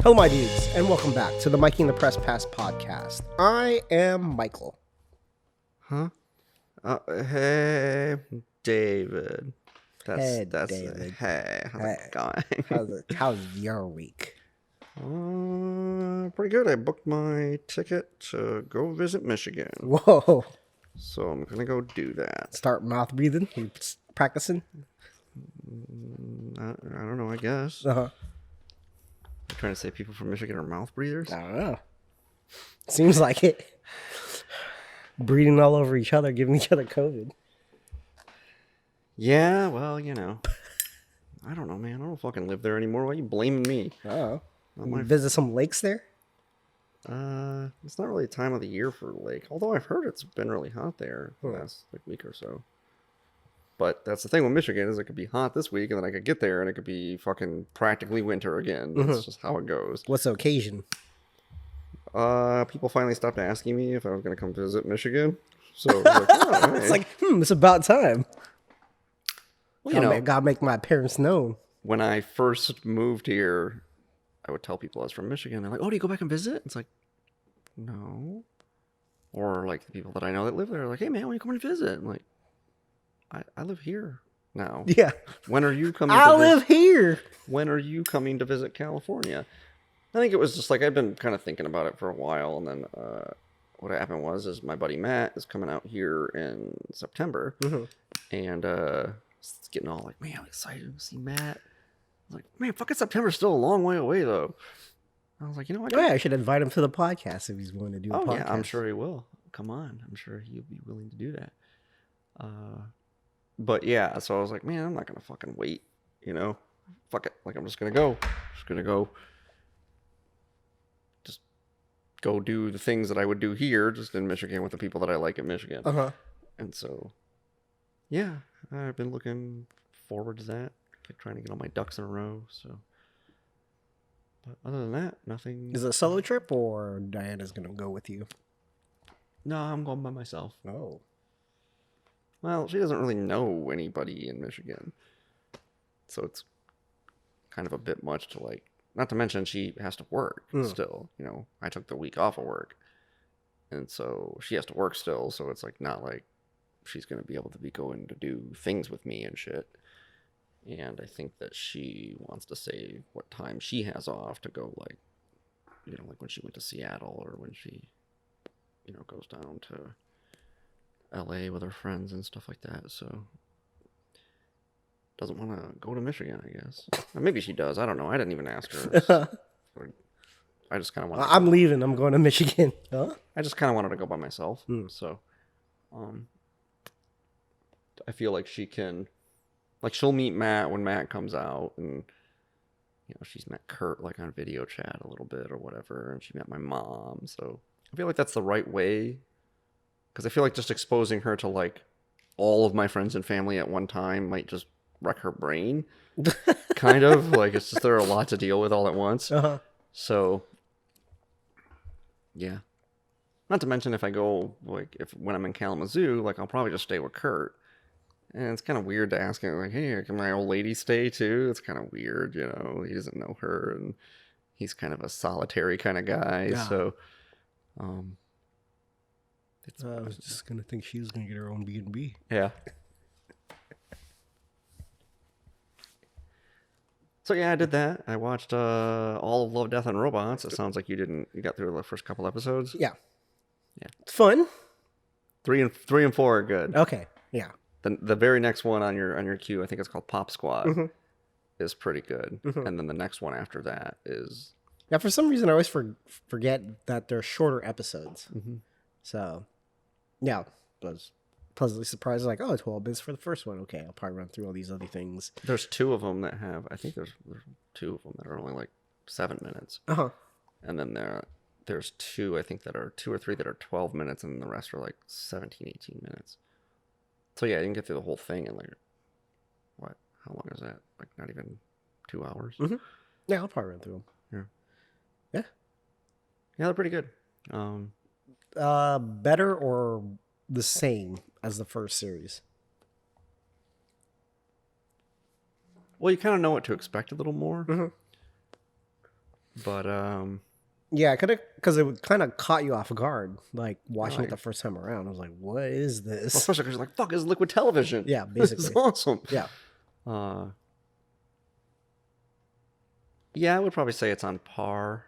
Hello, my dudes, and welcome back to the Miking the Press Pass podcast. I am Michael. Huh? Hey, David. Hey, David. Hey, how's it going? How's your week? Pretty good. I booked my ticket to go visit Michigan. Whoa. So I'm going to go do that. Start mouth breathing? You practicing? I don't know, I guess. Uh-huh. You're trying to say people from Michigan are mouth breathers? I don't know. Seems like it. Breathing all over each other, giving each other COVID. Yeah, well, you know. I don't know, man. I don't fucking live there anymore. Why are you blaming me? Oh. Visit some lakes there? It's not really a time of the year for a lake. Although I've heard it's been really hot there the last week or so. But that's the thing with Michigan is it could be hot this week and then I could get there and it could be fucking practically winter again. That's just how it goes. What's the occasion? People finally stopped asking me if I was going to come visit Michigan. So I was like, oh, hey. It's like, it's about time. Well, gotta make my parents known. When I first moved here, I would tell people I was from Michigan. They're like, oh, do you go back and visit? It's like, no. Or like the people that I know that live there are like, hey, man, when you come and visit? I'm like, I live here now. Yeah. When are you coming I live here. When are you coming to visit California? I think it was just like I'd been kind of thinking about it for a while. And then what happened is my buddy Matt is coming out here in September. And it's getting all like, man, I'm excited to see Matt. I was like, man, fucking September's still a long way away, though. I was like, you know what? I should invite him to the podcast if he's willing to do a podcast. Yeah, I'm sure he will. Come on. I'm sure he'll be willing to do that. But yeah, so I was like, man, I'm not going to fucking wait, you know? Fuck it. Like, I'm just going to go. Just go do the things that I would do here, just in Michigan with the people that I like in Michigan. And so, yeah, I've been looking forward to that. Like, trying to get all my ducks in a row, so. But other than that, nothing. Is it a solo trip or Diana's going to go with you? No, I'm going by myself. Oh. Well, she doesn't really know anybody in Michigan. So it's kind of a bit much to like, not to mention she has to work still, you know. I took the week off of work. And so she has to work still, so it's like not like she's going to be able to be going to do things with me and shit. And I think that she wants to save what time she has off to go, like, you know, like when she went to Seattle or when she, you know, goes down to LA with her friends and stuff like that. So doesn't want to go to Michigan, I guess. Or maybe she does. I don't know. I didn't even ask her. I just kind of wanted. I'm leaving. I'm going to Michigan. Huh? I just kind of wanted to go by myself. So, I feel like she can. Like, she'll meet Matt when Matt comes out, and, you know, she's met Kurt, like, on video chat a little bit or whatever, and she met my mom, so I feel like that's the right way, because I feel like just exposing her to, like, all of my friends and family at one time might just wreck her brain, kind of, like, it's just, there are a lot to deal with all at once, so, yeah. Not to mention if I go, like, when I'm in Kalamazoo, like, I'll probably just stay with Kurt. And it's kind of weird to ask him, like, hey, can my old lady stay too? It's kind of weird, you know. He doesn't know her, and he's kind of a solitary kind of guy. Yeah. So, I was just going to think she was going to get her own B&B. Yeah. So, yeah, I did that. I watched all of Love, Death, and Robots. It sounds like you got through the first couple episodes. Yeah. It's fun. 3 and 4 are good. Okay, yeah. The very next one on your queue, I think it's called Pop Squad, is pretty good. And then the next one after that is... Yeah, for some reason I always forget that they're shorter episodes. So, yeah, I was pleasantly surprised. Like, 12 minutes for the first one. Okay, I'll probably run through all these other things. There's 2 of them that have... I think there's 2 of them that are only like 7 minutes. And then there's 2, I think, that are 2 or 3 that are 12 minutes, and the rest are like 17, 18 minutes. So yeah, you can get through the whole thing in like, what? How long is that? Like not even 2 hours? Yeah, I'll probably run through them. Yeah, they're pretty good. Better or the same as the first series? Well, you kind of know what to expect a little more. But Yeah, I could have, because it kind of caught you off guard, like watching Right. it the first time around. I was like, "What is this?" well, especially because you're like, fuck, it's liquid television. Yeah, This is basically. awesome. Yeah. Yeah, I would probably say it's on par.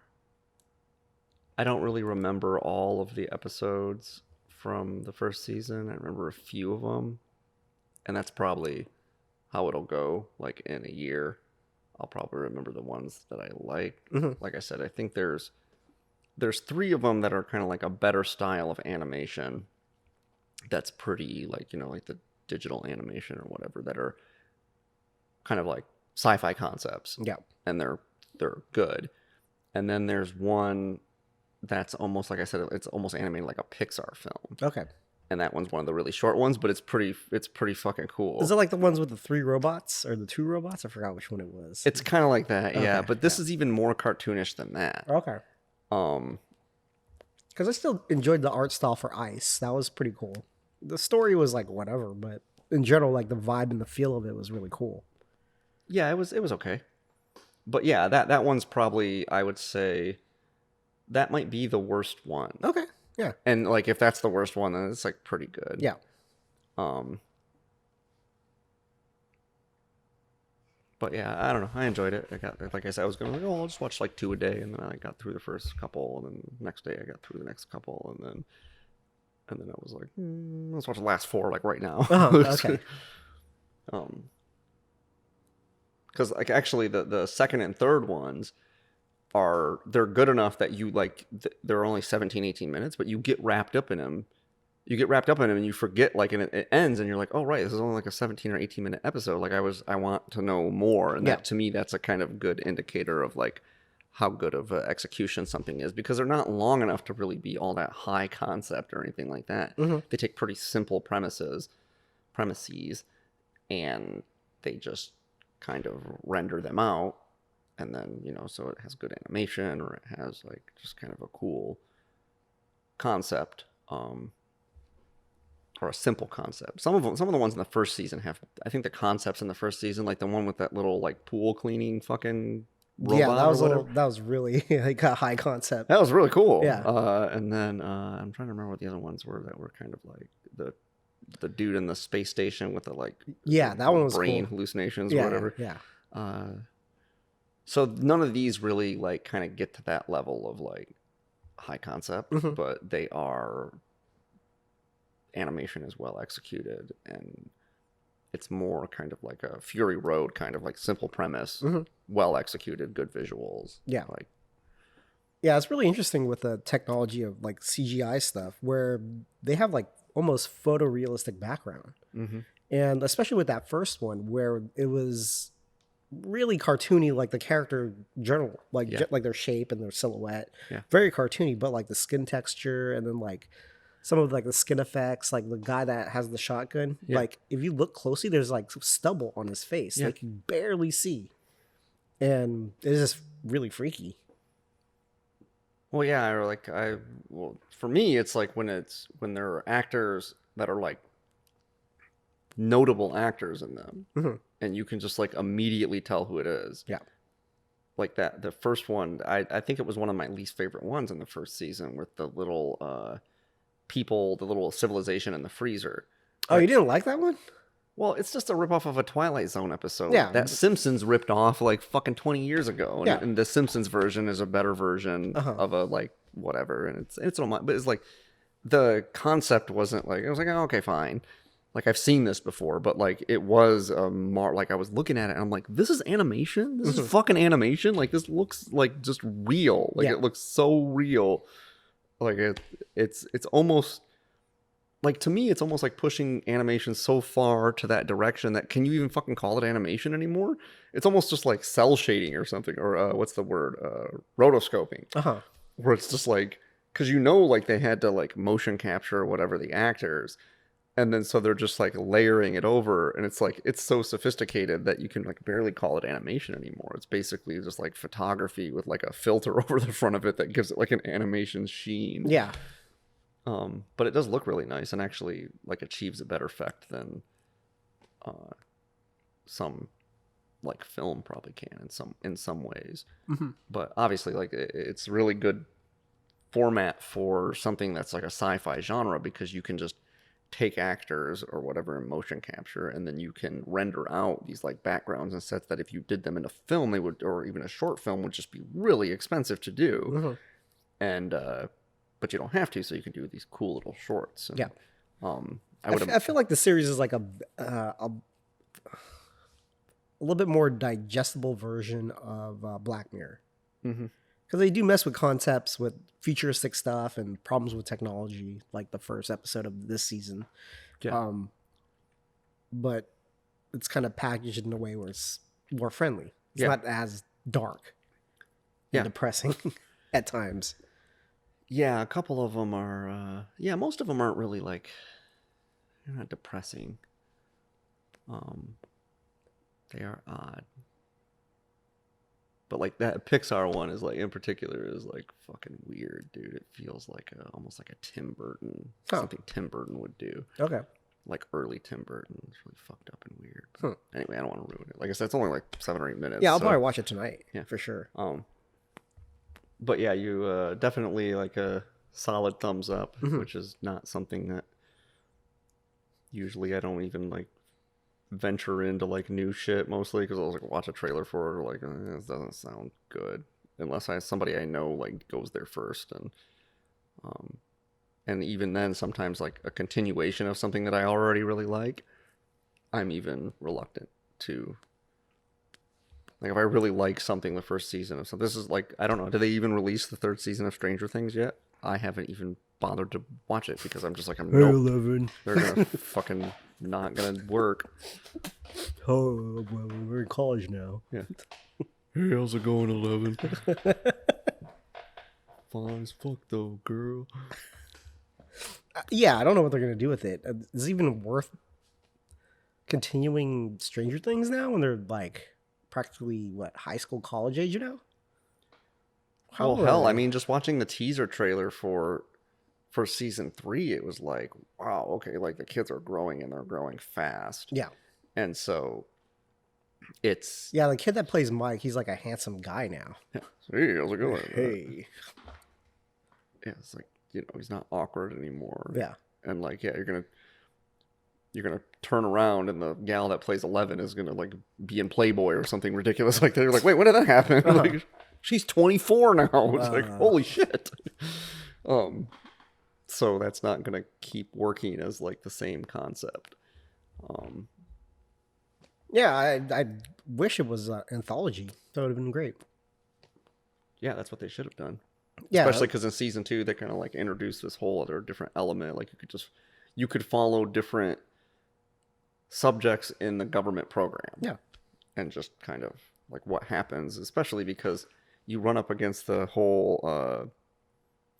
I don't really remember all of the episodes from the first season. I remember a few of them, and that's probably how it'll go. Like in a year, I'll probably remember the ones that I like. Like I said, I think there's 3 of them that are kind of like a better style of animation. That's pretty like like the digital animation or whatever that are kind of like sci-fi concepts. Yeah. And they're good. And then there's one that's almost like I said, it's almost animated like a Pixar film. Okay. And that one's one of the really short ones, but it's pretty fucking cool. Is it like the ones with the 3 robots or the 2 robots? I forgot which one it was. It's kind of like that, yeah. Okay, But this is even more cartoonish than that. Okay. Because I still enjoyed the art style for Ice. That was pretty cool. The story was like whatever, but in general, like the vibe and the feel of it was really cool. Yeah, it was okay. But yeah, that one's probably, I would say, that might be the worst one. Okay. Yeah. And like if that's the worst one, then it's like pretty good. Yeah. But yeah, I don't know. I enjoyed it. I got, like I said, I was going like, oh, I'll just watch like 2 a day, and then I got through the first couple, and then the next day I got through the next couple, and then I was like, let's watch the last 4 like right now. Okay. Because like actually the second and third ones they're good enough that you like they're only 17, 18 minutes, but you get wrapped up in them. You get wrapped up in them and you forget, like, and it ends and you're like, oh right, this is only like a 17 or 18 minute episode. Like I want to know more, and that to me that's a kind of good indicator of like how good of a execution something is, because they're not long enough to really be all that high concept or anything like that. They take pretty simple premises, and they just kind of render them out, and then so it has good animation, or it has like just kind of a cool concept. Or a simple concept. Some of the ones in the first season have, I think the concepts in the first season, like the one with that little like pool cleaning fucking robot. Yeah, that was really like a high concept. That was really cool. Yeah. And then I'm trying to remember what the other ones were that were kind of like the dude in the space station with the like that one was brain cool. hallucinations or whatever. Yeah. So none of these really like kind of get to that level of like high concept, but they are. Animation is well executed, and it's more kind of like a Fury Road kind of like simple premise, well executed, good visuals. Yeah, it's really interesting with the technology of like CGI stuff, where they have like almost photorealistic background, and especially with that first one where it was really cartoony, like the character general, like like their shape and their silhouette, very cartoony, but like the skin texture and then like some of like the skin effects, like the guy that has the shotgun, like if you look closely, there's like stubble on his face, like you barely see, and it's just really freaky. Well, yeah, or like for me, it's like when there are actors that are like notable actors in them, and you can just like immediately tell who it is. Yeah, like that. The first one, I think it was one of my least favorite ones in the first season, with the little people, the little civilization in the freezer. Oh, you didn't like that one? Well, it's just a ripoff of a Twilight Zone episode. Yeah. That Simpsons ripped off like fucking 20 years ago. And, and the Simpsons version is a better version of a like whatever. And it's but it's like the concept wasn't like, I was like, oh, okay, fine. Like I've seen this before, but like it was like I was looking at it and I'm like, this is animation? This is fucking animation? Like this looks like just real. Like it looks so real. Like it's almost like, to me, it's almost like pushing animation so far to that direction that can you even fucking call it animation anymore? It's almost just like cell shading or something, or what's the word? Rotoscoping. Where it's just like, because like they had to like motion capture or whatever the actors, and then so they're just like layering it over, and it's like it's so sophisticated that you can like barely call it animation anymore. It's basically just like photography with like a filter over the front of it that gives it like an animation sheen. Yeah. But it does look really nice and actually like achieves a better effect than some like film probably can in some ways. But obviously, like it's really good format for something that's like a sci-fi genre, because you can just take actors or whatever in motion capture, and then you can render out these like backgrounds and sets that if you did them in a film, they would, or even a short film, would just be really expensive to do. And but you don't have to, so you can do these cool little shorts. And, I feel like the series is like a little bit more digestible version of Black Mirror. Because they do mess with concepts, with futuristic stuff and problems with technology, like the first episode of this season. But it's kind of packaged in a way where it's more friendly. It's not as dark and depressing at times. Yeah, a couple of them are... most of them aren't really like... They're not depressing. They are odd. But like that Pixar one is like, in particular, is like fucking weird, dude. It feels like almost like a Tim Burton, something Tim Burton would do. Okay. Like early Tim Burton. It's really fucked up and weird. Anyway, I don't want to ruin it. Like I said, it's only like 7 or 8 minutes. Yeah, I'll probably watch it tonight. Yeah, for sure. But yeah, you definitely like a solid thumbs up, which is not something that usually I don't even like venture into like new shit, mostly because I'll like watch a trailer for it, or like this doesn't sound good, unless somebody I know like goes there first, and even then sometimes like a continuation of something that I already really like, I'm even reluctant to, like, if I really like something, the first season of something, this is like, I don't know, did they even release the 3rd season of Stranger Things yet? I haven't even bothered to watch it because I'm just like, nope, they're gonna fucking not gonna work. Oh, well, we're in college now. Yeah. Hey, how's it going, 11? Fine as fuck though, girl. Yeah, I don't know what they're gonna do with it. Is it even worth continuing Stranger Things now when they're like practically high school, college age now? Well, hell, I mean, just watching the teaser trailer for season 3, it was like, wow, okay, like the kids are growing and they're growing fast. Yeah. And so it's... Yeah, the kid that plays Mike, he's like a handsome guy now. Yeah. Hey, how's it going? Hey. Yeah, it's like, you know, he's not awkward anymore. Yeah. And like, yeah, you're gonna turn around and the gal that plays 11 is gonna like be in Playboy or something ridiculous like that. You're like, wait, when did that happen? Like, she's 24 now. It's like, holy shit. So that's not gonna keep working as like the same concept. Yeah, I wish it was an anthology. That would have been great. Yeah, that's what they should have done. Yeah, especially because in season 2 they kind of like introduced this whole other different element. Like you could follow different subjects in the government program. Yeah, and just kind of like what happens, especially because you run up against the whole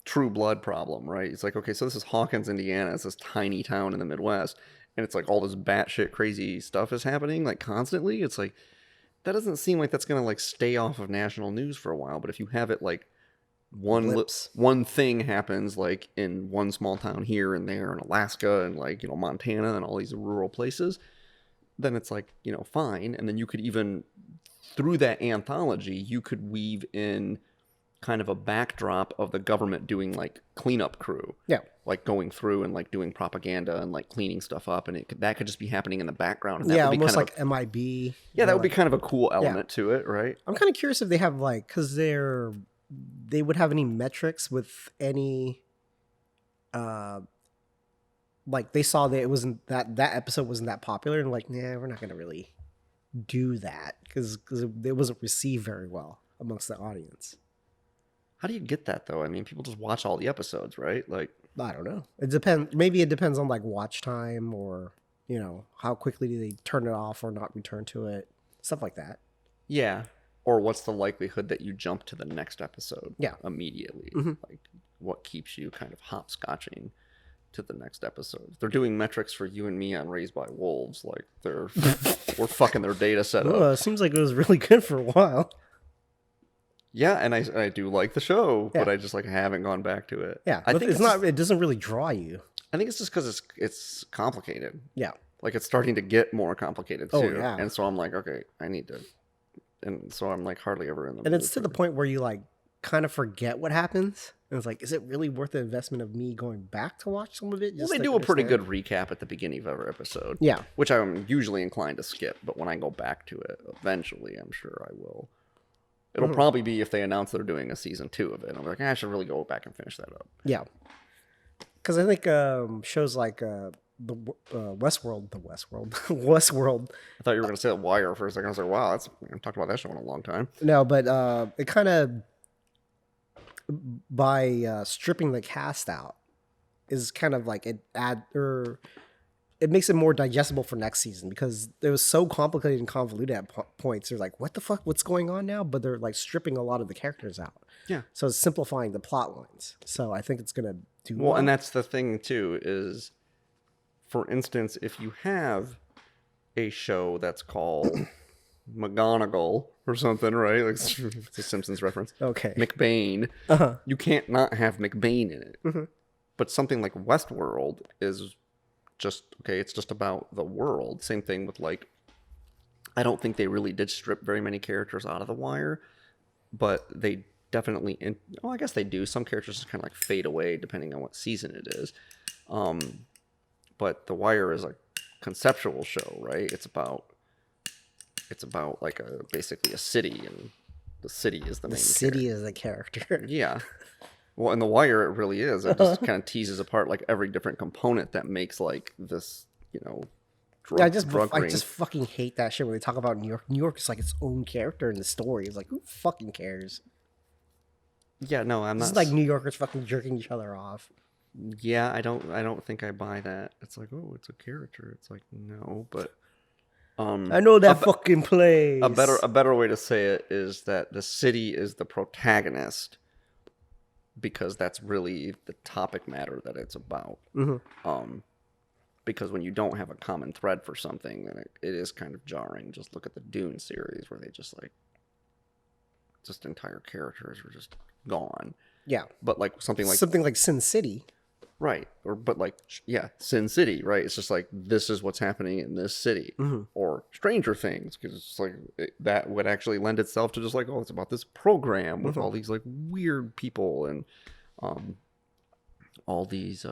True Blood problem, right? It's like, okay, so this is Hawkins, Indiana. It's this tiny town in the Midwest, and it's like all this batshit crazy stuff is happening like constantly. It's like, that doesn't seem like that's gonna like stay off of national news for a while. But if you have it like one thing happens like in one small town here and there in Alaska and like, you know, Montana and all these rural places, then it's like, you know, fine. And then you could even, through that anthology, you could weave in kind of a backdrop of the government doing like cleanup crew. Yeah. Like going through and like doing propaganda and like cleaning stuff up, and that could just be happening in the background. And that would be almost kind like MIB. Yeah, that would be kind of a cool element to it, right? I'm kind of curious if they have like, because they would have any metrics with any, like they saw that it wasn't that episode wasn't that popular, and like, nah, we're not gonna really do that because it wasn't received very well amongst the audience. How do you get that though? I mean, people just watch all the episodes, right? Like, I don't know. It depends. Maybe it depends on like watch time, or you know, how quickly do they turn it off or not return to it, stuff like that. Yeah. Or what's the likelihood that you jump to the next episode? Yeah. Immediately. Like, what keeps you kind of hopscotching to the next episode? They're doing metrics for you and me on Raised by Wolves. Like, we're fucking their data set up. It seems like it was really good for a while. Yeah, and I do like the show, but I just like haven't gone back to it. Yeah, I think it's not. It doesn't really draw you. I think it's just because it's complicated. Yeah, Like it's starting to get more complicated too. Oh, yeah. And so I'm like, okay, I need to. And so I'm like hardly ever in the. And it's to the point where you like kind of forget what happens. And it's like, is it really worth the investment of me going back to watch some of it? Well, they do a pretty good recap at the beginning of every episode. Yeah. Which I'm usually inclined to skip, but when I go back to it, eventually, I'm sure I will. It'll probably be if they announce they're doing a season 2 of it. I'm like, I should really go back and finish that up. Yeah. Because I think shows like the Westworld. Westworld. I thought you were going to say The Wire for a second. I was like, wow, I haven't talked about that show in a long time. No, but it kind of, by stripping the cast out, is kind of like it makes it more digestible for next season, because it was so complicated and convoluted at points. They're like, what the fuck? What's going on now? But they're like stripping a lot of the characters out. Yeah. So it's simplifying the plot lines. So I think it's going to do well. And that's the thing, too, is, for instance, if you have a show that's called McGonagall or something, right? Like it's a Simpsons reference. Okay. McBain. You can't not have McBain in it. Mm-hmm. But something like Westworld is just, okay, it's just about the world. Same thing with, like, I don't think they really did strip very many characters out of The Wire, but they definitely, I guess they do. Some characters just kind of like fade away depending on what season it is. But The Wire is a conceptual show, right? It's about like basically a city, and the city is the main city is the character. Yeah. Well, in The Wire, it really is. It just kind of teases apart like every different component that makes like this, drug, I just fucking hate that shit when they talk about New York. New York is like its own character in the story. It's like, who fucking cares? Yeah, no, I'm not. It's like New Yorkers fucking jerking each other off. Yeah, I don't think I buy that. It's like, oh, it's a character. It's like, no, but I know that fucking place. A better way to say it is that the city is the protagonist, because that's really the topic matter that it's about. Mm-hmm. Because when you don't have a common thread for something, then it is kind of jarring. Just look at the Dune series, where they just entire characters are just gone. Yeah, but like something like Sin City. Right. Sin City, right? It's just like, this is what's happening in this city. Mm-hmm. Or Stranger Things, because it's like, that would actually lend itself to just like, oh, it's about this program with all these like weird people and all these,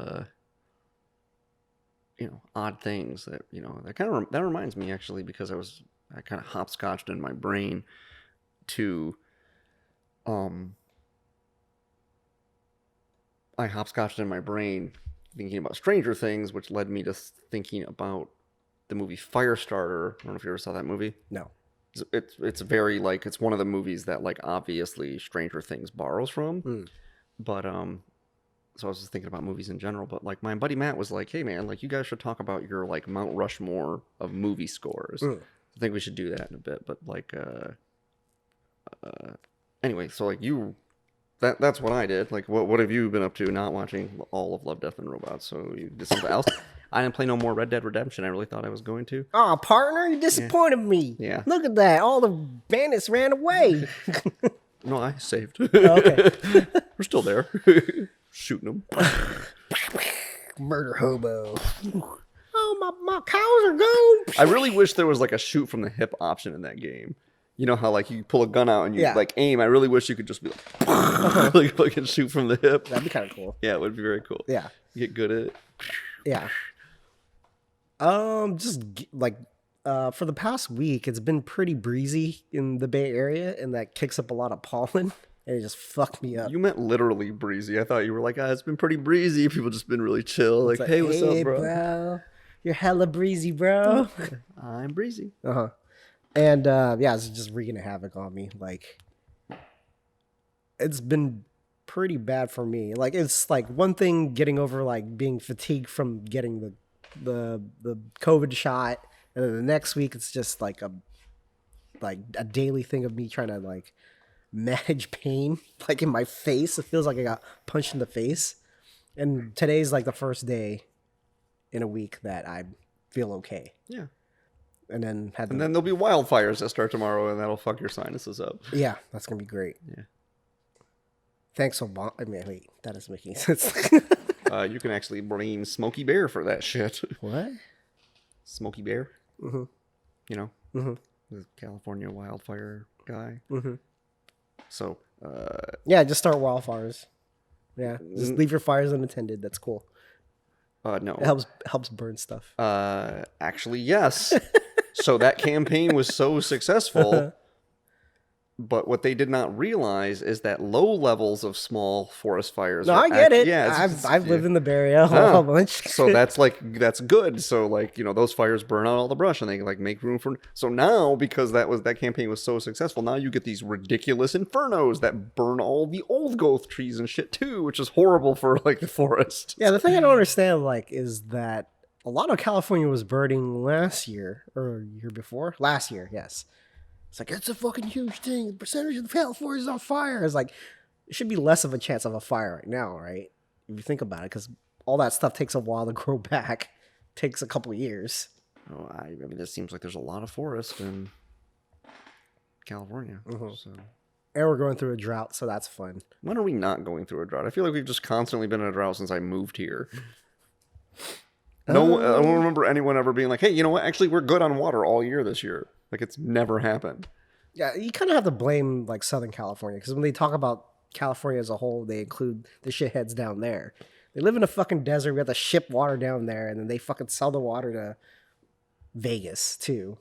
odd things that, that reminds me actually, because I kind of hopscotched in my brain to, thinking about Stranger Things, which led me to thinking about the movie Firestarter. I don't know if you ever saw that movie. No. It's very like, it's one of the movies that like obviously Stranger Things borrows from. But so I was just thinking about movies in general. But like my buddy Matt was like, hey man, like you guys should talk about your like Mount Rushmore of movie scores. I think we should do that in a bit. But like anyway, so like that's what I did. Like, what have you been up to? Not watching all of Love, Death, and Robots. So you did something else. I didn't play no more Red Dead Redemption. I really thought I was going to. Oh, partner, you disappointed me. Yeah. Look at that. All the bandits ran away. No, I saved. Okay. We're still there. Shooting them. Murder hobo. Oh, my cows are gone. I really wish there was like a shoot from the hip option in that game. You know how like you pull a gun out and you like aim. I really wish you could just be like, like fucking shoot from the hip. That'd be kind of cool. Yeah, it would be very cool. Yeah, you get good at it. Yeah. Just like for the past week, it's been pretty breezy in the Bay Area, and that kicks up a lot of pollen, and it just fucked me up. You meant literally breezy. I thought you were like, it's been pretty breezy. People just been really chill. Like, hey, what's up, bro? You're hella breezy, bro. I'm breezy. And it's just wreaking havoc on me. Like, it's been pretty bad for me. Like, it's like one thing getting over like being fatigued from getting the COVID shot, and then the next week it's just like a daily thing of me trying to like manage pain, like in my face. It feels like I got punched in the face. And today's like the first day in a week that I feel okay. Yeah. And then there'll be wildfires that start tomorrow, and that'll fuck your sinuses up. Yeah, that's gonna be great. Yeah. Thanks, Obama. I mean, wait, that doesn't make any sense. You can actually blame Smokey Bear for that shit. What? Smokey Bear. Mm-hmm. You know, the California wildfire guy. Mm-hmm. So, yeah, just start wildfires. Yeah, just leave your fires unattended. That's cool. No, it helps burn stuff. Actually, yes. So that campaign was so successful. But what they did not realize is that low levels of small forest fires. No, I get it. Yeah, I've lived in the Bay Area a whole bunch. So that's good. So like, you know, those fires burn out all the brush and they like make room for. So now because that campaign was so successful, now you get these ridiculous infernos that burn all the old growth trees and shit too, which is horrible for like the forest. Yeah, the thing I don't understand like is that a lot of California was burning last year or year before. Last year, yes. It's like, it's a fucking huge thing. The percentage of California is on fire. It's like, it should be less of a chance of a fire right now, right? If you think about it, because all that stuff takes a while to grow back. Takes a couple of years. Oh, I mean, it seems like there's a lot of forest in California. So. And we're going through a drought, so that's fun. When are we not going through a drought? I feel like we've just constantly been in a drought since I moved here. I don't remember anyone ever being like, hey, you know what? Actually, we're good on water all year this year. Like, it's never happened. Yeah, you kind of have to blame, like, Southern California. Because when they talk about California as a whole, they include the shitheads down there. They live in a fucking desert. We have to ship water down there. And then they fucking sell the water to Vegas, too.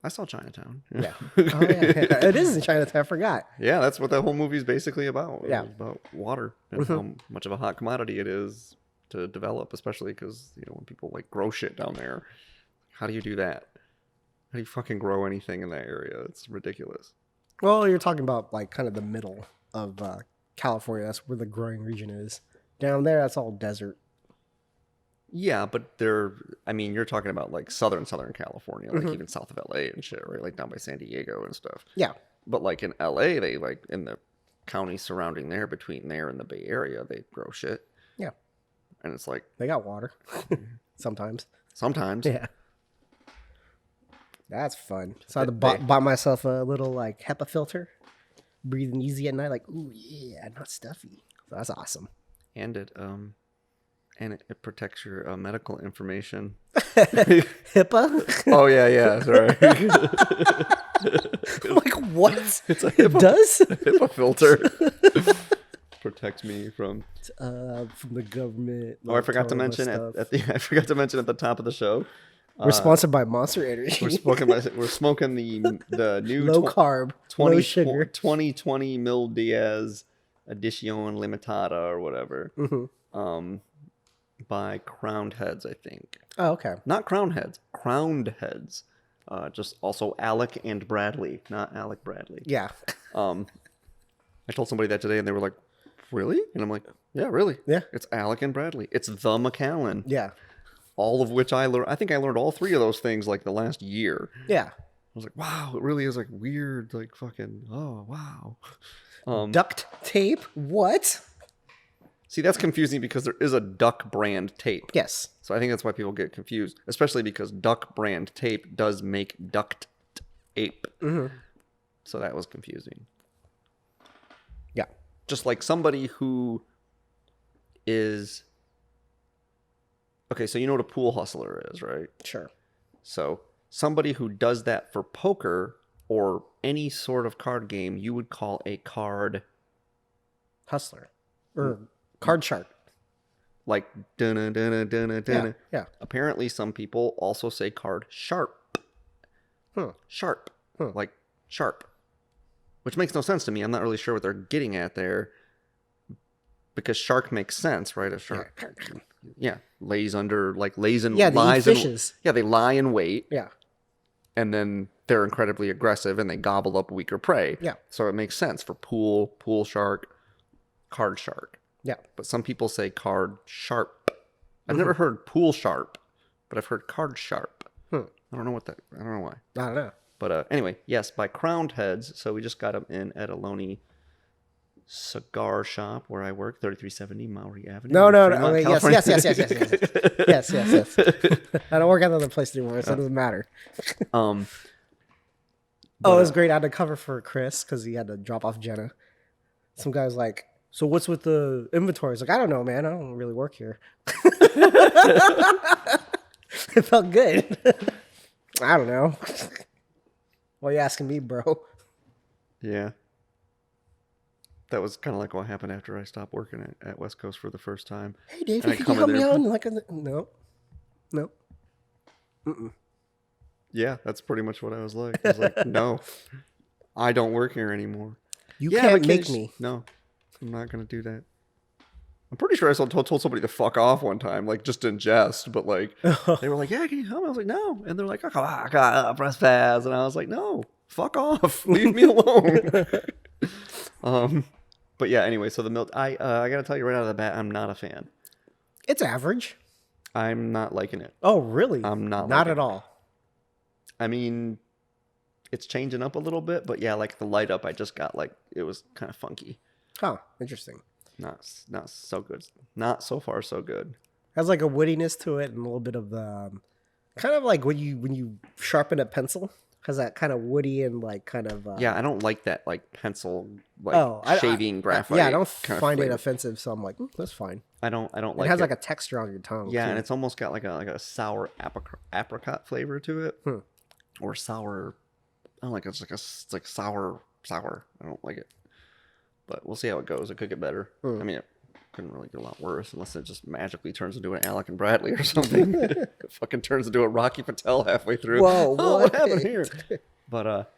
I saw Chinatown. Yeah. Oh, yeah. It is in Chinatown. I forgot. Yeah, that's what that whole movie is basically about. Yeah. It's about water and how much of a hot commodity it is to develop, especially because, you know, when people, like, grow shit down there. How do you do that? How do you fucking grow anything in that area? It's ridiculous. Well, you're talking about like kind of the middle of California. That's where the growing region is. Down there, that's all desert. Yeah, but you're talking about like Southern California, like even south of LA and shit, right? Like down by San Diego and stuff. Yeah. But like in LA, they like in the counties surrounding there, between there and the Bay Area, they grow shit. Yeah. And it's like. They got water. Sometimes. Yeah. That's fun. So I had to buy myself a little like HEPA filter, breathing easy at night. Like, ooh yeah, not stuffy. So that's awesome. And it protects your medical information. HIPAA? Oh yeah, sorry. I'm like, what? It's a HIPAA, it does? HIPAA filter. Protects me from the government. Oh, I forgot to mention at the top of the show. We're sponsored by Monster Energy. We're smoking the new low carb, low sugar 2020 Mil Diaz Edition Limitada or whatever. By Crowned Heads, I think. Oh, okay. Not Crowned Heads, Crowned Heads. Just also Alec and Bradley, not Alec Bradley. Yeah. I told somebody that today, and they were like, "Really?" And I'm like, "Yeah, really. Yeah. It's Alec and Bradley. It's the Macallan." Yeah. All of which I learned. I think I learned all three of those things like the last year. Yeah. I was like, wow, it really is like weird, like fucking, oh, wow. Duct tape? What? See, that's confusing because there is a Duck brand tape. Yes. So I think that's why people get confused, especially because Duck brand tape does make duct tape. So that was confusing. Yeah. Just like somebody who is... Okay, so you know what a pool hustler is, right? Sure. So somebody who does that for poker or any sort of card game, you would call a card... Hustler. Or card shark. Like, dun-dun-dun-dun-dun-dun. Yeah. Apparently some people also say card sharp. Sharp. Like, sharp. Which makes no sense to me. I'm not really sure what they're getting at there. Because shark makes sense, right? A shark... Yeah, lays in lies they eat fishes. They lie in wait. Yeah. And then they're incredibly aggressive and they gobble up weaker prey. Yeah. So it makes sense for pool shark, card shark. Yeah. But some people say card sharp. I've never heard pool sharp, but I've heard card sharp. I don't know why. I don't know. But anyway, yes, by Crowned Heads. So we just got them in at Ohlone Cigar Shop where I work, 3370 Maury Avenue. No. Yes. Yes. I don't work at another place anymore, so it doesn't matter. It was great. I had to cover for Chris because he had to drop off Jenna. Some guy was like, "So what's with the inventory?" I was like, "I don't know, man. I don't really work here." It felt good. I don't know. Why are you asking me, bro? Yeah. That was kind of like what happened after I stopped working at West Coast for the first time. Hey, David, can you help me out? No. Mm-mm. Yeah, that's pretty much what I was like. I was like, no, I don't work here anymore. You can't make me. No, I'm not going to do that. I'm pretty sure I told somebody to fuck off one time, like just in jest, but like they were like, yeah, can you help me? I was like, no. And they're like, oh, press pass. And I was like, no, fuck off. Leave me alone. But yeah, anyway, so the milk, I got to tell you right out of the bat, I'm not a fan. It's average. I'm not liking it. Oh, really? I'm not at all. I mean, it's changing up a little bit, but yeah, like the light up I just got, like, it was kind of funky. Huh, interesting. Not so good. Not so far so good. Has like a woodiness to it and a little bit of the kind of like when you sharpen a pencil, has that kind of woody and like kind of yeah, I don't like that like pencil like shaving graphite. Yeah, I don't find it offensive, so I'm like, that's fine. I don't like it. Has like a texture on your tongue. Yeah, too. and it's almost got like a sour apricot flavor to it. Or sour. I don't like it. It's like sour. I don't like it. But we'll see how it goes. It could get better. I mean, it couldn't really get a lot worse unless it just magically turns into an Alec and Bradley or something. It fucking turns into a Rocky Patel halfway through. Whoa, what happened here? But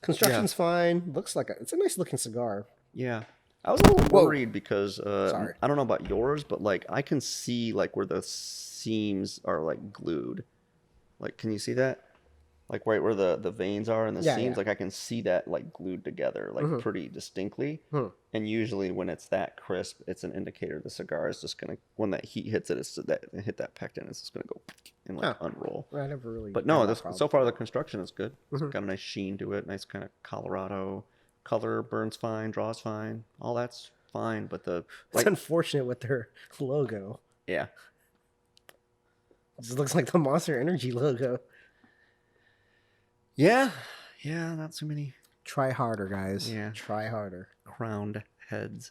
construction's fine. Looks like it's a nice looking cigar. Yeah. I was a little worried because I don't know about yours, but like I can see like where the seams are like glued. Like, can you see that? Like right where the veins are and the seams, like I can see that like glued together like pretty distinctly. And usually when it's that crisp, it's an indicator the cigar is just gonna, when that heat hits it, hit that pectin, it's just gonna go and like unroll. I never really. But no, so far the construction is good. It's got a nice sheen to it, nice kind of Colorado color, burns fine, draws fine, all that's fine. But it's unfortunate with their logo. Yeah, it just looks like the Monster Energy logo. Yeah, not too many. Try harder, guys. Yeah. Try harder. Crowned heads.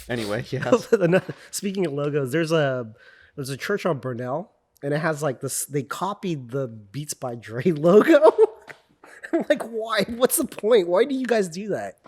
Anyway, yeah. Speaking of logos, there's a church on Burnell, and it has like this. They copied the Beats by Dre logo. I'm like, why? What's the point? Why do you guys do that?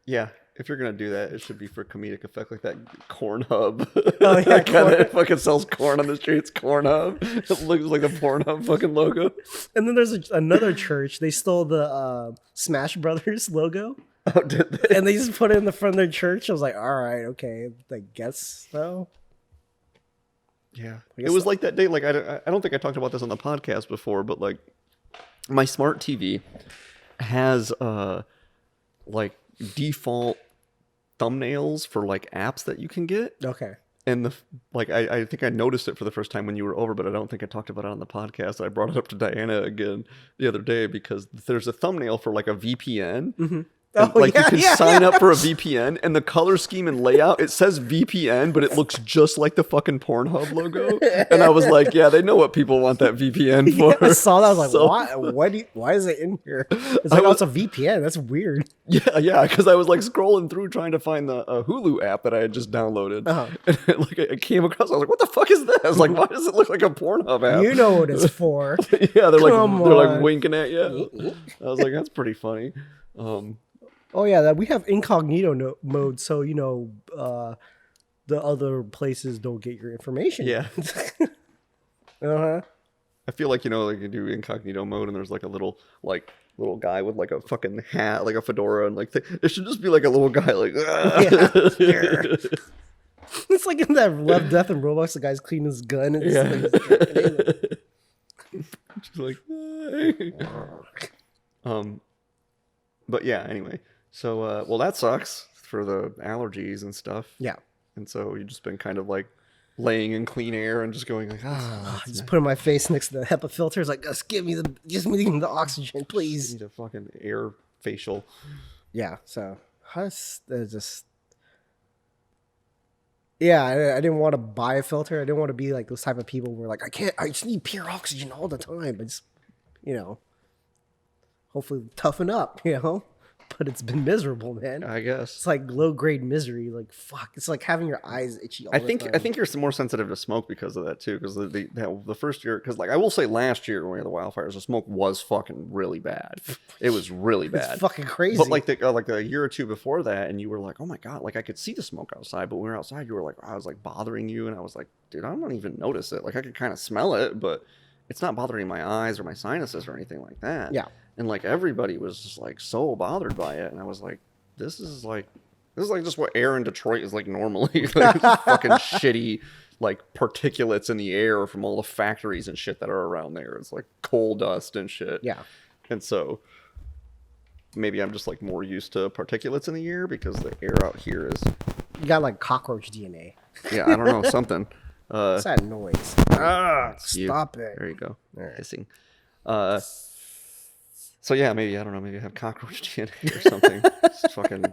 Yeah. If you're gonna do that, it should be for comedic effect, like that Corn Hub. Oh yeah, that guy that fucking sells corn on the streets. Corn Hub. It looks like the Pornhub fucking logo. And then there's another church. They stole the Smash Brothers logo. Oh, did they? And they just put it in the front of their church. I was like, all right, okay, I guess so. Yeah, it was like that day. Like I don't think I talked about this on the podcast before, but like my smart TV has like default thumbnails for like apps that you can get. Okay. And I think I noticed it for the first time when you were over, but I don't think I talked about it on the podcast. I brought it up to Diana again the other day because there's a thumbnail for like a VPN. Mm-hmm. And, you can sign up for a VPN, and the color scheme and layout, it says VPN, but it looks just like the fucking Pornhub logo. And I was like, yeah, they know what people want that VPN for. I saw that. I was like, why is it in here? It's like, it's a VPN. That's weird. Yeah, because I was like scrolling through trying to find the Hulu app that I had just downloaded. And I came across, I was like, what the fuck is this? Like, why does it look like a Pornhub app? You know what it's for. Yeah, they're like winking at you. I was like, that's pretty funny. Oh yeah, we have incognito mode, so the other places don't get your information. Yeah. I feel like like you do incognito mode, and there's like a little guy with like a fucking hat, like a fedora, and like it should just be like a little guy like. It's like in that Love, Death, and Robots, the guy's cleaning his gun and just like. But yeah, anyway. So, well, that sucks for the allergies and stuff. Yeah. And so you've just been kind of like laying in clean air and just going like, just putting my face next to the HEPA filters, like, just give me the oxygen, please. Need a fucking air facial. Yeah. So, just. Yeah, I didn't want to buy a filter. I didn't want to be like those type of people where like, I just need pure oxygen all the time. But just, hopefully toughen up, but it's been miserable, man. I guess. It's like low grade misery. Like fuck. It's like having your eyes itchy all the time. I think you're more sensitive to smoke because of that too. Because the first year, because like I will say, last year when we had the wildfires, the smoke was fucking really bad. It was really bad. It's fucking crazy. But like a year or two before that, and you were like, oh my god, like I could see the smoke outside, but when we were outside, you were like, I was like bothering you, and I was like, dude, I don't even notice it. Like I could kind of smell it, but it's not bothering my eyes or my sinuses or anything like that. Yeah. And like everybody was just like so bothered by it, and I was like, this is like just what air in Detroit is like normally. Like fucking shitty like particulates in the air from all the factories and shit that are around there. It's like coal dust and shit. Yeah. And so maybe I'm just like more used to particulates in the air because the air out here is, You got like cockroach DNA. yeah, I don't know, something. What's that noise? Stop it. There you go. Right. Hissing. So yeah, maybe I don't know. Maybe I have cockroach DNA or something. It's fucking,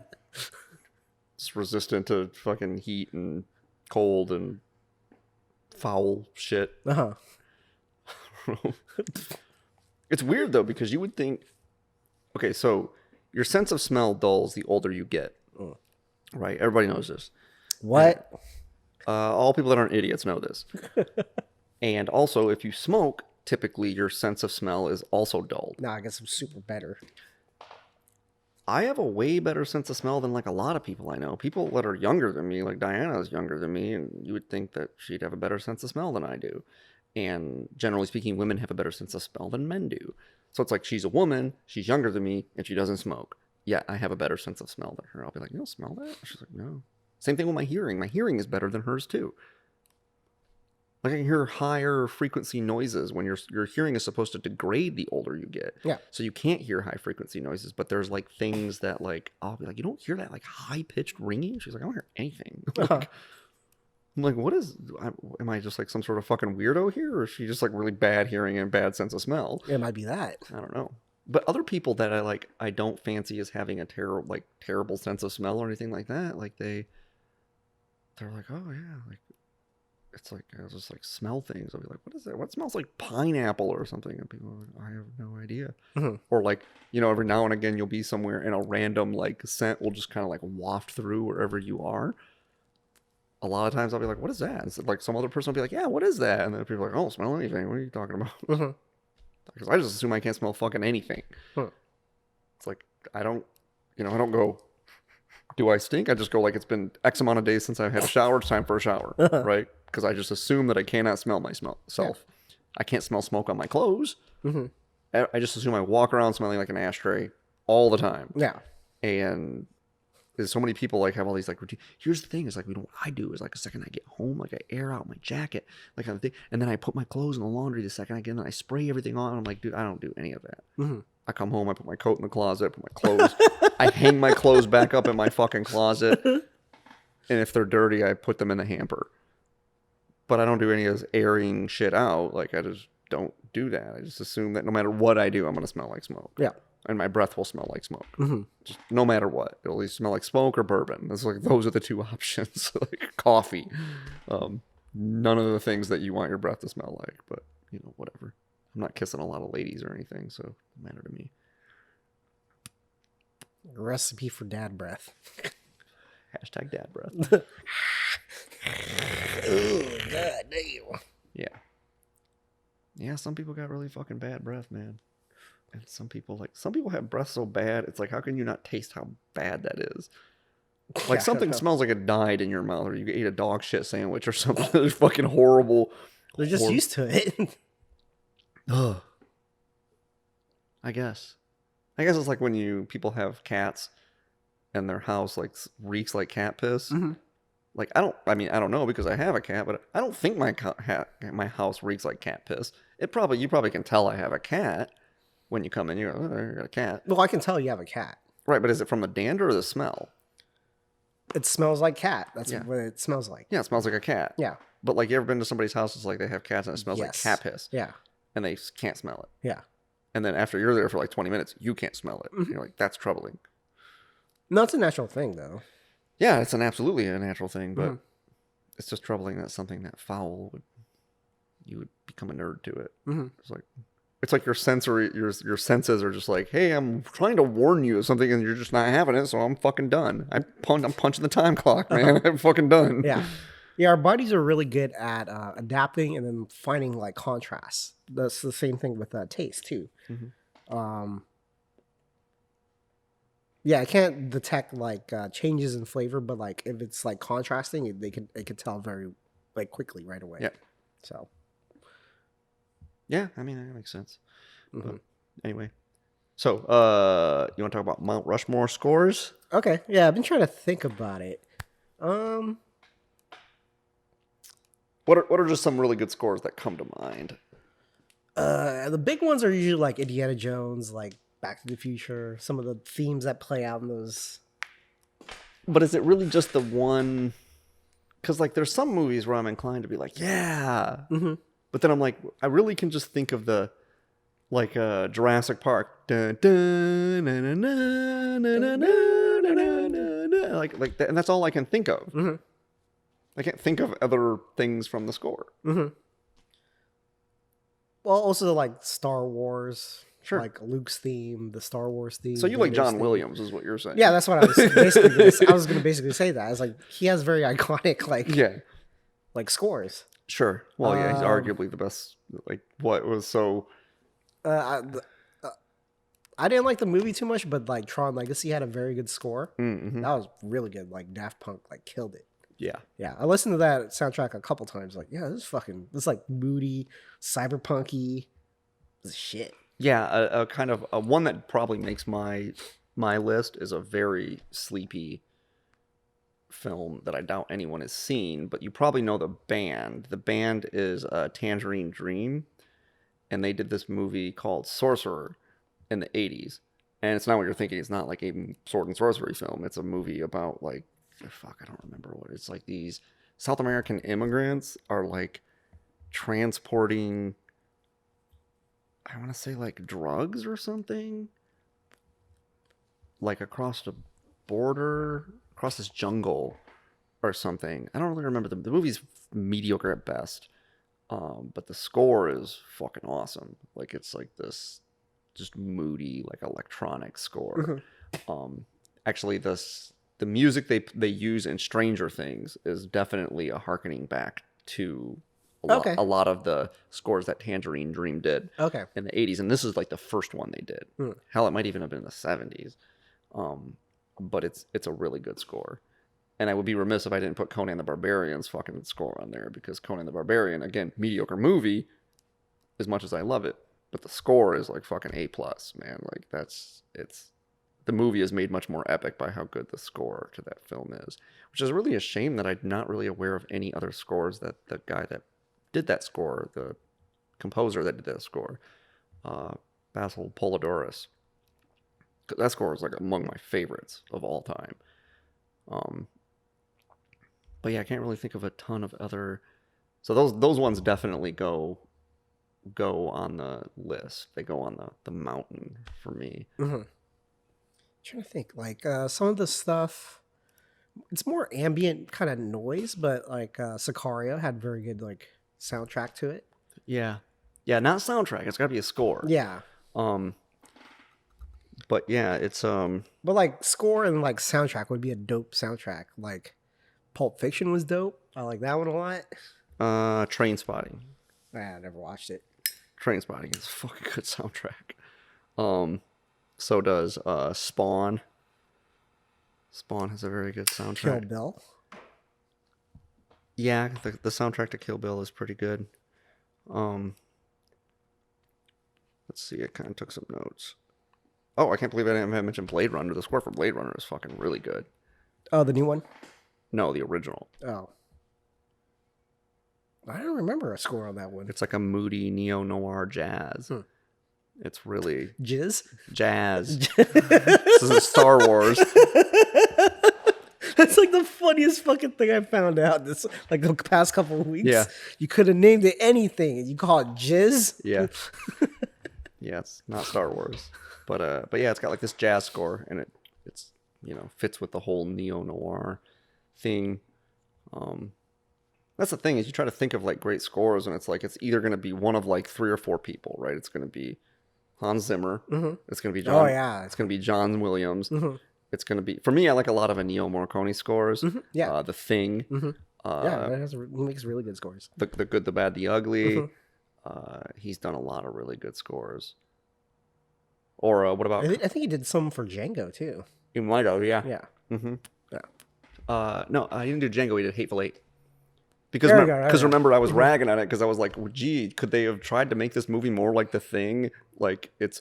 it's resistant to fucking heat and cold and foul shit. Uh-huh. It's weird though because you would think, okay, so your sense of smell dulls the older you get, right? Everybody knows this. What? All people that aren't idiots know this. And also, if you smoke, typically your sense of smell is also dulled. Nah, I guess I'm super better. I have a way better sense of smell than like a lot of people I know. People that are younger than me, like Diana is younger than me, and you would think that she'd have a better sense of smell than I do. And generally speaking, women have a better sense of smell than men do. So it's like she's a woman, she's younger than me, and she doesn't smoke. Yeah, I have a better sense of smell than her. I'll be like, you don't smell that? She's like, no. Same thing with my hearing. My hearing is better than hers too. Like I can hear higher frequency noises when your hearing is supposed to degrade the older you get. Yeah. So you can't hear high frequency noises, but there's like things that like, I'll be like, you don't hear that like high pitched ringing? She's like, I don't hear anything. Like, I'm like, what is, am I just like some sort of fucking weirdo here? Or is she just like really bad hearing and bad sense of smell? It might be that. I don't know. But other people that I don't fancy as having a terrible sense of smell or anything like that, like they're like, oh yeah, like it's like I just like smell things. I'll be like, what is that? What smells like pineapple or something? And people are like, I have no idea. Mm-hmm. Or like, you know, every now and again you'll be somewhere and a random like scent will just kind of like waft through wherever you are. A lot of times I'll be like, what is that? And so, like some other person will be like, yeah, what is that? And then people are like, I don't smell anything. What are you talking about? Mm-hmm. Because I just assume I can't smell fucking anything. It's like, I don't go, do I stink? I just go like, it's been X amount of days since I've had a shower. It's time for a shower, right? Because I just assume that I cannot smell myself. Yeah. I can't smell smoke on my clothes. Mm-hmm. I just assume I walk around smelling like an ashtray all the time. Yeah. And there's so many people like have all these like routine. Here's the thing: is like what I do is like the second I get home, like I air out my jacket, like kind of thing, and then I put my clothes in the laundry the second I get in, and I spray everything on. I'm like, dude, I don't do any of that. Mm-hmm. I come home, I put my coat in the closet, put my clothes, I hang my clothes back up in my fucking closet, and if they're dirty, I put them in the hamper. But I don't do any of this airing shit out. Like I just don't do that. I just assume that no matter what I do, I'm gonna smell like smoke. Yeah. And my breath will smell like smoke. Mm-hmm. Just no matter what. It'll either smell like smoke or bourbon. It's like those are the two options. Like coffee. None of the things that you want your breath to smell like. But, you know, whatever. I'm not kissing a lot of ladies or anything, so it doesn't matter to me. Recipe for dad breath. Hashtag dad breath. Oh, god damn. Yeah. Yeah, some people got really fucking bad breath, man. And some people have breath so bad, it's like, how can you not taste how bad that is? Like something smells like it died in your mouth, or you ate a dog shit sandwich or something. It's fucking horrible. They're just used to it. Ugh. I guess it's like when people have cats and their house like reeks like cat piss. Mm-hmm. Like I don't know because I have a cat, but I don't think my house reeks like cat piss. You probably can tell I have a cat. When you come in, you go, oh, I got a cat. Well, I can tell you have a cat. Right, but is it from the dander or the smell? It smells like cat. That's what it smells like. Yeah, it smells like a cat. Yeah. But like, you ever been to somebody's house, it's like they have cats and it smells like cat piss. Yeah. And they can't smell it. Yeah. And then after you're there for like 20 minutes, you can't smell it. Mm-hmm. You're like, that's troubling. No, it's a natural thing, though. Yeah, it's absolutely a natural thing, but it's just troubling that something that foul you would become a nerd to it. Mm-hmm. It's like, it's like your senses are just like, hey, I'm trying to warn you of something and you're just not having it, so I'm fucking done. I'm punching the time clock, man. I'm fucking done. Yeah. Yeah, our bodies are really good at adapting and then finding like contrasts. That's the same thing with taste too. Yeah, I can't detect like changes in flavor, but like if it's like contrasting, it could tell very like quickly right away. Yeah. So. Yeah, I mean that makes sense. But anyway, so you want to talk about Mount Rushmore scores? Okay. Yeah, I've been trying to think about it. What are just some really good scores that come to mind? The big ones are usually like Indiana Jones, like Back to the Future, some of the themes that play out in those. But is it really just the one? Because like there's some movies where I'm inclined to be like, yeah, but then I'm like, I really can just think of the like Jurassic Park, dun, dun, na, na, na, na, na, na, na, na, na, na, like that, and that's all I can think of. I can't think of other things from the score. Well, also like Star Wars, Sure. like Luke's theme, the Star Wars theme. So you like Vader's John theme. Williams, is what you're saying? Yeah, that's what I was basically. I was going to basically say that. I was like, he has very iconic like scores. Sure. Well, yeah, he's arguably the best. Like, what was so? I didn't like the movie too much, but like Tron Legacy had a very good score. Mm-hmm. That was really good. Like Daft Punk like killed it. Yeah. Yeah, I listened to that soundtrack a couple times. Like, yeah, this like moody, cyberpunky, this is shit. Yeah, a kind of a one that probably makes my list is a very sleepy film that I doubt anyone has seen, but you probably know the band. The band is Tangerine Dream, and they did this movie called Sorcerer in the 80s. And it's not what you're thinking. It's not like a sword and sorcery film. It's a movie about like, fuck, I don't remember what it's like. These South American immigrants are like transporting, I want to say like drugs or something, like across the border, across this jungle or something. I don't really remember. The movie's mediocre at best, but the score is fucking awesome. Like it's like this just moody, like electronic score. Actually, the music they use in Stranger Things is definitely a harkening back to a lot of the scores that Tangerine Dream did in the 80s. And this is like the first one they did. Hell, it might even have been in the 70s. But it's a really good score. And I would be remiss if I didn't put Conan the Barbarian's fucking score on there, because Conan the Barbarian, again, mediocre movie, as much as I love it, but the score is like fucking A+, man. Like the movie is made much more epic by how good the score to that film is, which is really a shame that I'm not really aware of any other scores that the guy that did that score, the composer that did that score, Basil Polidorus. That score is like among my favorites of all time. But yeah, I can't really think of a ton of other. So those ones definitely go on the list. They go on the mountain for me. Trying to think, like some of the stuff, it's more ambient kind of noise, but like Sicario had very good like soundtrack to it. Yeah, not soundtrack. It's got to be a score. Yeah. But yeah, it's But like score and like soundtrack would be a dope soundtrack. Like Pulp Fiction was dope. I like that one a lot. Trainspotting. I never watched it. Trainspotting is a fucking good soundtrack. So does Spawn. Spawn has a very good soundtrack. Kill Bill. Yeah, the soundtrack to Kill Bill is pretty good. Let's see, I kind of took some notes. Oh, I can't believe I didn't mention Blade Runner. The score for Blade Runner is fucking really good. Oh, the new one? No, the original. Oh. I don't remember a score on that one. It's like a moody neo-noir jazz. It's really... Jizz? Jazz. This is Star Wars. That's like the funniest fucking thing I found out this like the past couple of weeks. Yeah. You could have named it anything and you call it Jizz? Yeah. Yeah, it's not Star Wars. But yeah, it's got like this jazz score, and it's fits with the whole neo-noir thing. That's the thing is you try to think of like great scores, and it's like it's either going to be one of like 3 or 4 people, right? It's going to be Hans Zimmer. It's going to be John. Oh yeah. It's going to be John Williams. Mm-hmm. It's going to be for me. I like a lot of Ennio Morricone scores. Yeah. The Thing. Yeah, he makes really good scores. The Good, the Bad, the Ugly. He's done a lot of really good scores. Or what about? I think he did some for Django too. You might have, yeah. Yeah. Yeah. No, he didn't do Django. He did Hateful Eight. Because There we go, remember, I was ragging on it because I was like, well, gee, could they have tried to make this movie more like The Thing? Like it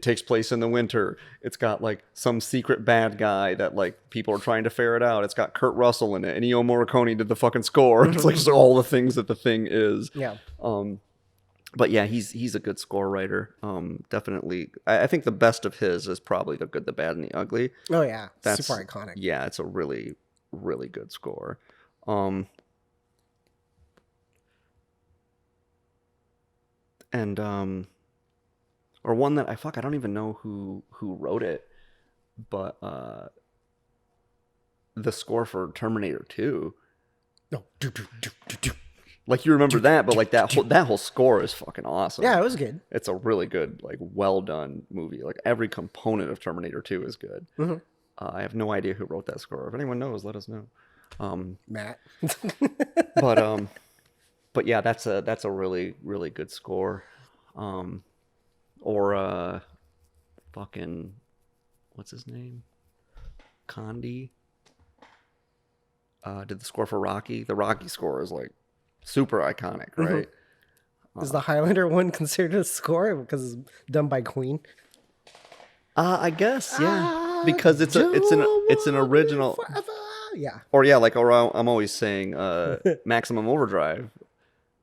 takes place in the winter. It's got like some secret bad guy that like people are trying to ferret out. It's got Kurt Russell in it, and Ennio Morricone did the fucking score. It's like just all the things that The Thing is. Yeah. But yeah, he's a good score writer. Definitely, I think the best of his is probably The Good, the Bad, and the Ugly. Oh yeah, That's super iconic. Yeah, it's a really, really good score. And or one that I don't even know who wrote it, but the score for Terminator 2. No. Like you remember that, but like that whole score is fucking awesome. Yeah, it was good. It's a really good, like well done movie. Like every component of Terminator 2 is good. I have no idea who wrote that score. If anyone knows, let us know. Matt. But yeah, that's a really, really good score. Or fucking what's his name? Condi. Did the score for Rocky. The Rocky score is like super iconic, right? Is the Highlander one considered a score because it's done by Queen? I guess, yeah. Because it's an original. Forever. Yeah. Or yeah, like I'm always saying Maximum Overdrive.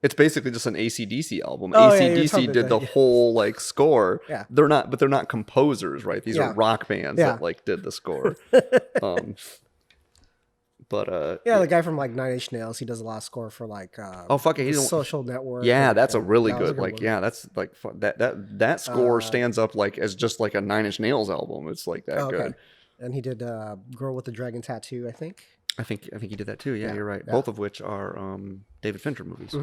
It's basically just an AC/DC album. Oh, AC/DC did the whole like score. Yeah. They're not composers, right? These are rock bands that like did the score. But the guy from like Nine Inch Nails, he does a lot of score for like Social Network. Yeah, that's a really that was good a like one. yeah, that's like that score stands up like as just like a Nine Inch Nails album. It's like that good. And he did Girl with the Dragon Tattoo, I think. I think he did that too. Yeah, you're right. Yeah. Both of which are David Fincher movies.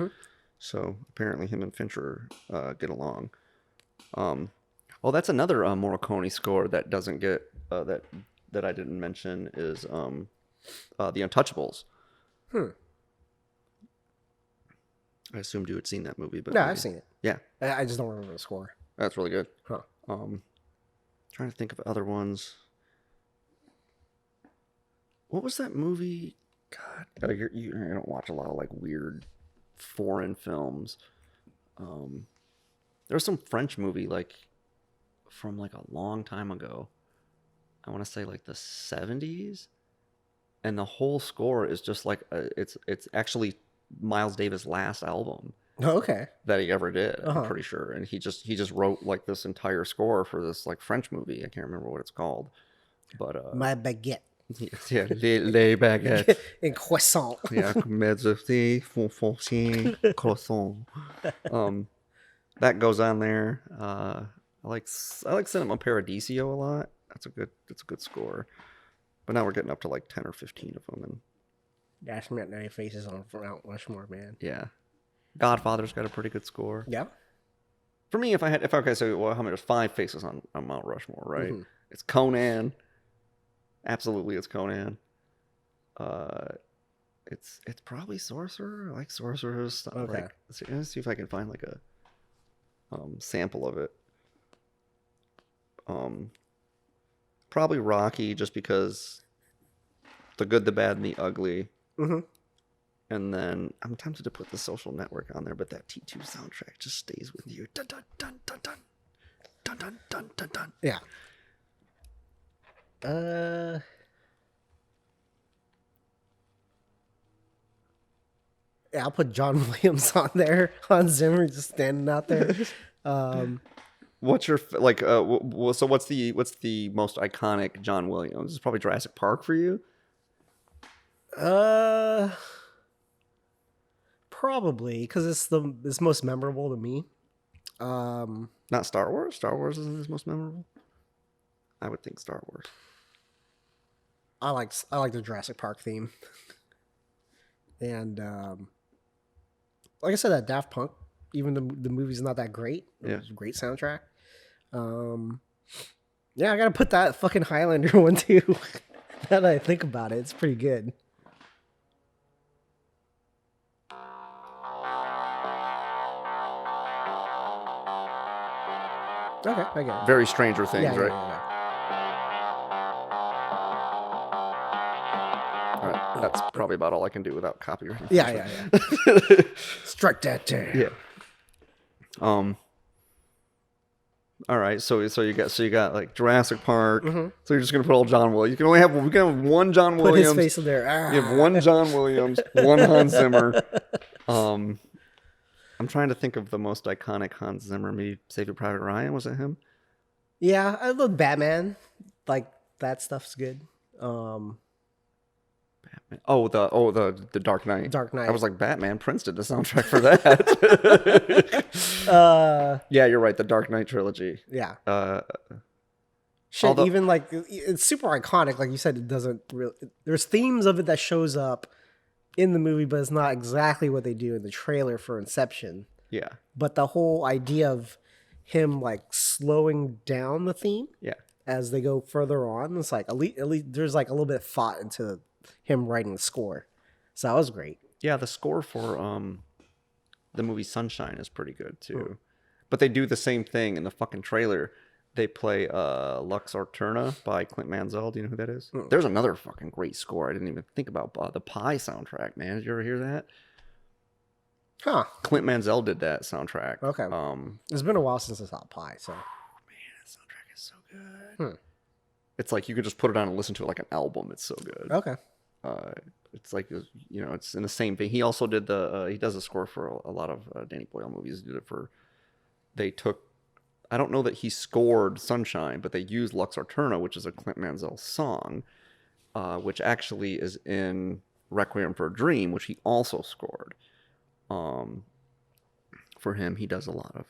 So apparently him and Fincher get along. Oh, that's another Morricone score that doesn't get that I didn't mention is the Untouchables. I assumed you had seen that movie, but No, I've seen it. Yeah, I just don't remember the score. that's really good. Huh. Trying to think of other ones. What was that movie? God, I don't watch a lot of like weird foreign films. There was some French movie like from like a long time ago. I want to say like the 70s, and the whole score is just like it's actually Miles Davis' last album Oh, okay. that he ever did. I'm pretty sure, and he just wrote like this entire score for this like French movie. I can't remember what it's called, but My Baguette. yeah, les baguettes. And croissant. Yeah, mezzi, croissant. That goes on there. I like Cinema Paradiso a lot. That's a good score. But now we're getting up to like 10 or 15 of them, and Dash me at 9 Faces on Mount Rushmore, man. yeah, Godfather's got a pretty good score. Yeah. For me, if I could say, well, how many? There's 5 faces on Mount Rushmore, right? It's Conan. Absolutely, it's Conan. It's probably Sorcerer. I like Sorcerer's stuff. Okay. Like, let's see if I can find like a sample of it. Probably Rocky, just because The Good, the Bad, and the Ugly. And then I'm tempted to put The Social Network on there, but that T2 soundtrack just stays with you. Dun dun dun dun dun dun dun dun dun dun. Yeah. Yeah, I'll put John Williams on there. Hans Zimmer just standing out there. What's your like? So what's the most iconic John Williams? It's probably Jurassic Park for you. Probably because it's most memorable to me. Not Star Wars. Star Wars isn't his most memorable. I would think Star Wars. I like the Jurassic Park theme, and like I said, that Daft Punk, even the movie's not that great. Yeah. It's a great soundtrack. Yeah, I gotta put that fucking Highlander one too. Now that I think about it, it's pretty good. Okay, I get it. Very Stranger Things, Yeah, right? yeah. All right, that's probably about all I can do without copyright. Yeah. Strike that down. Yeah. All right, so you got like Jurassic Park. So you're just gonna put all John Williams. We can have one John Put Williams. his face in there. You have one John Williams, one Hans Zimmer. I'm trying to think of the most iconic Hans Zimmer. Maybe Saving Private Ryan, was it him? Yeah, I love Batman. Like that stuff's good. Batman. The Dark Knight. Dark Knight. I was like, Batman. Prince did the soundtrack for that. Yeah, you're right. The Dark Knight trilogy. Yeah. Shit, although, even like it's super iconic. Like you said, it doesn't really. There's themes of it that shows up in the movie, but it's not exactly what they do in the trailer for Inception. Yeah. But the whole idea of him like slowing down the theme, yeah, as they go further on, it's like at least there's like a little bit of thought into him writing the score. So that was great. Yeah, the score for the movie Sunshine is pretty good too. But they do the same thing in the fucking trailer. They play Lux Arterna by Clint Mansell. Do you know who that is? There's another fucking great score I didn't even think about. The Pie soundtrack, man. Did you ever hear that? Huh. Clint Mansell did that soundtrack. Okay. It's been a while since I saw Pie, so. Man, that soundtrack is so good. It's like you could just put it on and listen to it like an album. It's so good. Okay. It's like, you know, it's in the same thing. He also did he does the score for a lot of Danny Boyle movies. He did it for, I don't know that he scored Sunshine, but they used Lux Arterna, which is a Clint Mansell song, which actually is in Requiem for a Dream, which he also scored. For him, he does a lot of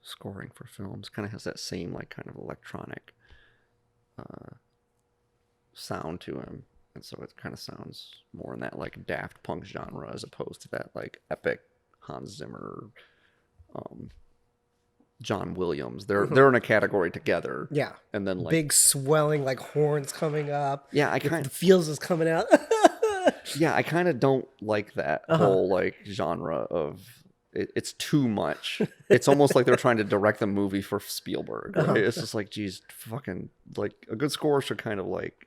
scoring for films. Kind of has that same like kind of electronic sound to him. And so it kind of sounds more in that like Daft Punk genre as opposed to that like epic Hans Zimmer, John Williams. They're in a category together. Yeah. And then like big swelling like horns coming up. Yeah, the feels is coming out. Yeah, I kind of don't like that whole like genre of it's too much. It's almost like they're trying to direct the movie for Spielberg. Right? It's just like, geez, fucking like a good score should kind of like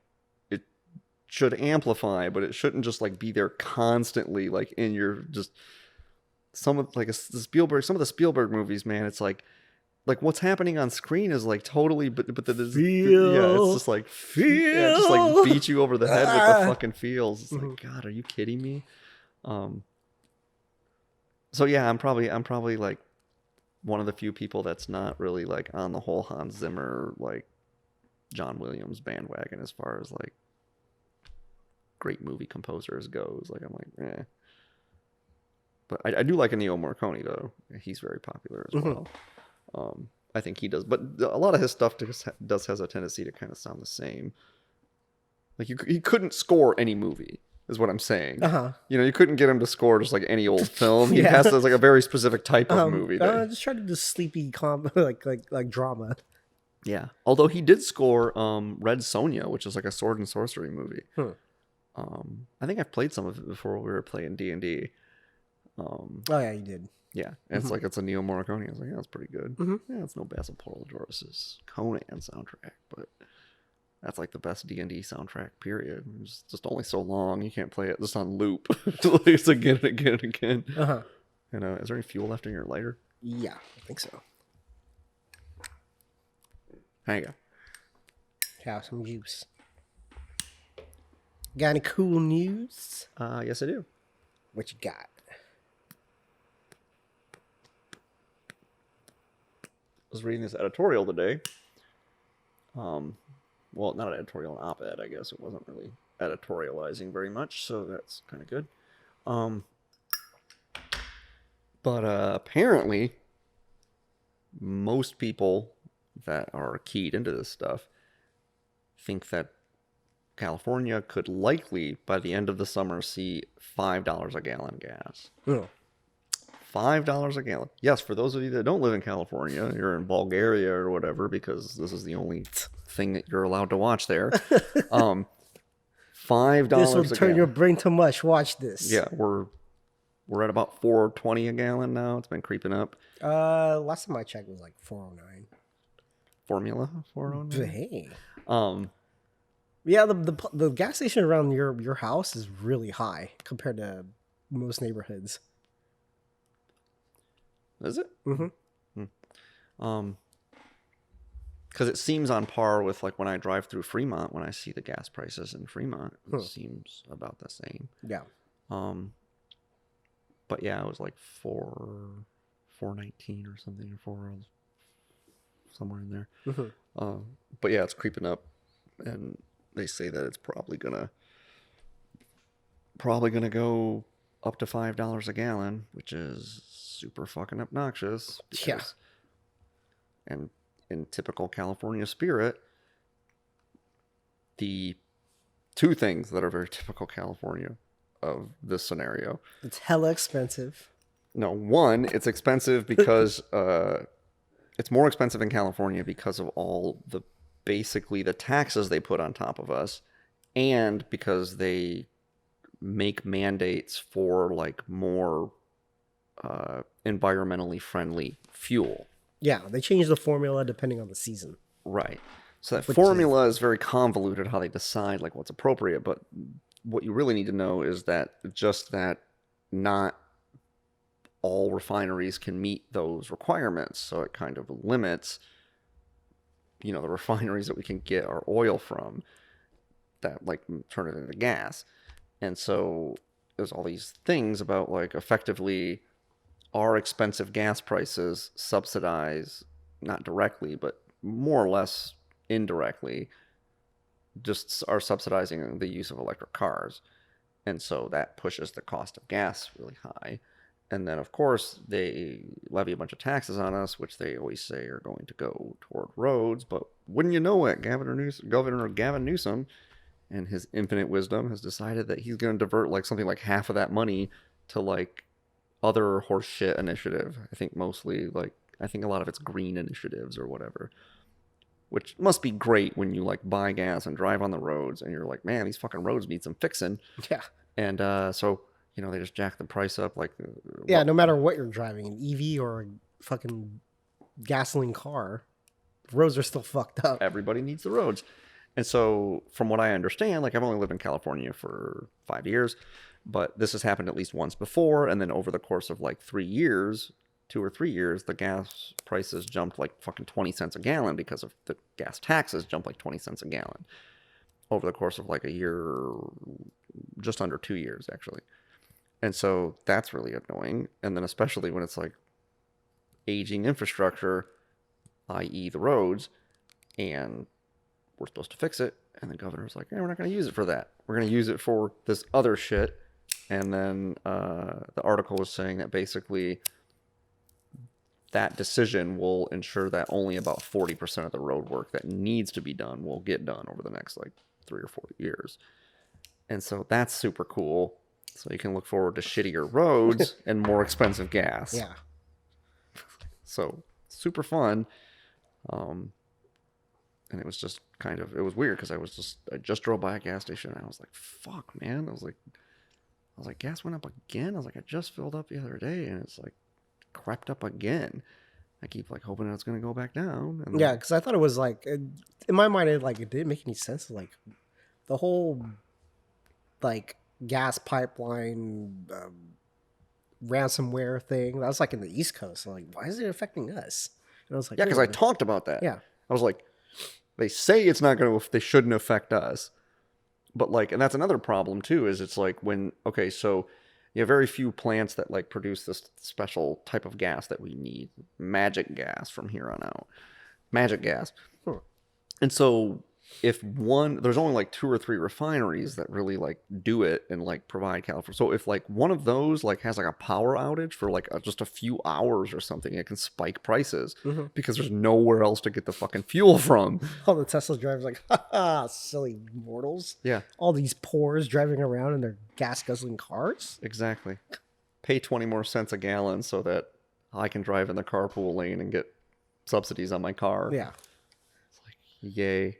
should amplify, but it shouldn't just like be there constantly, like in your just some of the Spielberg movies, man. It's like what's happening on screen is like totally, but it's just like just like beat you over the head with the fucking feels. It's like, God, are you kidding me? So yeah, I'm probably like one of the few people that's not really like on the whole Hans Zimmer like John Williams bandwagon as far as like great movie composers goes. Like I'm like, but I do like Ennio Morricone though. He's very popular as well. I think he does, but a lot of his stuff has a tendency to kind of sound the same. Like he couldn't score any movie, is what I'm saying. You know, you couldn't get him to score just like any old film. He has to, like a very specific type of movie. Just try to do sleepy like drama. Yeah, although he did score Red Sonja, which is like a sword and sorcery movie. I think I've played some of it before we were playing D&D. Oh yeah, you did. Yeah, and it's like it's a Ennio Morricone. I was like, yeah, that's pretty good. Yeah, it's no Basil Portal-Joris's Conan soundtrack, but that's like the best D&D soundtrack. Period. It's just only so long. You can't play it just on loop. It's again and again and again. And is there any fuel left in your lighter? Yeah, I think so. There you go. Have some juice. Got any cool news? Yes, I do. What you got? I was reading this editorial today. Well, not an editorial, an op-ed, I guess. It wasn't really editorializing very much, so that's kind of good. But apparently, most people that are keyed into this stuff think that California could likely, by the end of the summer, see $5 a gallon gas. $5 a gallon. Yes, for those of you that don't live in California, you're in Bulgaria or whatever, because this is the only thing that you're allowed to watch there. $5 This will a turn gallon. your brain to mush. Watch this. Yeah, we're at about $4.20 a gallon now. It's been creeping up. Last time I checked, it was like 409. Formula 409. Hey. Um, Yeah, the gas station around your house is really high compared to most neighborhoods. is it? Mm-hmm. Because it seems on par with like when I drive through Fremont, when I see the gas prices in Fremont, it seems about the same. Yeah. But yeah, it was like 419 or something, or 4 somewhere in there. Mm-hmm. But yeah, it's creeping up, and they say that it's probably gonna go up to $5 a gallon, which is super fucking obnoxious. Yeah. And in typical California spirit, the two things that are very typical California of this scenario. It's hella expensive. No, one, it's expensive because it's more expensive in California because of all the basically the taxes they put on top of us, and because they make mandates for like more environmentally friendly fuel. Yeah, they change the formula depending on the season. Right. So that formula is very convoluted, how they decide like what's appropriate, but what you really need to know is that not all refineries can meet those requirements. So it kind of limits, the refineries that we can get our oil from that like turn it into gas. And so there's all these things about like effectively our expensive gas prices subsidize, not directly, but more or less indirectly, just are subsidizing the use of electric cars. And so that pushes the cost of gas really high. And then, of course, they levy a bunch of taxes on us, which they always say are going to go toward roads. But wouldn't you know it, Governor Gavin Newsom, and his infinite wisdom, has decided that he's going to divert like something like half of that money to like other horseshit initiative. I think mostly I think a lot of it's green initiatives or whatever, which must be great when you like buy gas and drive on the roads and you're like, man, these fucking roads need some fixing. Yeah. And so they just jack the price up like. Yeah, no matter what you're driving, an EV or a fucking gasoline car, the roads are still fucked up. Everybody needs the roads. And so from what I understand, like I've only lived in California for 5 years, but this has happened at least once before. And then over the course of like 3 years, 2 or 3 years, the gas prices jumped like fucking 20 cents a gallon because of the gas taxes jumped like 20 cents a gallon over the course of like a year, just under 2 years actually. And so that's really annoying. And then especially when it's like aging infrastructure, i.e. the roads, and we're supposed to fix it. And the governor's like, hey, we're not going to use it for that. We're going to use it for this other shit. And then the article was saying that basically that decision will ensure that only about 40% of the road work that needs to be done will get done over the next like 3 or 4 years. And so that's super cool. So you can look forward to shittier roads and more expensive gas. Yeah. So super fun. And it was just it was weird because I just drove by a gas station and I was like, fuck, man. I was like, gas went up again. I was like, I just filled up the other day and it's like crept up again. I keep like hoping that it's going to go back down. And yeah, because I thought it was like, in my mind, it didn't make any sense. Like the whole like gas pipeline ransomware thing, that was like in the East Coast. I'm like, why is it affecting us? And I was like, yeah, because I talked about that. Yeah. I was like, they say it's not going to, they shouldn't affect us. But like, and that's another problem too, is it's like so you have very few plants that like produce this special type of gas that we need. Magic gas from here on out. Magic gas. And so if there's only like 2 or 3 refineries that really like do it and like provide California. So if like one of those like has like a power outage for like just a few hours or something, it can spike prices because there's nowhere else to get the fucking fuel from. All the Tesla drivers like, ha, silly mortals. Yeah. All these poors driving around in their gas guzzling cars. Exactly. pay 20 more cents a gallon so that I can drive in the carpool lane and get subsidies on my car. Yeah. It's like, yay.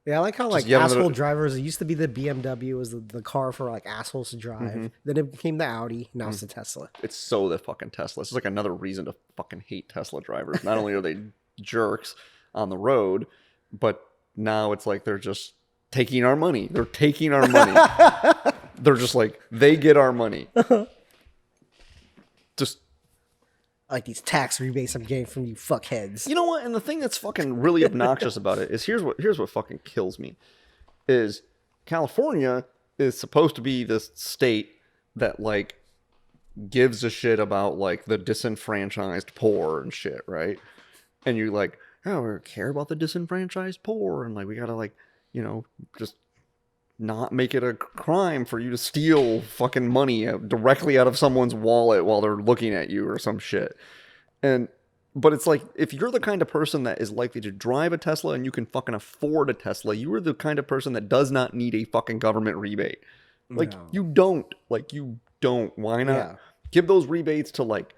Yeah, I like how Just like asshole drivers. It used to be the BMW was the car for like assholes to drive. Then it became the Audi. Now it's the Tesla. It's so the fucking Tesla. It's like another reason to fucking hate Tesla drivers. Not only are they jerks on the road, but now it's like they're just taking our money. They're taking our money. They're just like, they get our money. Just like these tax rebates I'm getting from you fuckheads. You know what? And the thing that's fucking really obnoxious about it is here's what fucking kills me. Is California is supposed to be this state that like gives a shit about like the disenfranchised poor and shit, right? And you're like, oh, we care about the disenfranchised poor, and like we gotta like, you know, just not make it a crime for you to steal fucking money directly out of someone's wallet while they're looking at you or some shit. But it's like, if you're the kind of person that is likely to drive a Tesla and you can fucking afford a Tesla, you are the kind of person that does not need a fucking government rebate. Like, you don't. Why not give those rebates to like,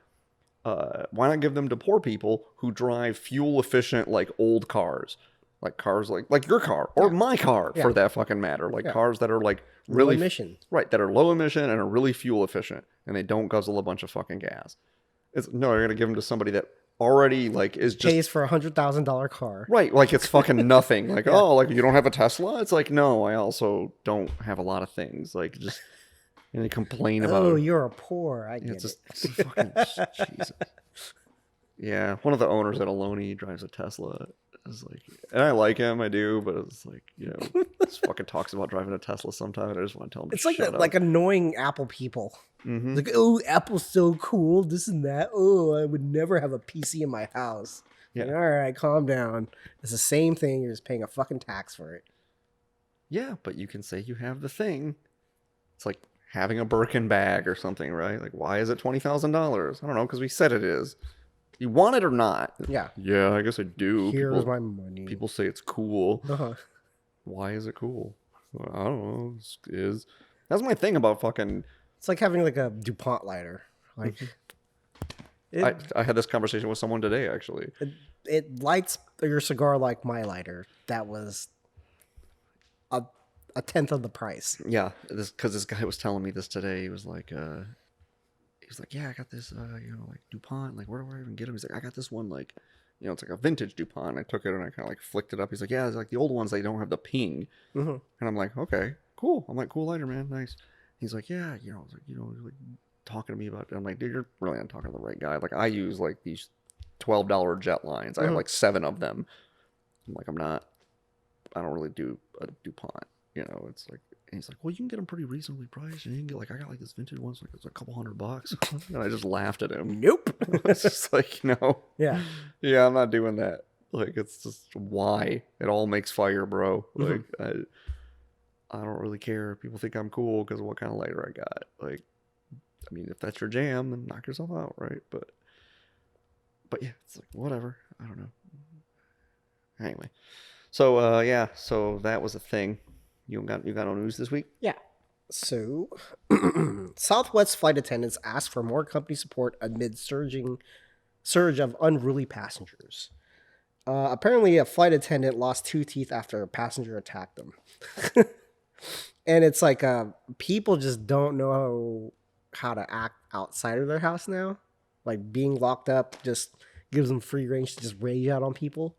why not give them to poor people who drive fuel efficient, like old cars? Like cars like your car or my car for that fucking matter. Like cars that are like really low emission. Right, that are low emission and are really fuel efficient and they don't guzzle a bunch of fucking gas. No, you're going to give them to somebody that already like is just pays for $100,000 car. Right, like it's fucking nothing. Like, oh, like you don't have a Tesla? It's like, no, I also don't have a lot of things. Like just and they complain about oh, you're poor. I get it's fucking Jesus. Yeah, one of the owners at Ohlone drives a Tesla. It's like, and I like him, I do, but it's like, you know, just fucking talks about driving a Tesla sometime, and I just want to tell him. It's like annoying Apple people. Like, oh, Apple's so cool, this and that. Oh, I would never have a PC in my house. Yeah. Like, all right, calm down. It's the same thing. You're just paying a fucking tax for it. Yeah, but you can say you have the thing. It's like having a Birkin bag or something, right? Like, why is it $20,000? I don't know, because we said it is. You want it or not? Yeah. Yeah, I guess I do. Here's my money. People say it's cool. Why is it cool? Well, I don't know. That's my thing about fucking... It's like having like a DuPont lighter. Like, I had this conversation with someone today, actually. It lights your cigar like my lighter. That was a tenth of the price. Yeah, because this guy was telling me this today. He was like... He's like, yeah, I got this, you know, like DuPont. Like, where do I even get them? He's like, I got this one, like, you know, it's like a vintage DuPont. I took it and I kind of like flicked it up. He's like, yeah, it's like the old ones. They don't have the ping. And I'm like, okay, cool. I'm like, cool lighter, man, nice. He's like, yeah, you know, like, you know, like talking to me about it. I'm like, dude, you're really not talking to the right guy. Like, I use like these $12 jet lines. I have like 7 of them. I'm like, I don't really do a DuPont. You know, it's like. And he's like, well, you can get them pretty reasonably priced. And you can get like, I got like this vintage one, like it's a couple $100. And I just laughed at him. Nope. It's just like, no. Yeah. Yeah, I'm not doing that. Like, it's just why? It all makes fire, bro. Like, I don't really care. People think I'm cool because of what kind of lighter I got. Like, I mean, if that's your jam, then knock yourself out, right? But yeah, it's like, whatever. I don't know. Anyway. So, yeah. So that was a thing. You got no news this week? Yeah. So, Southwest flight attendants asked for more company support amid surge of unruly passengers. Apparently, a flight attendant lost 2 teeth after a passenger attacked them. And it's like people just don't know how to act outside of their house now. Like being locked up just gives them free range to just rage out on people.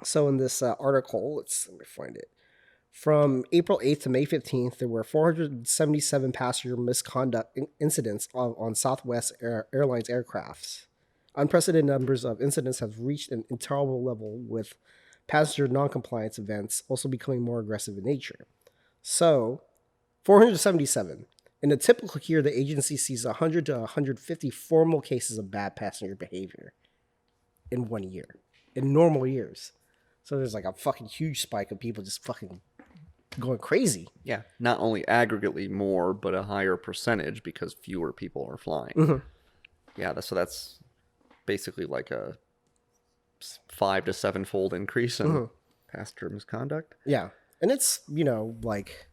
So in this article, let me find it. From April 8th to May 15th, there were 477 passenger misconduct incidents on Southwest Airlines aircrafts. Unprecedented numbers of incidents have reached an intolerable level, with passenger noncompliance events also becoming more aggressive in nature. So, 477. In a typical year, the agency sees 100 to 150 formal cases of bad passenger behavior in 1 year, in normal years. So there's like a fucking huge spike of people just fucking going crazy. Yeah, not only aggregately more, but a higher percentage because fewer people are flying. Yeah, that's basically like a 5 to 7-fold increase in passenger misconduct. Yeah, and it's, you know, like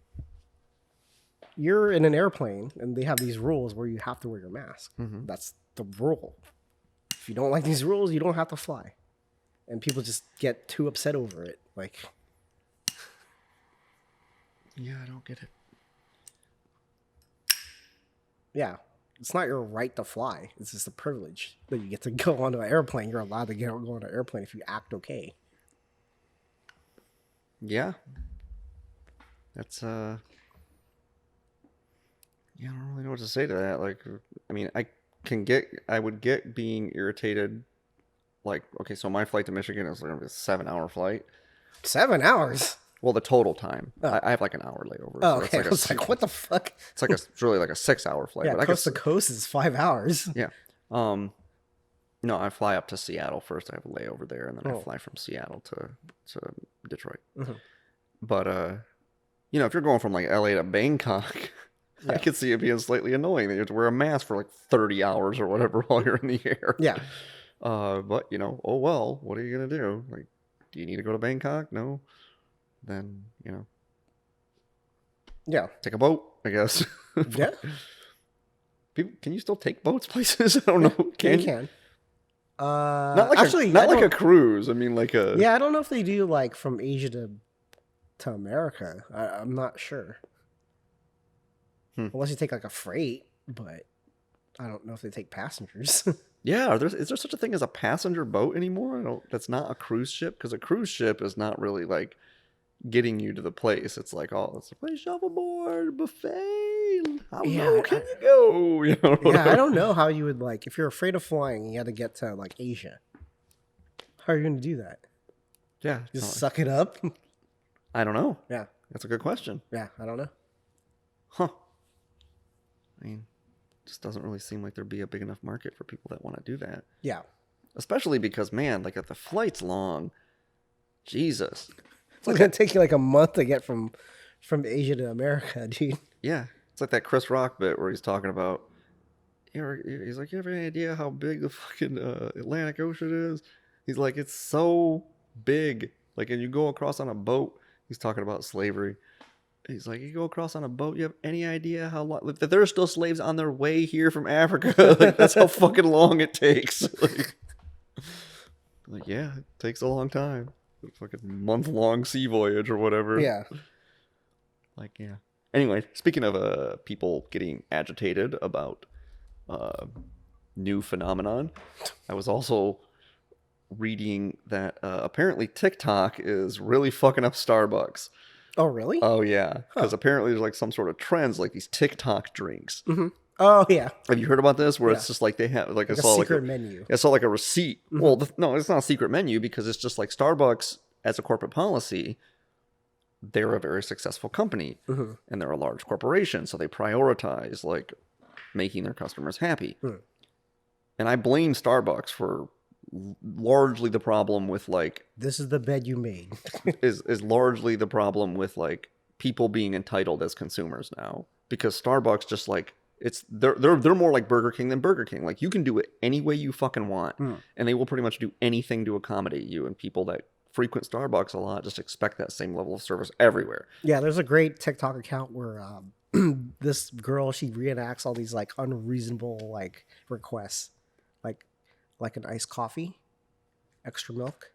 you're in an airplane and they have these rules where you have to wear your mask. That's the rule. If you don't like these rules, you don't have to fly. And people just get too upset over it. Like, yeah, I don't get it. Yeah, it's not your right to fly. It's just a privilege that you get to go onto an airplane. You're allowed to go on an airplane if you act okay. Yeah. That's, yeah, I don't really know what to say to that. Like, I mean, I would get being irritated. Like, okay, so my flight to Michigan is like a 7-hour flight. 7 hours? Well, the total time. Oh. I have like an hour layover. Oh, so okay. It's I was like, what the fuck? It's really like a 6-hour flight. Yeah, but coast to coast is 5 hours. Yeah. No, I fly up to Seattle first. I have a layover there, and then I fly from Seattle to Detroit. But you know, if you're going from like LA to Bangkok, I could see it being slightly annoying that you have to wear a mask for like 30 hours or whatever while you're in the air. Yeah. But you know, oh well, what are you gonna do? Like, do you need to go to Bangkok? No. Then, you know. Yeah. Take a boat, I guess. Yeah. People, can you still take boats places? I don't know. You can. Not like actually, not like a cruise. I mean, like a. Yeah, I don't know if they do like from Asia to America. I'm not sure. Unless you take like a freight, but I don't know if they take passengers. Yeah, is there such a thing as a passenger boat anymore? That's not a cruise ship, because a cruise ship is not really like getting you to the place. It's like, oh, it's a place, shuffleboard, buffet. How low can you go? You know, yeah, I don't know how you would like if you're afraid of flying. You had to get to like Asia. How are you going to do that? Yeah, just suck it up. I don't know. Yeah, that's a good question. Yeah, I don't know. Huh? I mean, it just doesn't really seem like there'd be a big enough market for people that want to do that. Yeah, especially because, man, like if the flight's long, Jesus. It's like, gonna take you like a month to get from Asia to America, dude. Yeah, it's like that Chris Rock bit where he's talking about. He's like, you have any idea how big the fucking Atlantic Ocean is? He's like, it's so big. Like, and you go across on a boat. He's talking about slavery. He's like, you go across on a boat. You have any idea how long? That there are still slaves on their way here from Africa. Like, that's how fucking long it takes. Like, yeah, it takes a long time. A fucking month-long sea voyage or whatever. Yeah. Like, yeah. Anyway, speaking of people getting agitated about new phenomenon, I was also reading that apparently TikTok is really fucking up Starbucks. Oh, really? Oh, yeah. Because apparently there's like some sort of trends, like these TikTok drinks. Mm-hmm. Oh, yeah. Have you heard about this? Where it's just like they have like I saw secret like menu. I saw like a receipt. Mm-hmm. Well, no, it's not a secret menu because it's just like Starbucks as a corporate policy. They're a very successful company and they're a large corporation, so they prioritize like making their customers happy. And I blame Starbucks for largely the problem with like this is the bed you made. is largely the problem with like people being entitled as consumers now, because Starbucks just like they're more like Burger King than Burger King. Like, you can do it any way you fucking want and they will pretty much do anything to accommodate you, and people that frequent Starbucks a lot just expect that same level of service everywhere. Yeah, there's a great TikTok account where this girl, she reenacts all these like unreasonable like requests, like an iced coffee, extra milk,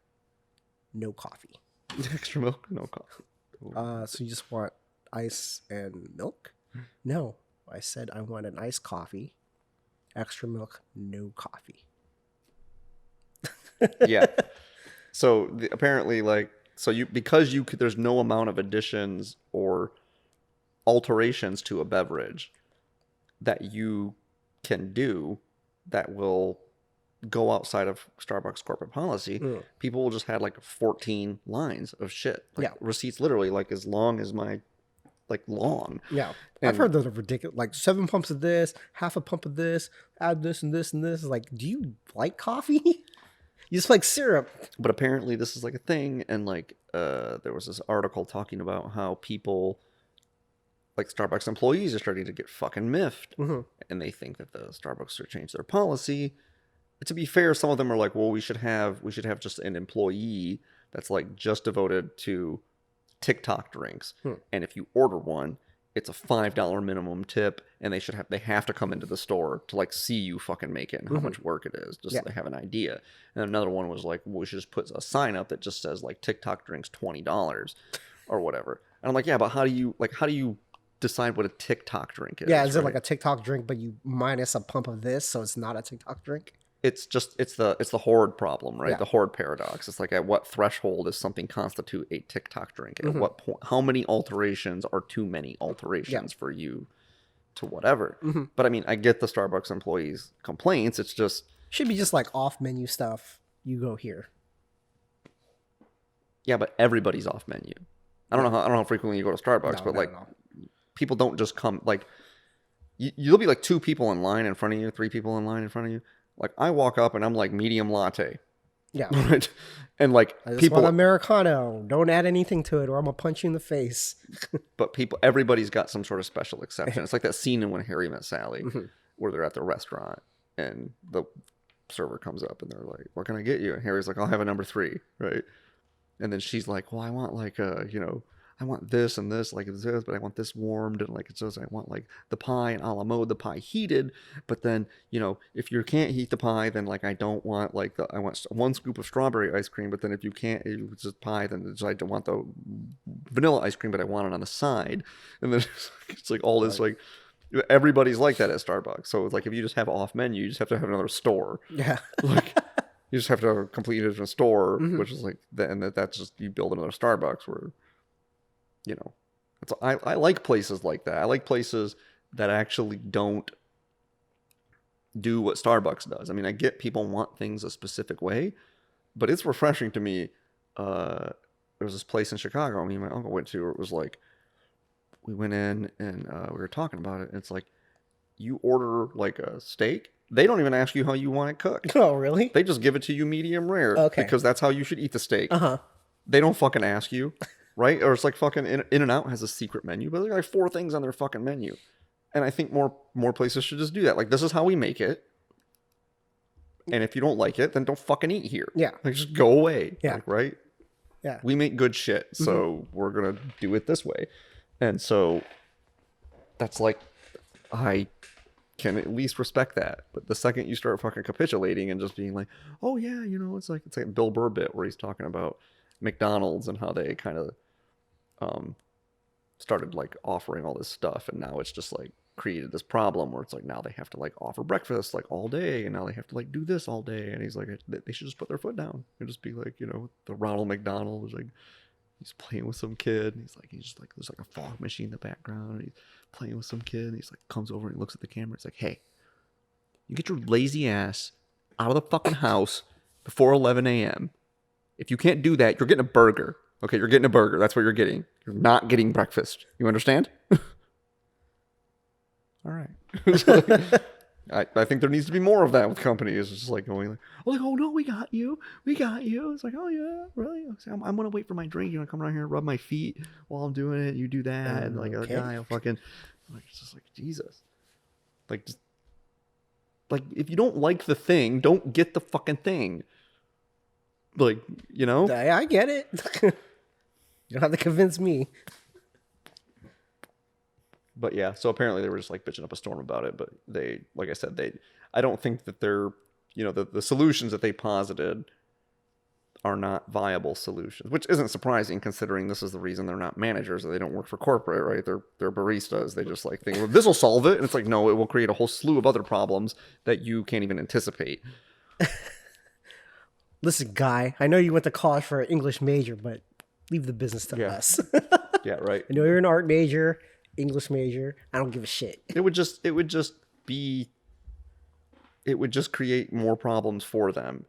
no coffee. Extra milk, no coffee. So you just want ice and milk? No, I said I want an iced coffee, extra milk, no coffee. Yeah. So apparently, like, so there's no amount of additions or alterations to a beverage that you can do that will go outside of Starbucks corporate policy. People will just have like 14 lines of shit. Like, receipts literally like as long as my long. Yeah. I've heard those are ridiculous. Like 7 pumps of this, half a pump of this, add this and this and this. Like, do you like coffee? You just like syrup. But apparently this is like a thing, and like there was this article talking about how people, like Starbucks employees, are starting to get fucking miffed, and they think that the Starbucks should change their policy. To be fair, some of them are like, well, we should have just an employee that's like just devoted to TikTok drinks, and if you order one, it's a $5 minimum tip, and they have to come into the store to like see you fucking make it and how much work it is, just so they have an idea. And another one was like, well, we should just put a sign up that just says like TikTok drinks $20 or whatever. And I'm like, yeah, but how do you decide what a TikTok drink is? Yeah, is it like a TikTok drink, but you minus a pump of this, so it's not a TikTok drink? It's the hoard problem, right? The hoard paradox. It's like, at what threshold does something constitute a TikTok drink? At what point? How many alterations are too many alterations for you to whatever? But I mean, I get the Starbucks employees' complaints. It's just should be just like off menu stuff. You go here. Yeah, but everybody's off menu. I don't know how frequently you go to Starbucks, but like people don't just come. Like you'll be like 2 people in line in front of you, 3 people in line in front of you. Like, I walk up and I'm like, medium latte. Yeah. Right? And like, I just want Americano. Don't add anything to it or I'm going to punch you in the face. But everybody's got some sort of special exception. It's like that scene in When Harry Met Sally where they're at the restaurant and the server comes up and they're like, what can I get you? And Harry's like, I'll have a number 3. Right? And then she's like, well, I want like I want this and this, like this, but I want this warmed, and like it says I want like the pie and a la mode, the pie heated. But then, if you can't heat the pie, then like I don't want like I want 1 scoop of strawberry ice cream. But then if you can't, it's just pie, then I don't want the vanilla ice cream, but I want it on the side. And then it's like all this like everybody's like that at Starbucks. So it's like if you just have off menu, you just have to have another store. Yeah. Like you just have to have a completely different store, which is like that's just you build another Starbucks where. I like places like that. I like places that actually don't do what Starbucks does. I mean, I get people want things a specific way, but it's refreshing to me. There was this place in Chicago me and my uncle went to where it was like, we went in and we were talking about it. And it's like, you order like a steak. They don't even ask you how you want it cooked. Oh, really? They just give it to you medium rare. Okay. Because that's how you should eat the steak. Uh-huh. They don't fucking ask you. Right? Or it's like fucking In-N-Out has a secret menu, but there's like 4 things on their fucking menu. And I think more places should just do that. Like, this is how we make it. And if you don't like it, then don't fucking eat here. Yeah. Like, just go away. Yeah. Like, right? Yeah. We make good shit, so we're going to do it this way. And so that's like, I can at least respect that. But the second you start fucking capitulating and just being like, oh yeah, it's like a Bill Burr bit where he's talking about McDonald's and how they kind of started like offering all this stuff, and now it's just like created this problem where it's like now they have to like offer breakfast like all day, and now they have to like do this all day. And he's like, they should just put their foot down and just be like, the Ronald McDonald is like, he's playing with some kid, and he's just like, there's like a fog machine in the background, and he's playing with some kid, and he's like comes over and he looks at the camera. It's like, hey, you get your lazy ass out of the fucking house before 11 a.m. If you can't do that, you're getting a burger. Okay, you're getting a burger. That's what you're getting. You're not getting breakfast. You understand? All right. I think there needs to be more of that with companies. It's just like going like, oh no, we got you. It's like, oh yeah, really? I'm going to wait for my drink. You're going to come around here and rub my feet while I'm doing it. You do that. And like, okay. A guy will fucking, like, it's just like, Jesus. Like, just, like, if you don't like the thing, don't get the fucking thing. Like, I get it. You don't have to convince me. But yeah, so apparently they were just like bitching up a storm about it. But they, like I said, I don't think that they're, the solutions that they posited are not viable solutions, which isn't surprising considering this is the reason they're not managers, or they don't work for corporate, right? They're baristas. They just like think, well, this will solve it. And it's like, no, it will create a whole slew of other problems that you can't even anticipate. Listen, guy, I know you went to college for an English major, but leave the business to us. Yeah, right. I know you're an art major, English major. I don't give a shit. It would just create more problems for them.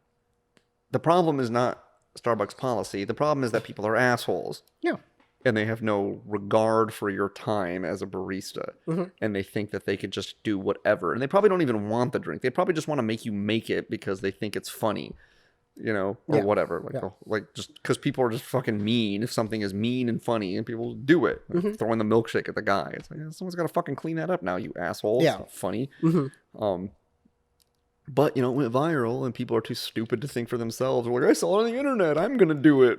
The problem is not Starbucks policy. The problem is that people are assholes. Yeah. And they have no regard for your time as a barista. And they think that they could just do whatever. And they probably don't even want the drink. They probably just want to make you make it because they think it's funny. Or whatever, like just because people are just fucking mean. If something is mean and funny, and people do it, like throwing the milkshake at the guy, it's like, someone's got to fucking clean that up now, you asshole. Yeah, it's not funny. But it went viral, and people are too stupid to think for themselves. They're like, I saw it on the internet, I'm gonna do it.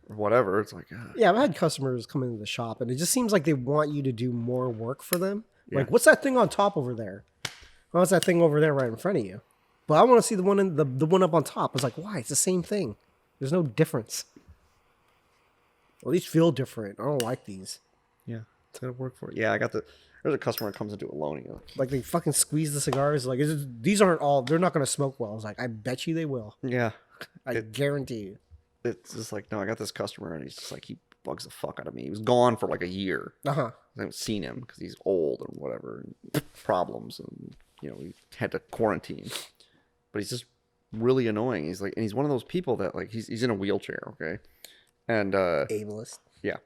or whatever. It's like, Yeah, I've had customers come into the shop, and it just seems like they want you to do more work for them. Yeah. Like, what's that thing on top over there? What's that thing over there right in front of you? But I want to see the one in the one up on top. It's like, why? It's the same thing. There's no difference. Or at least feel different. I don't like these. yeah, it's gonna work for it. Yeah, there's a customer that comes into it alone. Like they fucking squeeze the cigars. Like these aren't all. They're not gonna smoke well. I was like, I bet you they will. Yeah, I guarantee you. it's just like, no, I got this customer, and he's just like, he bugs the fuck out of me. He was gone for like a year. Uh huh. I haven't seen him because he's old and whatever, and problems, and he had to quarantine. But he's just really annoying. He's like, and he's one of those people that like he's in a wheelchair, okay, and ableist. yeah,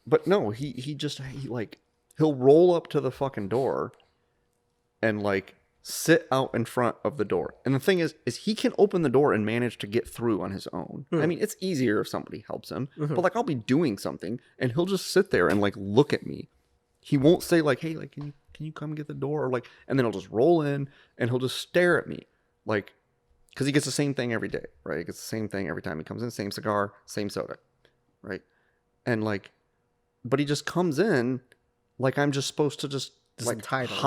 but no, he'll roll up to the fucking door, and like sit out in front of the door. And the thing is he can open the door and manage to get through on his own. I mean, it's easier if somebody helps him, but like I'll be doing something, and he'll just sit there and like look at me. He won't say like, hey, like, can you come get the door? Or like, and then he'll just roll in and he'll just stare at me. Like, because he gets the same thing every day, right? He gets the same thing every time he comes in, same cigar, same soda, right? And like, but he just comes in like I'm just supposed to just like entitled.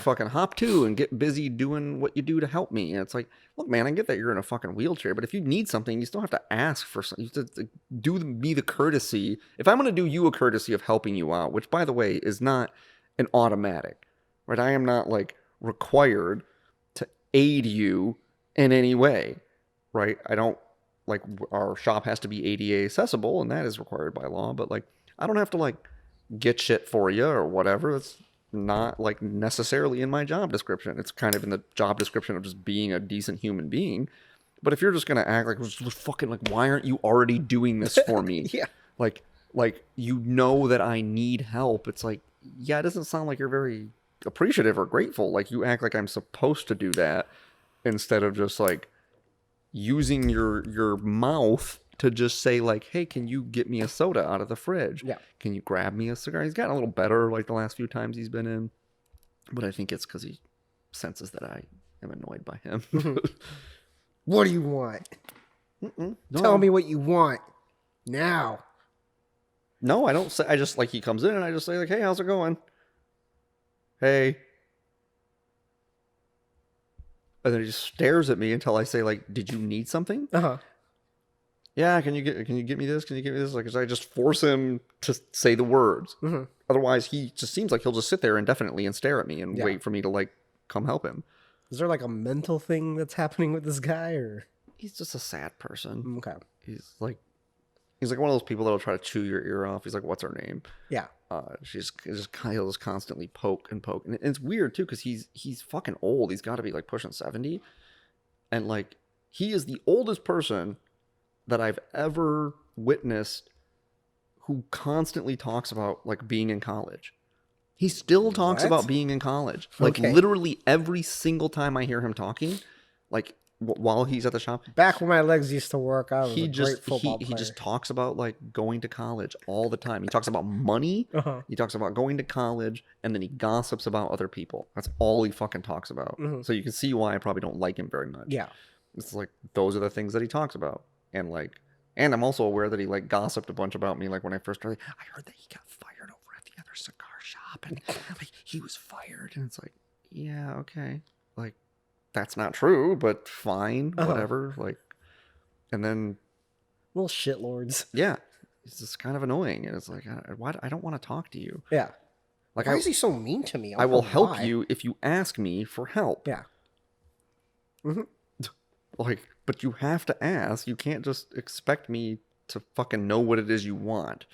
fucking hop to and get busy doing what you do to help me. And it's like, look, man, I get that you're in a fucking wheelchair, but if you need something, you still have to ask for something. You have to do me the courtesy. If I'm going to do you a courtesy of helping you out, which by the way is not an automatic, right? I am not like required to aid you in any way, right? I don't like, our shop has to be ADA accessible, and that is required by law, but like I don't have to like get shit for you or whatever. That's not like necessarily in my job description. It's kind of in the job description of just being a decent human being. But if you're just gonna act like fucking like, why aren't you already doing this for me? Yeah. Like you know that I need help. It's like, yeah, it doesn't sound like you're very appreciative or grateful. Like you act like I'm supposed to do that instead of just like using your mouth to just say like, hey, can you get me a soda out of the fridge? Yeah. Can you grab me a cigar? He's gotten a little better like the last few times he's been in, but I think it's because he senses that I am annoyed by him. What do you want? No. Tell me what you want now. No, I don't say. I just like, he comes in and I just say like, hey, how's it going? Hey. And then he just stares at me until I say like, did you need something? Uh-huh. Yeah, can you get me this? Can you get me this? Like, I just force him to say the words. Mm-hmm. Otherwise, he just seems like he'll just sit there indefinitely and stare at me and wait for me to like come help him. Is there like a mental thing that's happening with this guy, or He's just a sad person. okay? He's like one of those people that'll try to chew your ear off. He's like, what's her name? Yeah. He'll just constantly poke and poke, and it's weird too because he's fucking old. He's got to be like pushing 70, and like he is the oldest person that I've ever witnessed who constantly talks about like being in college. He still talks about being in college. Like literally every single time I hear him talking, like while he's at the shop. Back when my legs used to work, I was a great football player. He just talks about like going to college all the time. He talks about money. Uh-huh. He talks about going to college, and then he gossips about other people. That's all he fucking talks about. Mm-hmm. So you can see why I probably don't like him very much. Yeah. It's like those are the things that he talks about. And like, and I'm also aware that he like gossiped a bunch about me. Like when I first started, I heard that he got fired over at the other cigar shop, and like he was fired. And it's like, yeah, okay, like that's not true, but fine, whatever. Like, and then, little shitlords. Yeah, it's just kind of annoying. And it's like, why? I don't want to talk to you. Yeah. Like, why is he so mean to me? I will help you if you ask me for help. Yeah. Mm-hmm. Like, but you have to ask. You can't just expect me to fucking know what it is you want.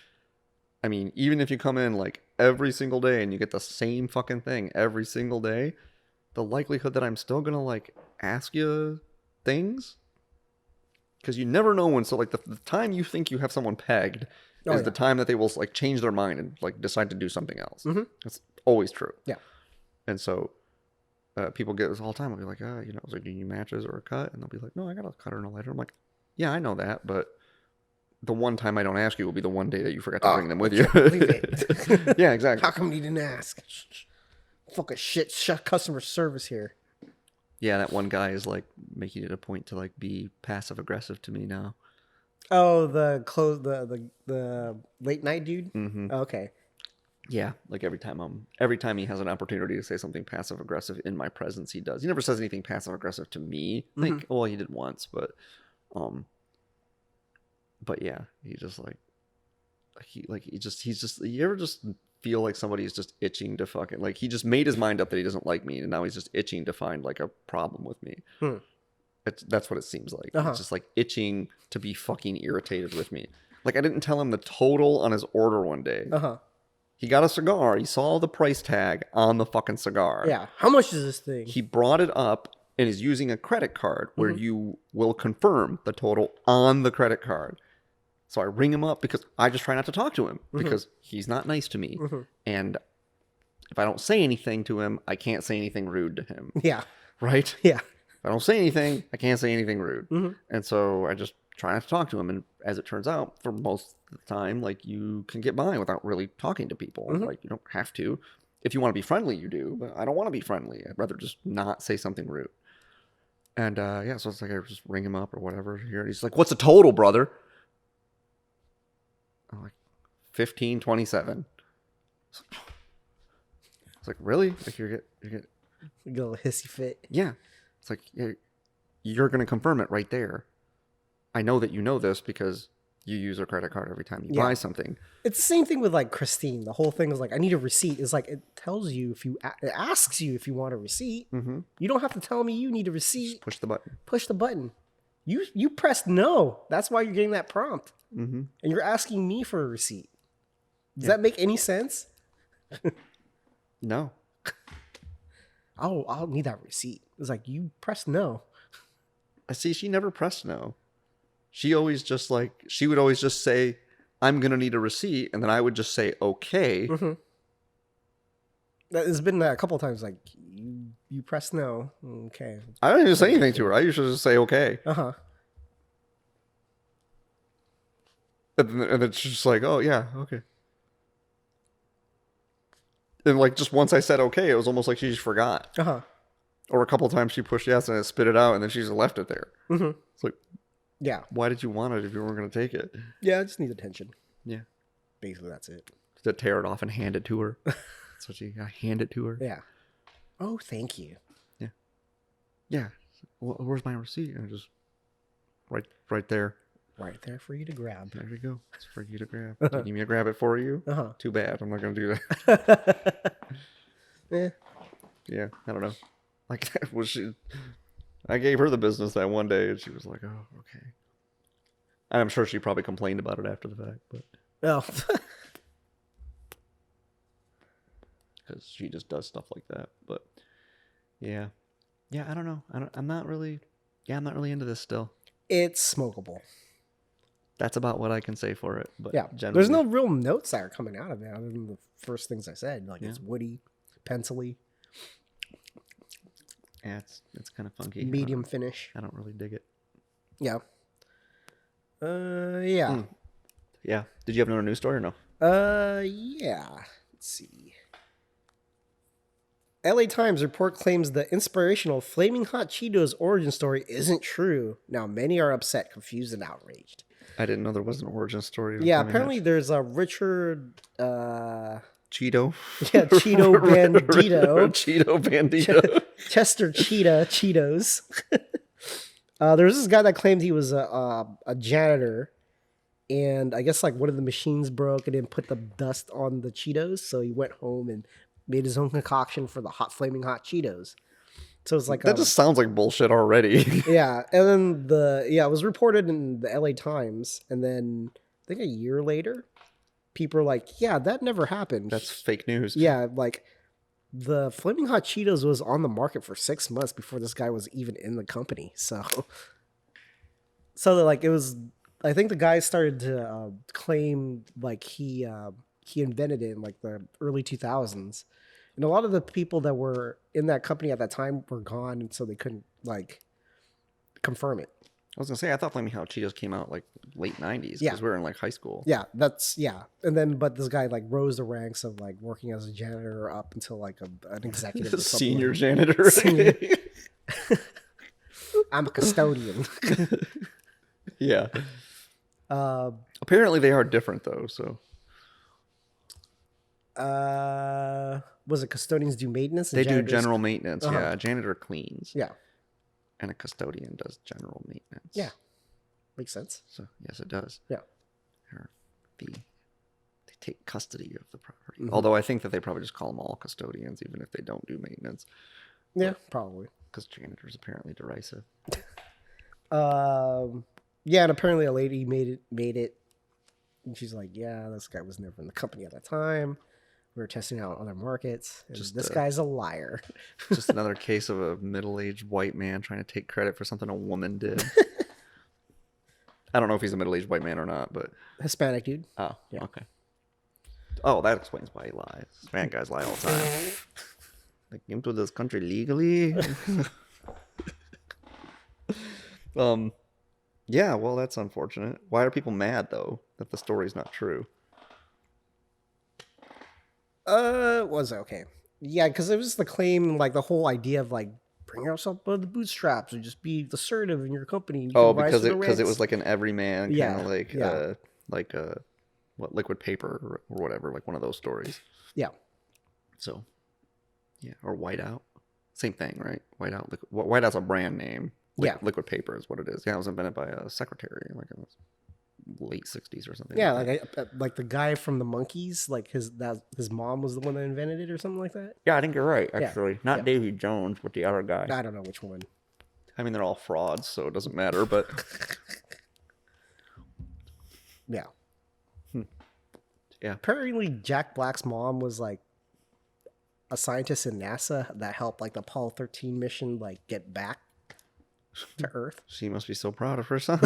I mean, even if you come in like every single day and you get the same fucking thing every single day, the likelihood that I'm still gonna like ask you things, because you never know when. So like the time you think you have someone pegged is the time that they will like change their mind and like decide to do something else. Mm-hmm. That's always true. Yeah. And so people get this all the time. I'll be like, do you need matches or a cut? And they'll be like, no, I got a cutter and a lighter. I'm like, yeah, I know that, but the one time I don't ask you will be the one day that you forgot to bring them with you. Yeah, exactly. How come you didn't ask? Fucking shit customer service here. Yeah, that one guy is like making it a point to like be passive aggressive to me now. Oh, the late night dude. Mm-hmm. Okay. Yeah, like every time he has an opportunity to say something passive aggressive in my presence, he does. He never says anything passive aggressive to me. Like, well, he did once, but yeah, he just he's just. You ever just feel like somebody's just itching to fucking like he just made his mind up that he doesn't like me, and now he's just itching to find like a problem with me. That's what it seems like. It's just like itching to be fucking irritated with me. Like I didn't tell him the total on his order one day. He got a cigar. He saw the price tag on the fucking cigar. Yeah. How much is this thing? He brought it up and is using a credit card where you will confirm the total on the credit card. So I ring him up because I just try not to talk to him because he's not nice to me. And if I don't say anything to him, I can't say anything rude to him. Yeah. Right? Yeah. If I don't say anything, I can't say anything rude. And so I just try not to talk to him. And as it turns out, for most of the time, like you can get by without really talking to people. Like you don't have to. If you want to be friendly, you do. But I don't want to be friendly. I'd rather just not say something rude. And yeah, so it's like I just ring him up or whatever here. And he's like, "What's the total, brother?" I'm like, 15.27. It's like, really? Like you get a little hissy fit. Yeah. It's like, yeah, you're going to confirm it right there. I know that you know this because you use a credit card every time you buy something. It's the same thing with like Christine. The whole thing is like, I need a receipt. It's like, it tells you it asks you if you want a receipt. You don't have to tell me you need a receipt. Just push the button. Push the button. You pressed no. That's why you're getting that prompt. And you're asking me for a receipt. Does that make any sense? No. I'll need that receipt. It's like, you pressed no. I see. She never pressed no. She would always just say, "I'm going to need a receipt." And then I would just say, "Okay." There's been a couple of times like, you press no. Okay. I don't even say anything to her. I usually just say, "Okay." And it's just like, "Oh, yeah, okay." And like just once I said okay, it was almost like she just forgot. Or a couple of times she pushed yes and it spit it out and then she just left it there. It's like, yeah. Why did you want it if you weren't going to take it? Yeah, I just need attention. Yeah. Basically, that's it. To tear it off and hand it to her. That's what you got. Hand it to her. Yeah. Oh, thank you. Yeah. Yeah. Well, where's my receipt? And just right there. Right there for you to grab. There you go. It's for you to grab. Do you need me to grab it for you? Too bad. I'm not going to do that. Yeah. I don't know. Like, I gave her the business that one day and she was like, "Oh, okay." And I'm sure she probably complained about it after the fact, but. Oh. Because she just does stuff like that. But yeah. I don't know. I'm not really into this still. It's smokable. That's about what I can say for it. But yeah, there's no real notes that are coming out of it other than the first things I said. Like it's woody, pencily. Yeah, it's kind of funky. Medium finish. I don't really dig it. Yeah. Yeah. Yeah. Did you have another news story or no? Yeah. Let's see. LA Times report claims the inspirational Flaming Hot Cheetos origin story isn't true. Now many are upset, confused, and outraged. I didn't know there was an origin story. Yeah, apparently there's a Richard Cheeto. Yeah, Cheeto Bandito. Cheeto Bandito. Chester Cheetah Cheetos. There was this guy that claimed he was a janitor, and I guess like one of the machines broke and didn't put the dust on the Cheetos, so he went home and made his own concoction for the flaming hot Cheetos. So it's like that just sounds like bullshit already. Yeah, and then it was reported in the LA Times, and then I think a year later, people are like, "Yeah, that never happened. That's fake news." Yeah, like the Flaming Hot Cheetos was on the market for 6 months before this guy was even in the company. So like it was. I think the guy started to claim like he invented it in like the early 2000s. And a lot of the people that were in that company at that time were gone, and so they couldn't like confirm it. I was gonna say I thought Flaming Hot Cheetos came out like late 90s because we were in like high school. Yeah, and then but this guy like rose the ranks of like working as a janitor up until like an executive, senior janitor. Senior. I'm a custodian. Yeah. Apparently, they are different though. So Was it custodians do maintenance and they do janitors? general maintenance. Uh-huh. Yeah, a janitor cleans. Yeah. And a custodian does general maintenance. Yeah. Makes sense. So yes, it does. Yeah. They take custody of the property. Although I think that they probably just call them all custodians, even if they don't do maintenance. Yeah, probably. Because janitor's apparently derisive. Yeah, and apparently a lady made it, and she's like, "Yeah, this guy was never in the company at that time. We were testing out other markets, and this guy's a liar." Just another case of a middle-aged white man trying to take credit for something a woman did. I don't know if he's a middle-aged white man or not, but Hispanic dude. Oh, yeah. Okay. Oh, that explains why he lies. Hispanic guys lie all the time. They came to this country legally. Yeah, well, that's unfortunate. Why are people mad though that the story's not true? Was okay. Yeah, because it was the claim, like the whole idea of like bring yourself by the bootstraps and just be assertive in your company. You Oh, because it was like an everyman kind Yeah, of like yeah. like what, liquid paper or whatever, like one of those stories. Yeah. So yeah, or Whiteout, same thing, right? Whiteout, Whiteout's a brand name. Yeah. Liquid paper is what it is. Yeah, it was invented by a secretary like in the late 60s or something. Yeah, like like the guy from the Monkees, like his mom was the one that invented it or something like that. Yeah, I think you're right, actually. Not Yeah. Davy Jones, but the other guy. I don't know which one. I mean, they're all frauds, so it doesn't matter, but Yeah. Yeah. Apparently Jack Black's mom was like a scientist in NASA that helped like the Apollo 13 mission like get back to Earth. She must be so proud of her son.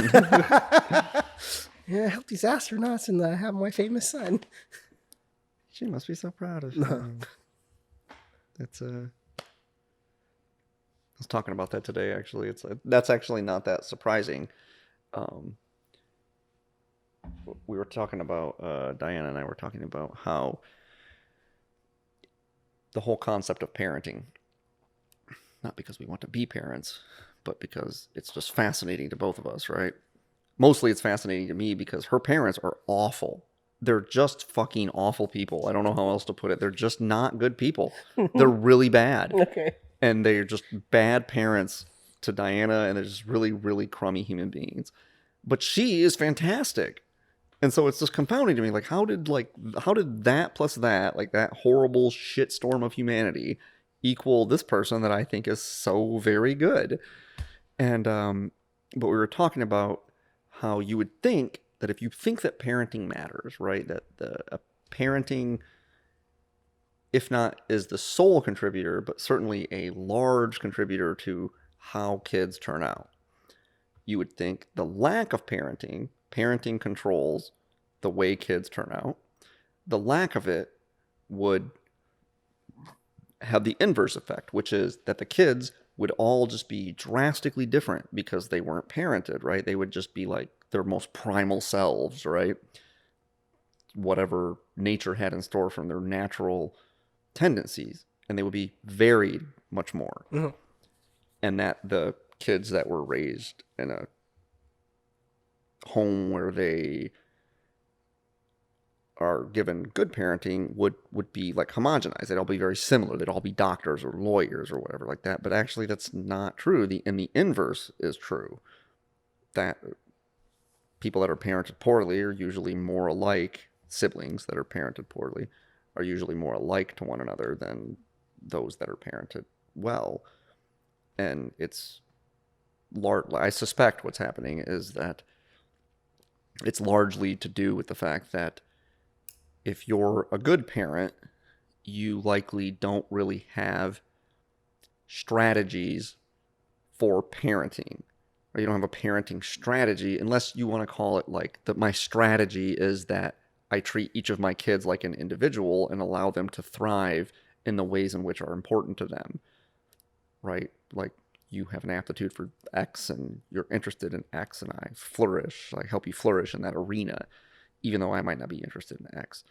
Yeah, I help these astronauts and have my famous son. She must be so proud of him. That's I was talking about that today. Actually, that's actually not that surprising. We were talking about Diana and I were talking about how the whole concept of parenting, not because we want to be parents, but because it's just fascinating to both of us, right? Mostly it's fascinating to me because her parents are awful. They're just fucking awful people. I don't know how else to put it. They're just not good people. They're really bad. Okay. And they're just bad parents to Diana, and they're just really, really crummy human beings. But she is fantastic. And so it's just confounding to me. Like, how did that plus that, like that horrible shitstorm of humanity equal this person that I think is so very good? And, but we were talking about how you would think that if you think that parenting matters, right? That parenting, if not is the sole contributor, but certainly a large contributor to how kids turn out. You would think the lack of parenting controls the way kids turn out. The lack of it would have the inverse effect, which is that the kids would all just be drastically different because they weren't parented, right? They would just be like their most primal selves, right? Whatever nature had in store from their natural tendencies, and they would be varied much more. Mm-hmm. And that the kids that were raised in a home where they are given good parenting would be like homogenized. They'd all be very similar. They'd all be doctors or lawyers or whatever like that. But actually that's not true. And the inverse is true. That people that are parented poorly are usually more alike. Siblings that are parented poorly are usually more alike to one another than those that are parented well. And it's I suspect what's happening is that it's largely to do with the fact that if you're a good parent, you likely don't really have strategies for parenting, or you don't have a parenting strategy unless you want to call it like that. My strategy is that I treat each of my kids like an individual and allow them to thrive in the ways in which are important to them, right? Like you have an aptitude for X and you're interested in X and I help you flourish in that arena, even though I might not be interested in X.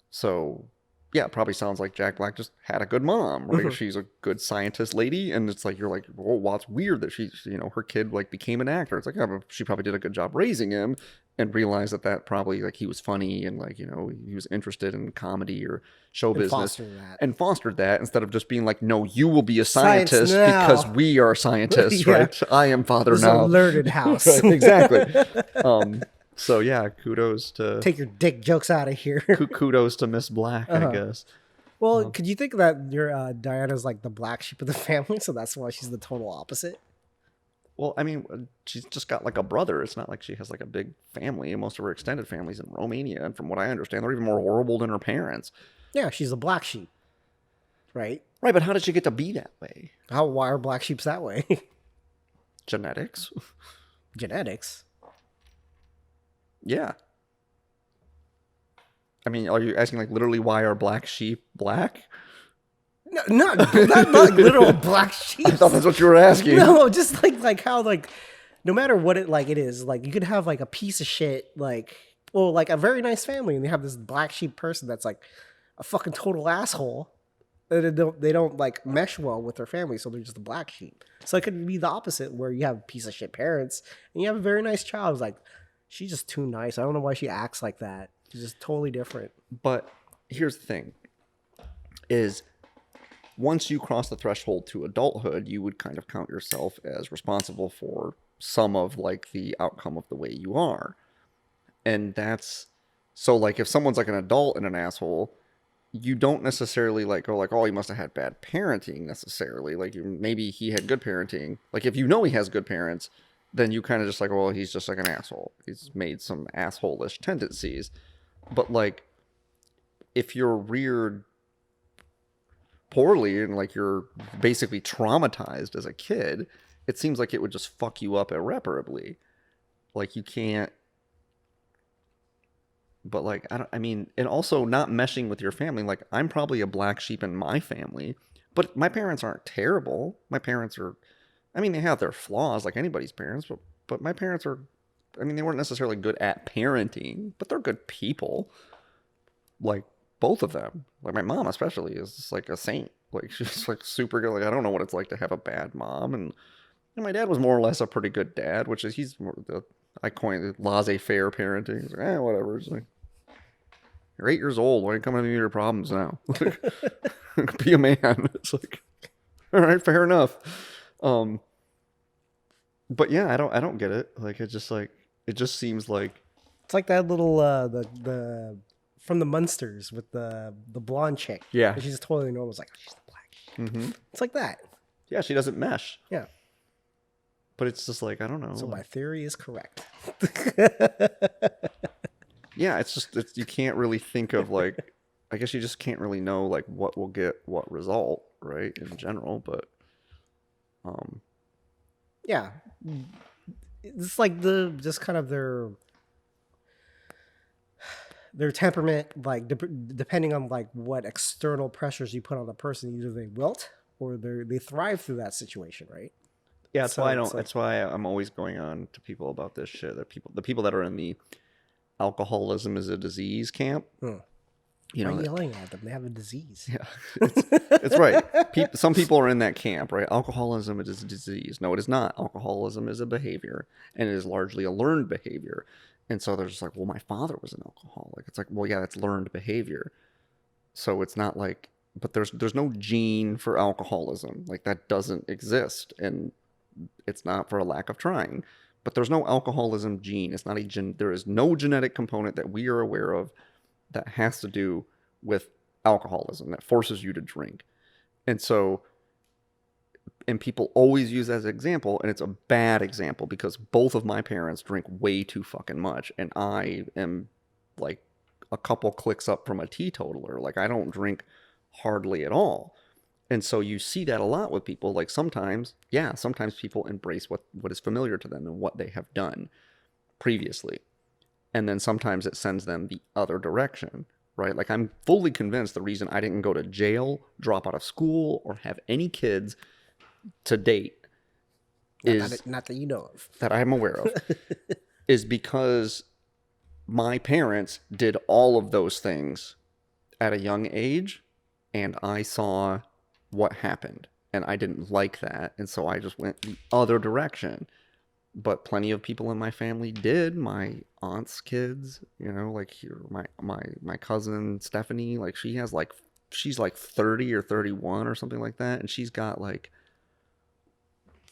So yeah, it probably sounds like Jack Black just had a good mom, right? She's a good scientist lady, and it's like, you're like, well, it's weird that she's, her kid like became an actor. It's like, yeah, but she probably did a good job raising him, and realized that probably like he was funny and like, he was interested in comedy or show business, and fostered that instead of just being like, no, you will be a scientist because we are scientists, right? I am father this now. Is a learned house. Right, exactly. So yeah, kudos to take your dick jokes out of here. Kudos to Miss Black, I guess. Well, could you think that your Diana's like the black sheep of the family, so that's why she's the total opposite? Well, I mean, she's just got like a brother. It's not like she has like a big family, and most of her extended family's in Romania. And from what I understand, they're even more horrible than her parents. Yeah, she's a black sheep, right? Right, but how did she get to be that way? Why are black sheeps that way? Genetics. Genetics. Yeah. I mean, are you asking like literally why are black sheep black? No, not literal black sheep. I thought that's what you were asking. No, just like how like no matter what it is, like you could have like a piece of shit like like a very nice family, and they have this black sheep person that's like a fucking total asshole. They don't like mesh well with their family, so they're just a black sheep. So it could be the opposite, where you have piece of shit parents and you have a very nice child. It's like, she's just too nice. I don't know why she acts like that. She's just totally different. But here's the thing, is once you cross the threshold to adulthood, you would kind of count yourself as responsible for some of like the outcome of the way you are. And that's, so like if someone's like an adult and an asshole, you don't necessarily like go like, oh, he must have had bad parenting necessarily. Like maybe he had good parenting. Like if he has good parents, then you kind of just like, well, he's just like an asshole. He's made some asshole-ish tendencies. But like, if you're reared poorly and like you're basically traumatized as a kid, it seems like it would just fuck you up irreparably. Like you can't. But like, and also not meshing with your family. Like I'm probably a black sheep in my family, but my parents aren't terrible. My parents are, they have their flaws like anybody's parents, but my parents are, they weren't necessarily good at parenting, but they're good people. Like both of them. Like my mom especially is just like a saint. Like she's like super good. Like I don't know what it's like to have a bad mom. And my dad was more or less a pretty good dad, which is, I coined it laissez-faire parenting. He's like, whatever. It's like, you're 8 years old. Why are you coming to me with your problems now? Be a man. It's like, all right, fair enough. But yeah, I don't get it. Like it just seems like it's like that little the from the Munsters with the blonde chick. Yeah, and she's totally normal. It's like, oh, she's the black sheep. Mm-hmm. It's like that. Yeah, she doesn't mesh. Yeah, but it's just like, I don't know. So my theory is correct. Yeah, it's just you can't really think of like, I guess you just can't really know like what will get what result, right, in general. But yeah, it's like just kind of their temperament, like depending on like what external pressures you put on the person, either they wilt or they thrive through that situation, right? Yeah, that's why that's why I'm always going on to people about this shit. That the people that are in the alcoholism is a disease camp. Why are you yelling at them? They have a disease. Yeah, it's right. Some people are in that camp, right? Alcoholism is a disease. No, it is not. Alcoholism is a behavior, and it is largely a learned behavior. And so they're just like, well, my father was an alcoholic. It's like, well, yeah, that's learned behavior. So it's not like, but there's no gene for alcoholism. Like that doesn't exist, and it's not for a lack of trying. But there's no alcoholism gene. It's not there is no genetic component that we are aware of that has to do with alcoholism that forces you to drink. And so, and people always use that as an example, and it's a bad example because both of my parents drink way too fucking much, and I am like a couple clicks up from a teetotaler. Like I don't drink hardly at all. And so you see that a lot with people. Like sometimes people embrace what is familiar to them and what they have done previously. And then sometimes it sends them the other direction, right? Like I'm fully convinced the reason I didn't go to jail, drop out of school, or have any kids to date not that you know of. That I'm aware of, is because my parents did all of those things at a young age, and I saw what happened, and I didn't like that, and so I just went the other direction. But plenty of people in my family did. My aunt's kids, like here, my cousin Stephanie, like she's like 30 or 31 or something like that, and she's got like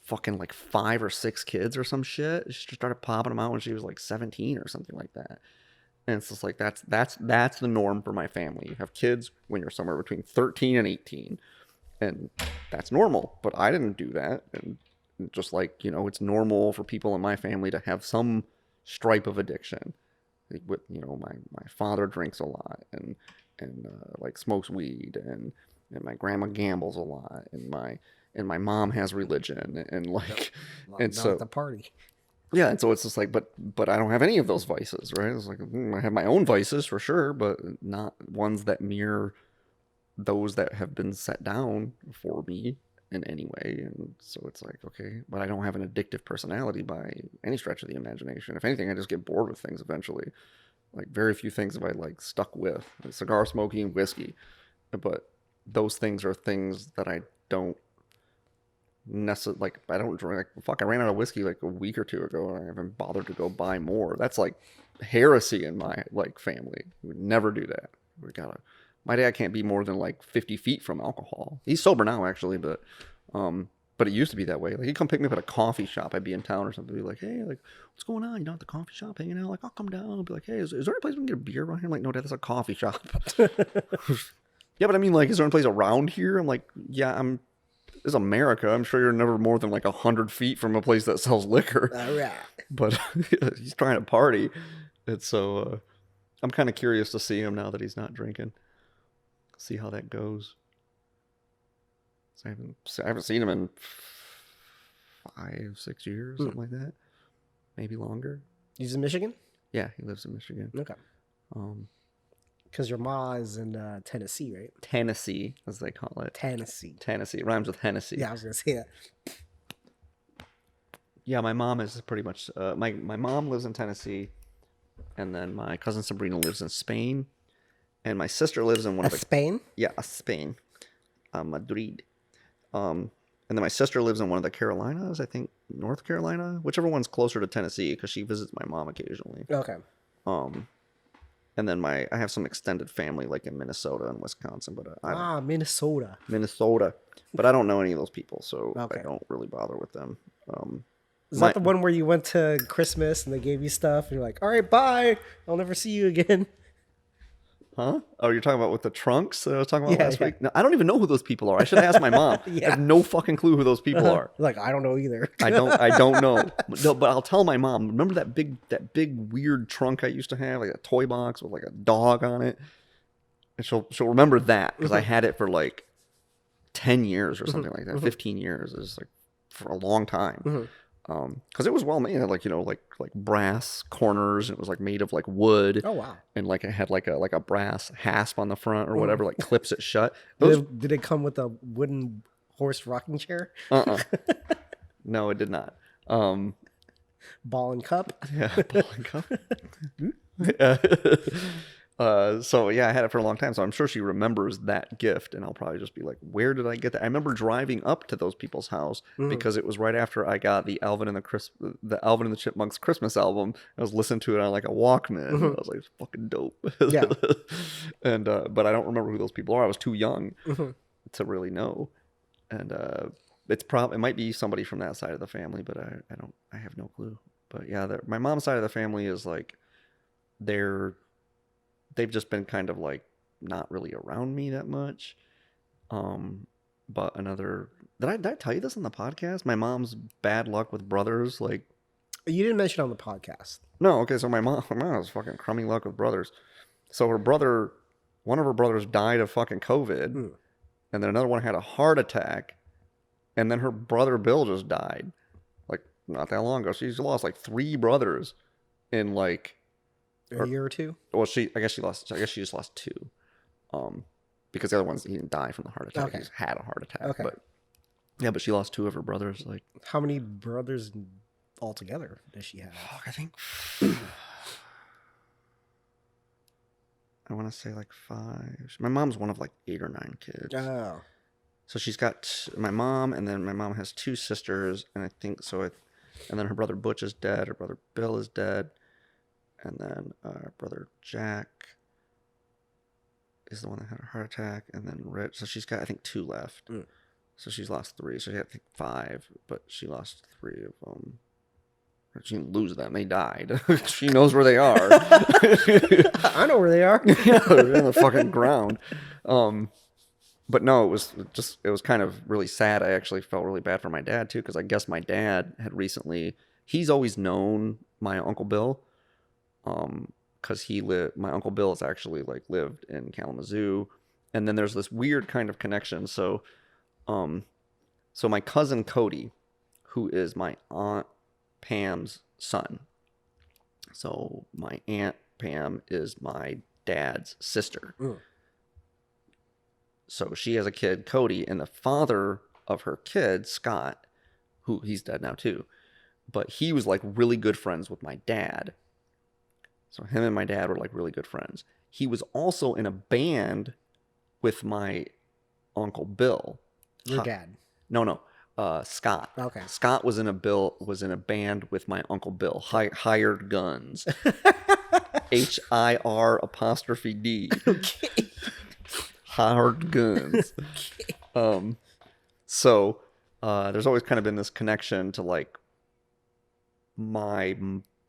fucking like 5 or 6 kids or some shit. She started popping them out when she was like 17 or something like that. And it's just like that's the norm for my family. You have kids when you're somewhere between 13 and 18, and that's normal. But I didn't do that, and just like, it's normal for people in my family to have some stripe of addiction. With, my father drinks a lot and like smokes weed, and my grandma gambles a lot, and my mom has religion, and like, and so the party. Yeah, and so it's just like, but I don't have any of those vices, right? It's like, I have my own vices for sure, but not ones that mirror those that have been set down for me in any way. And so it's like, okay, but I don't have an addictive personality by any stretch of the imagination. If anything, I just get bored with things eventually. Like, very few things have I like stuck with. Like cigar smoking, whiskey, but those things are things that I don't I don't drink. Like, I ran out of whiskey like a week or two ago, and I haven't bothered to go buy more. That's like heresy in my like family. We would never do that. My dad can't be more than like 50 feet from alcohol. He's sober now, actually, but it used to be that way. Like, he'd come pick me up at a coffee shop. I'd be in town or something. Be like, hey, like, what's going on? At the coffee shop hanging out? Like, I'll come down. I'll be like, hey, is there a place we can get a beer around here? I'm like, no, Dad, that's a coffee shop. Yeah, but I mean, like, is there any place around here? I'm like, yeah, this is America. I'm sure you're never more than like 100 feet from a place that sells liquor. All right. But he's trying to party. And so I'm kind of curious to see him now that he's not drinking. See how that goes. So I haven't seen him in 5-6 years, something like that. Maybe longer. He's in Michigan? Yeah, he lives in Michigan. Okay. Because your ma is in Tennessee, right? Tennessee, as they call it. Tennessee. It rhymes with Hennessy. Yeah, I was going to say that. Yeah, my mom is pretty much... my mom lives in Tennessee, and then my cousin Sabrina lives in Spain, and my sister lives in Spain? Yeah, Spain. Madrid. And then my sister lives in one of the Carolinas, I think, North Carolina, whichever one's closer to Tennessee, because she visits my mom occasionally. Okay. And then I have some extended family like in Minnesota and Wisconsin, but Minnesota. But I don't know any of those people, so Okay. I don't really bother with them. Is that the one where you went to Christmas and they gave you stuff and you're like, all right, bye, I'll never see you again? Huh? Oh, you're talking about with the trunks that I was talking about last Yeah. week? No, I don't even know who those people are. I should have asked my mom. Yeah. I have no fucking clue who those people are. Like, I don't know either. I don't know. No, but I'll tell my mom. Remember that big weird trunk I used to have, like a toy box with like a dog on it? And she'll remember that because I had it for like 10 years or something like that. 15 years. It was like for a long time. Because it was well made. It had like brass corners, and it was like made of like wood. Oh wow! And like it had like a brass hasp on the front or whatever, like clips it shut. Did it come with a wooden horse rocking chair? No, it did not. Ball and cup. Yeah, ball and cup. So yeah, I had it for a long time, so I'm sure she remembers that gift, and I'll probably just be like, where did I get that? I remember driving up to those people's house because it was right after I got the Alvin and the Chipmunks Christmas album. I was listening to it on like a Walkman. I was like, it's fucking dope. Yeah. And but I don't remember who those people are. I was too young to really know. And it might be somebody from that side of the family, but I have no clue. But yeah, my mom's side of the family is like they've just been kind of like not really around me that much. But did I tell you this on the podcast? My mom's bad luck with brothers. Like, you didn't mention it on the podcast. No, okay. So my mom has fucking crummy luck with brothers. So one of her brothers died of fucking COVID, and then another one had a heart attack, and then her brother Bill just died, like not that long ago. She's lost like 3 brothers in like a year or two. Well, I guess she just lost 2, because the other ones, he didn't die from the heart attack. Okay. He just had a heart attack. Okay. But she lost 2 of her brothers. Like, how many brothers altogether does she have? I think I want to say like 5. My mom's one of like 8 or 9 kids. Oh. So she's got my mom, and then my mom has 2 sisters, and I think so. And then her brother Butch is dead. Her brother Bill is dead, and then her brother Jack is the one that had a heart attack, and then Rich. So she's got, I think, 2 left. So she's lost 3. So she had, I think, 5, but she lost 3 of them. She didn't lose them. They died. She knows where they are. I know where they are. Yeah, they're in the fucking ground. But no, it was kind of really sad. I actually felt really bad for my dad too, because I guess my dad had recently, he's always known my Uncle Bill. Because my Uncle Bill has actually like lived in Kalamazoo. And then there's this weird kind of connection. So my cousin Cody, who is my Aunt Pam's son. So my Aunt Pam is my dad's sister. So she has a kid, Cody, and the father of her kid, Scott, who he's dead now too, but he was like really good friends with my dad. So him and my dad were like really good friends. He was also in a band with my Uncle Bill. Your dad? No. Scott. Okay. Scott was in a band with my Uncle Bill. Hired Guns. HIR''D. Okay. Hired Guns. Okay. So there's always kind of been this connection to like my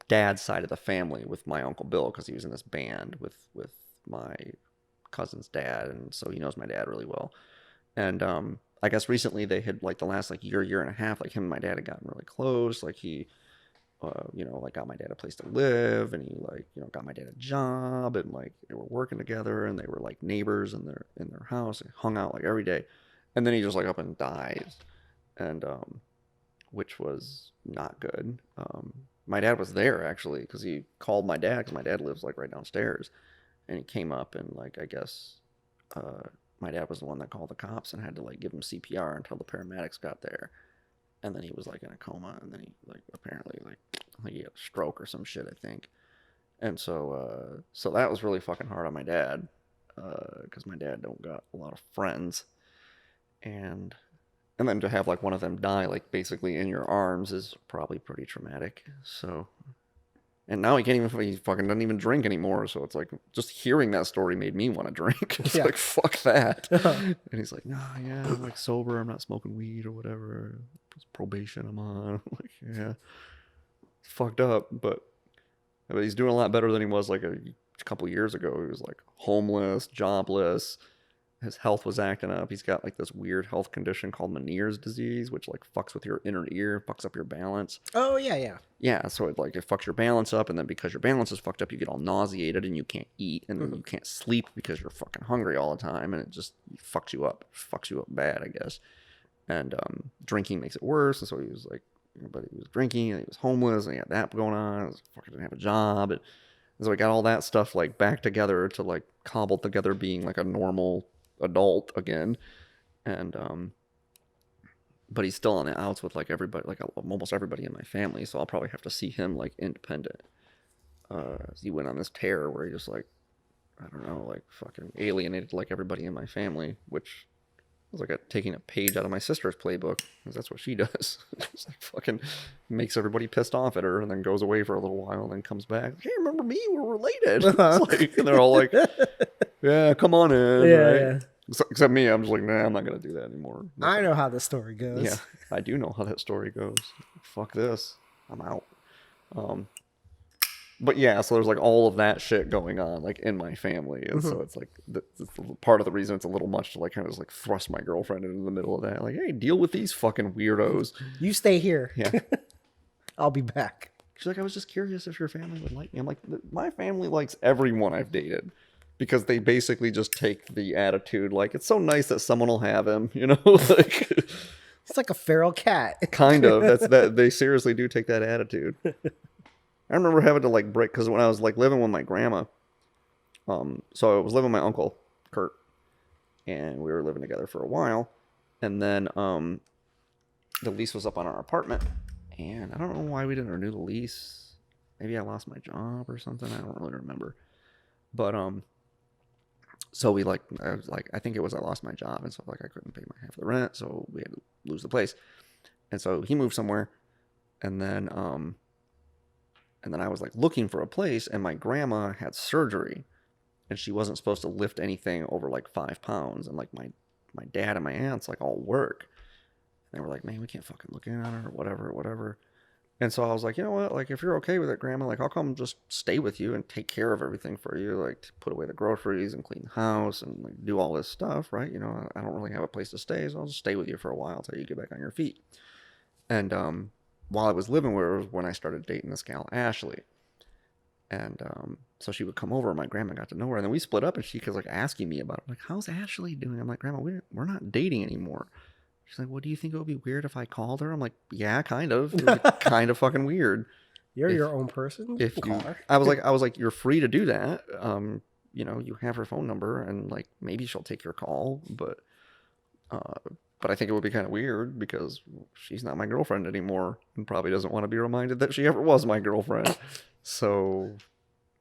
dad's side of the family with my Uncle Bill, because he was in this band with my cousin's dad, and so he knows my dad really well. And I guess recently they had like the last like year and a half, like him and my dad had gotten really close. Like he like got my dad a place to live, and he like, got my dad a job, and like they were working together, and they were like neighbors in their house, and hung out like every day. And then he just like up and dies, and which was not good. My dad was there actually, because he called my dad, because my dad lives like right downstairs, and he came up, and like I guess my dad was the one that called the cops and had to like give him CPR until the paramedics got there. And then he was like in a coma, and then he like apparently like I think he had a stroke or some shit, I think. And so that was really fucking hard on my dad, because my dad don't got a lot of friends, and then to have like one of them die like basically in your arms is probably pretty traumatic. So, and now he fucking doesn't even drink anymore. So it's like just hearing that story made me want to drink. It's like, fuck that. And he's like, no, yeah, I'm like sober. I'm not smoking weed or whatever. It's probation I'm on. I'm like, yeah, it's fucked up, but he's doing a lot better than he was like a couple years ago. He was like homeless, jobless. His health was acting up. He's got like this weird health condition called Meniere's disease, which like fucks with your inner ear, fucks up your balance. Oh yeah. Yeah, so it fucks your balance up, and then because your balance is fucked up, you get all nauseated and you can't eat, and then you can't sleep because you're fucking hungry all the time, and it just fucks you up. Fucks you up bad, I guess. And drinking makes it worse, and so he was like, but he was drinking, and he was homeless, and he had that going on. He fucking didn't have a job, and so he got all that stuff like back together to like cobble together being like a normal adult again. And but he's still on the outs with like everybody, like almost everybody in my family, so I'll probably have to see him like independent. He went on this tear where he just like, I don't know, like fucking alienated like everybody in my family, which was like taking a page out of my sister's playbook, because that's what she does. Just like fucking makes everybody pissed off at her, and then goes away for a little while, and then comes back. Hey, remember me? We're related. Like, and they're all like, yeah, come on in. Yeah, right? yeah. Except me, I'm just like, nah, I'm not gonna do that anymore. I know how the story goes. Yeah, I do know how that story goes. Fuck this, I'm out. But yeah, so there's like all of that shit going on like in my family, and so it's like it's part of the reason it's a little much to like kind of just like thrust my girlfriend into the middle of that. Like, hey, deal with these fucking weirdos. You stay here. Yeah. I'll be back. She's like, I was just curious if your family would like me. I'm like, my family likes everyone I've dated, because they basically just take the attitude like, it's so nice that someone will have him, like It's like a feral cat. kind of. That's that. They seriously do take that attitude. I remember having to like break, because when I was like living with my grandma, so I was living with my uncle Kurt, and we were living together for a while, and then the lease was up on our apartment, and I don't know why we didn't renew the lease. Maybe I lost my job or something. I don't really remember, but So we like, I think it was I lost my job and stuff. Like I couldn't pay my half of the rent, so we had to lose the place. And so he moved somewhere, and then I was like looking for a place, and my grandma had surgery, and she wasn't supposed to lift anything over like 5 pounds. And like my dad and my aunts like all work. And they were like, man, we can't fucking look in on her or whatever. And so I was like, you know what? Like, if you're okay with it, Grandma, like, I'll come just stay with you and take care of everything for you. Like, to put away the groceries and clean the house and like do all this stuff, right? You know, I don't really have a place to stay, so I'll just stay with you for a while until you get back on your feet. And while I was living with her was when I started dating this gal, Ashley. And so she would come over, and my grandma got to know her. And then we split up, and she was like asking me about it. Like, how's Ashley doing? I'm like, Grandma, we're not dating anymore. She's like, well, do you think it would be weird if I called her? I'm like, yeah, kind of. It would be kind of fucking weird. You're your own person. If you, I was like, you're free to do that. You know, you have her phone number, and like maybe she'll take your call, but I think it would be kind of weird because she's not my girlfriend anymore, and probably doesn't want to be reminded that she ever was my girlfriend. So.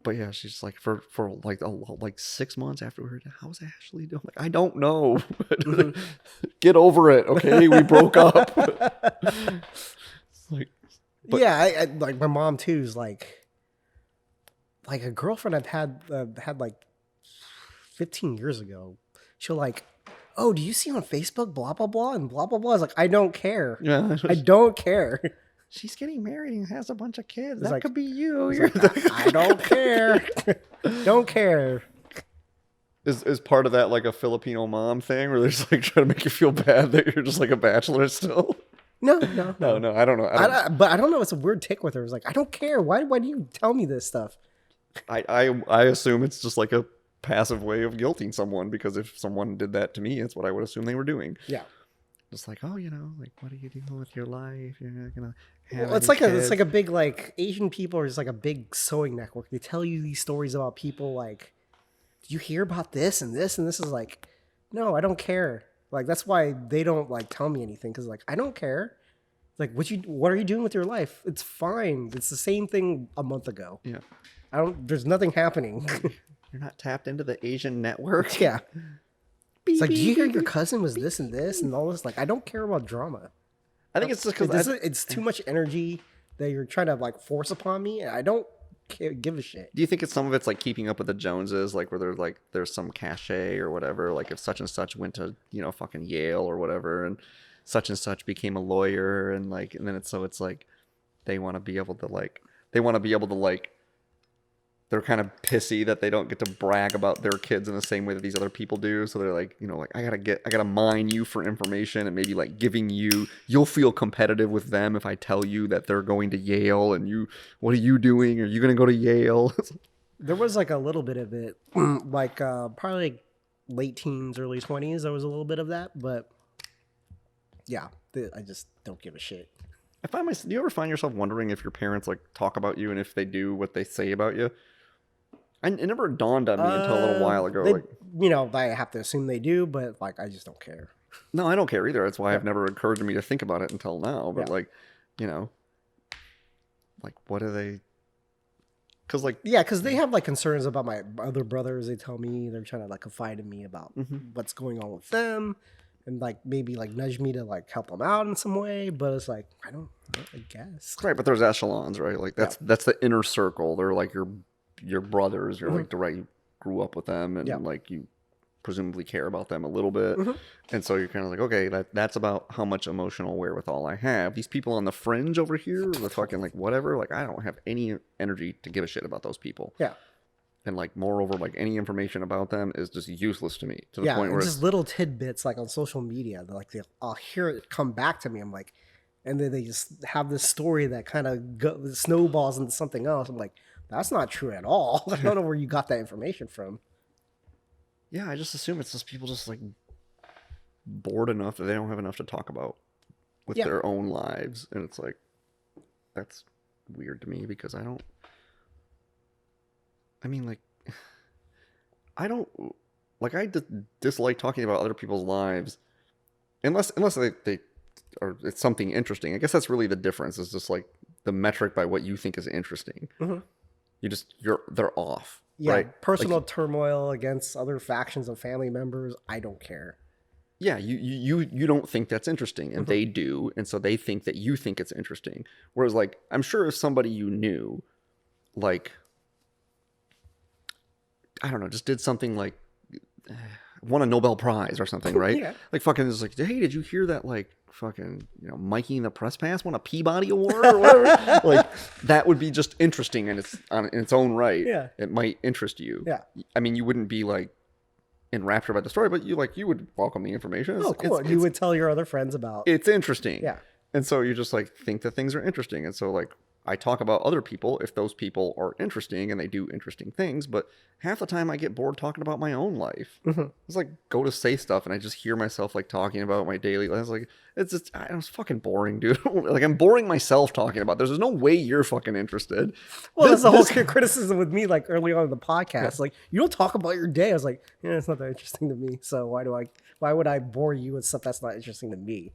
But yeah, she's like for like 6 months after we heard, how's Ashley doing? I'm like, I don't know. Get over it, okay? We broke up. Like, yeah, I like my mom too is like a girlfriend I've had like 15 years ago. She'll like, oh, do you see on Facebook blah blah blah and blah blah blah? I was like, I don't care. Yeah, I don't care. She's getting married and has a bunch of kids. That like, could be you. Like, I don't care. Don't care. Is part of that like a Filipino mom thing where they're just like trying to make you feel bad that you're just like a bachelor still? No. I don't know. But I don't know. It's a weird tick with her. It's like, I don't care. Why do you tell me this stuff? I assume it's just like a passive way of guilting someone, because if someone did that to me, it's what I would assume they were doing. Yeah. Just like, oh, you know, like, what are you doing with your life? You're not gonna have it's like a big, like, Asian people are just like a big sewing network. They tell you these stories about people like, do you hear about this and this? And this is like, no, I don't care. Like, that's why they don't like tell me anything, because like, I don't care. Like, what are you doing with your life? It's fine. It's the same thing a month ago. Yeah. There's nothing happening. You're not tapped into the Asian network. Yeah. It's like, do you hear your cousin was this and this and all this? Like, I don't care about drama. I think it's just because it's too much energy that you're trying to like force upon me, and I don't give a shit. Do you think some of it's like keeping up with the Joneses, like where there's some cachet or whatever, like if such and such went to, you know, fucking Yale or whatever, and such became a lawyer, and then it's like they want to be able to like they're kind of pissy that they don't get to brag about their kids in the same way that these other people do. So they're like, you know, like, I gotta mine you for information, and maybe like you'll feel competitive with them if I tell you that they're going to Yale, and what are you doing? Are you going to go to Yale? There was like a little bit of it, like probably like late teens, early 20s. There was a little bit of that, but yeah, I just don't give a shit. Do you ever find yourself wondering if your parents like talk about you, and if they do, what they say about you? It never dawned on me until a little while ago. You know, I have to assume they do, but like, I just don't care. No, I don't care either. That's why I've never occurred to me to think about it until now. But like, you know, like, what are they? Because like, yeah, because they have like concerns about my other brothers. They tell me they're trying to like confide in me about what's going on with them, and like maybe like nudge me to like help them out in some way. But it's like, I guess. Right, but there's echelons, right? Like that's the inner circle. They're like your brothers. You're like you grew up with them, and like you presumably care about them a little bit, and so you're kind of like, okay, that's about how much emotional wherewithal I have. These people on the fringe over here, the fucking like whatever, like I don't have any energy to give a shit about those people. Yeah. And like, moreover, like any information about them is just useless to me, to the point where just little tidbits like on social media. They're like, I'll hear it come back to me. I'm like, and then they just have this story that kind of snowballs into something else. I'm like, that's not true at all. I don't know where you got that information from. Yeah, I just assume it's just people just like bored enough that they don't have enough to talk about with their own lives. And it's like, that's weird to me, because I don't dislike talking about other people's lives unless they or it's something interesting. I guess that's really the difference, is just like the metric by what you think is interesting. They're off. Yeah, right? personal Like, turmoil against other factions of family members. I don't care. yeah, you don't think that's interesting, and they do, and so they think that you think it's interesting. Whereas, like, I'm sure if somebody you knew, like, I don't know, just did something like won a Nobel Prize or something, right? Yeah. Like, fucking is like, hey, did you hear that? Like, fucking, Mikey in the Press Pass won a Peabody Award or whatever. Like, that would be just interesting in its own right. Yeah. It might interest you. Yeah. I mean, you wouldn't be like enraptured by the story, but you would welcome the information. Oh, cool. You would tell your other friends about. It's interesting. Yeah. And so you just like think that things are interesting. And so like I talk about other people if those people are interesting and they do interesting things, but half the time I get bored talking about my own life. It's like go to say stuff and I just hear myself like talking about my daily life. It's like it's fucking boring, dude. Like I'm boring myself talking about this. There's no way you're fucking interested. Well, that's the whole criticism with me, like early on in the podcast. Like, you don't talk about your day. I was like, yeah, it's not that interesting to me. So why would I bore you with stuff that's not interesting to me?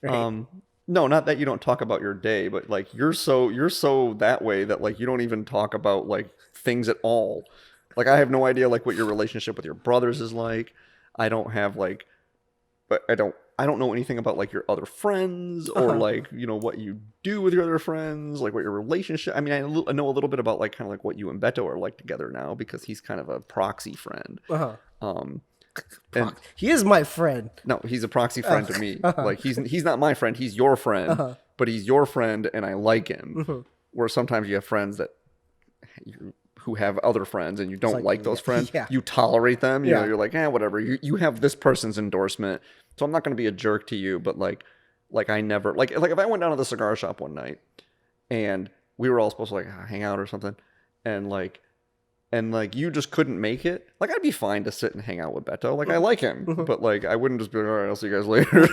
Right? No, not that you don't talk about your day, but like you're so that way that like you don't even talk about like things at all. Like I have no idea like what your relationship with your brothers is like. I don't have like, but I don't know anything about like your other friends or like what you do with your other friends, like what your relationship. I mean, I know a little bit about like kind of like what you and Beto are like together now because he's kind of a proxy friend. And he is my friend. no, he's a proxy friend to me. Like he's not my friend. He's your friend, but he's your friend, and I like him. Where sometimes you have friends who have other friends, and you don't like those friends. Yeah. You tolerate them. You know, you're like, whatever. You have this person's endorsement, so I'm not going to be a jerk to you. But like I never like if I went down to the cigar shop one night, and we were all supposed to like hang out or something, and like you just couldn't make it. Like I'd be fine to sit and hang out with Beto. Like I like him, but like I wouldn't just be like, all right, I'll see you guys later.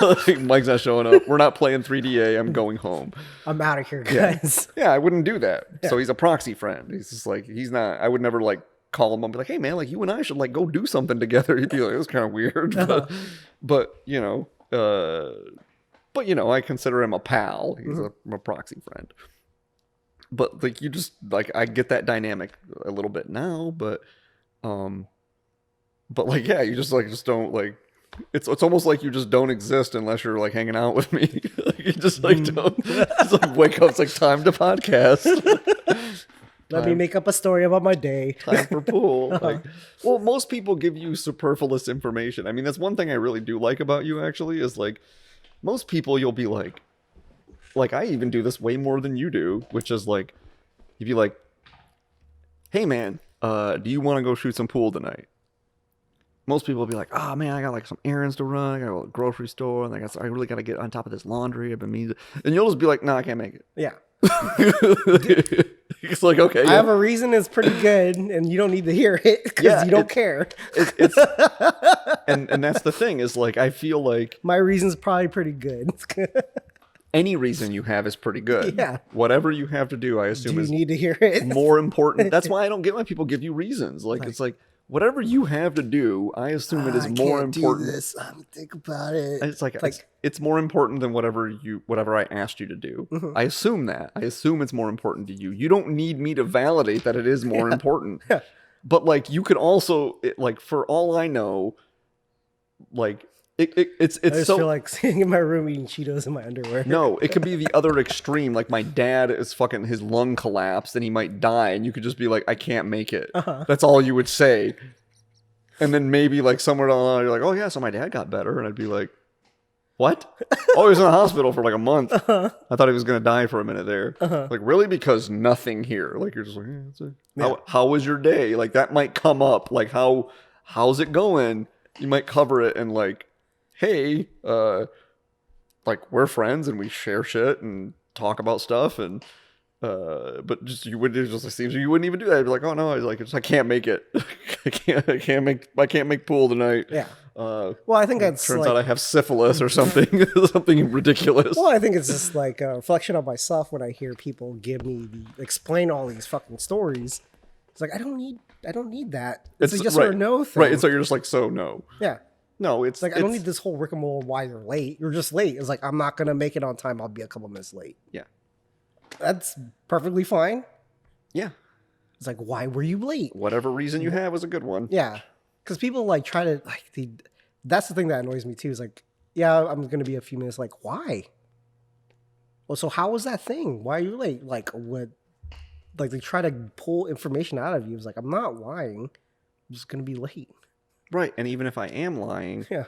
Like, Mike's not showing up. We're not playing 3DA. I'm going home. I'm out of here, guys. Yeah, I wouldn't do that. Yeah. So he's a proxy friend. He's just like he's not. I would never like call him up and be like, hey man, like you and I should like go do something together. He'd be like, it was kind of weird, but I consider him a pal. He's a proxy friend. But like you just like I get that dynamic a little bit now, but like yeah, you just don't like it's almost like you just don't exist unless you're like hanging out with me. Like, you just like don't just like wake up. It's like time to podcast. Let me make up a story about my day. Time for pool. Like, well, most people give you superfluous information. I mean, that's one thing I really do like about you. Actually, is like most people you'll be like I even do this way more than you do, which is like, you'd be like, hey man, do you want to go shoot some pool tonight? Most people will be like, oh man, I got like some errands to run. I got to go to the grocery store. And I really got to get on top of this laundry. I've been meaning to... And you'll just be like, no, I can't make it. Yeah. It's like, okay. I have a reason it's pretty good and you don't need to hear it because you don't care. It's and that's the thing is like, I feel like my reason's probably pretty good. Any reason you have is pretty good. Yeah. Whatever you have to do, I assume is need to hear it. More important. That's why I don't get why people give you reasons. Like it's like whatever you have to do, I assume it is more important. Do this. Think about it. It's like it's more important than whatever I asked you to do. I assume that. I assume it's more important to you. You don't need me to validate that it is more important. Yeah. But like you could also like for all I know, like it's I just feel like sitting in my room eating Cheetos in my underwear. No, it could be the other extreme. Like my dad is fucking his lung collapsed and he might die, and you could just be like, I can't make it. That's all you would say. And then maybe like somewhere down the line, you're like, oh yeah, so my dad got better, and I'd be like, what? Oh, he was in the hospital for like a month. I thought he was gonna die for a minute there. Like really, because nothing here. Like you're just like, that's it. Yeah. How was your day? Like that might come up. Like how's it going? You might cover it and like, hey, like we're friends and we share shit and talk about stuff and but just you wouldn't even do that. You'd be like, oh no, I can't make it. I can't make pool tonight. Yeah. Well, I think that's turns out I have syphilis or something. Something ridiculous. Well, I think it's just like a reflection of myself when I hear people explain all these fucking stories. It's like I don't need that. It's a yes or no thing. Right. And so you're just like, so no. Yeah. No, it's like I don't need this whole rigmarole why you're late. You're just late. It's like I'm not gonna make it on time. I'll be a couple minutes late. Yeah, that's perfectly fine. Yeah, It's like, why were you late? Whatever reason you have was a good one. Yeah. Because people like try to that's the thing that annoys me too. Is like, yeah, I'm gonna be a few minutes. Like, why? Well, so how was that thing? Why are you late? Like, what? Like, they try to pull information out of you. It's like, I'm not lying. I'm just gonna be late. Right. And even if I am lying, Yeah.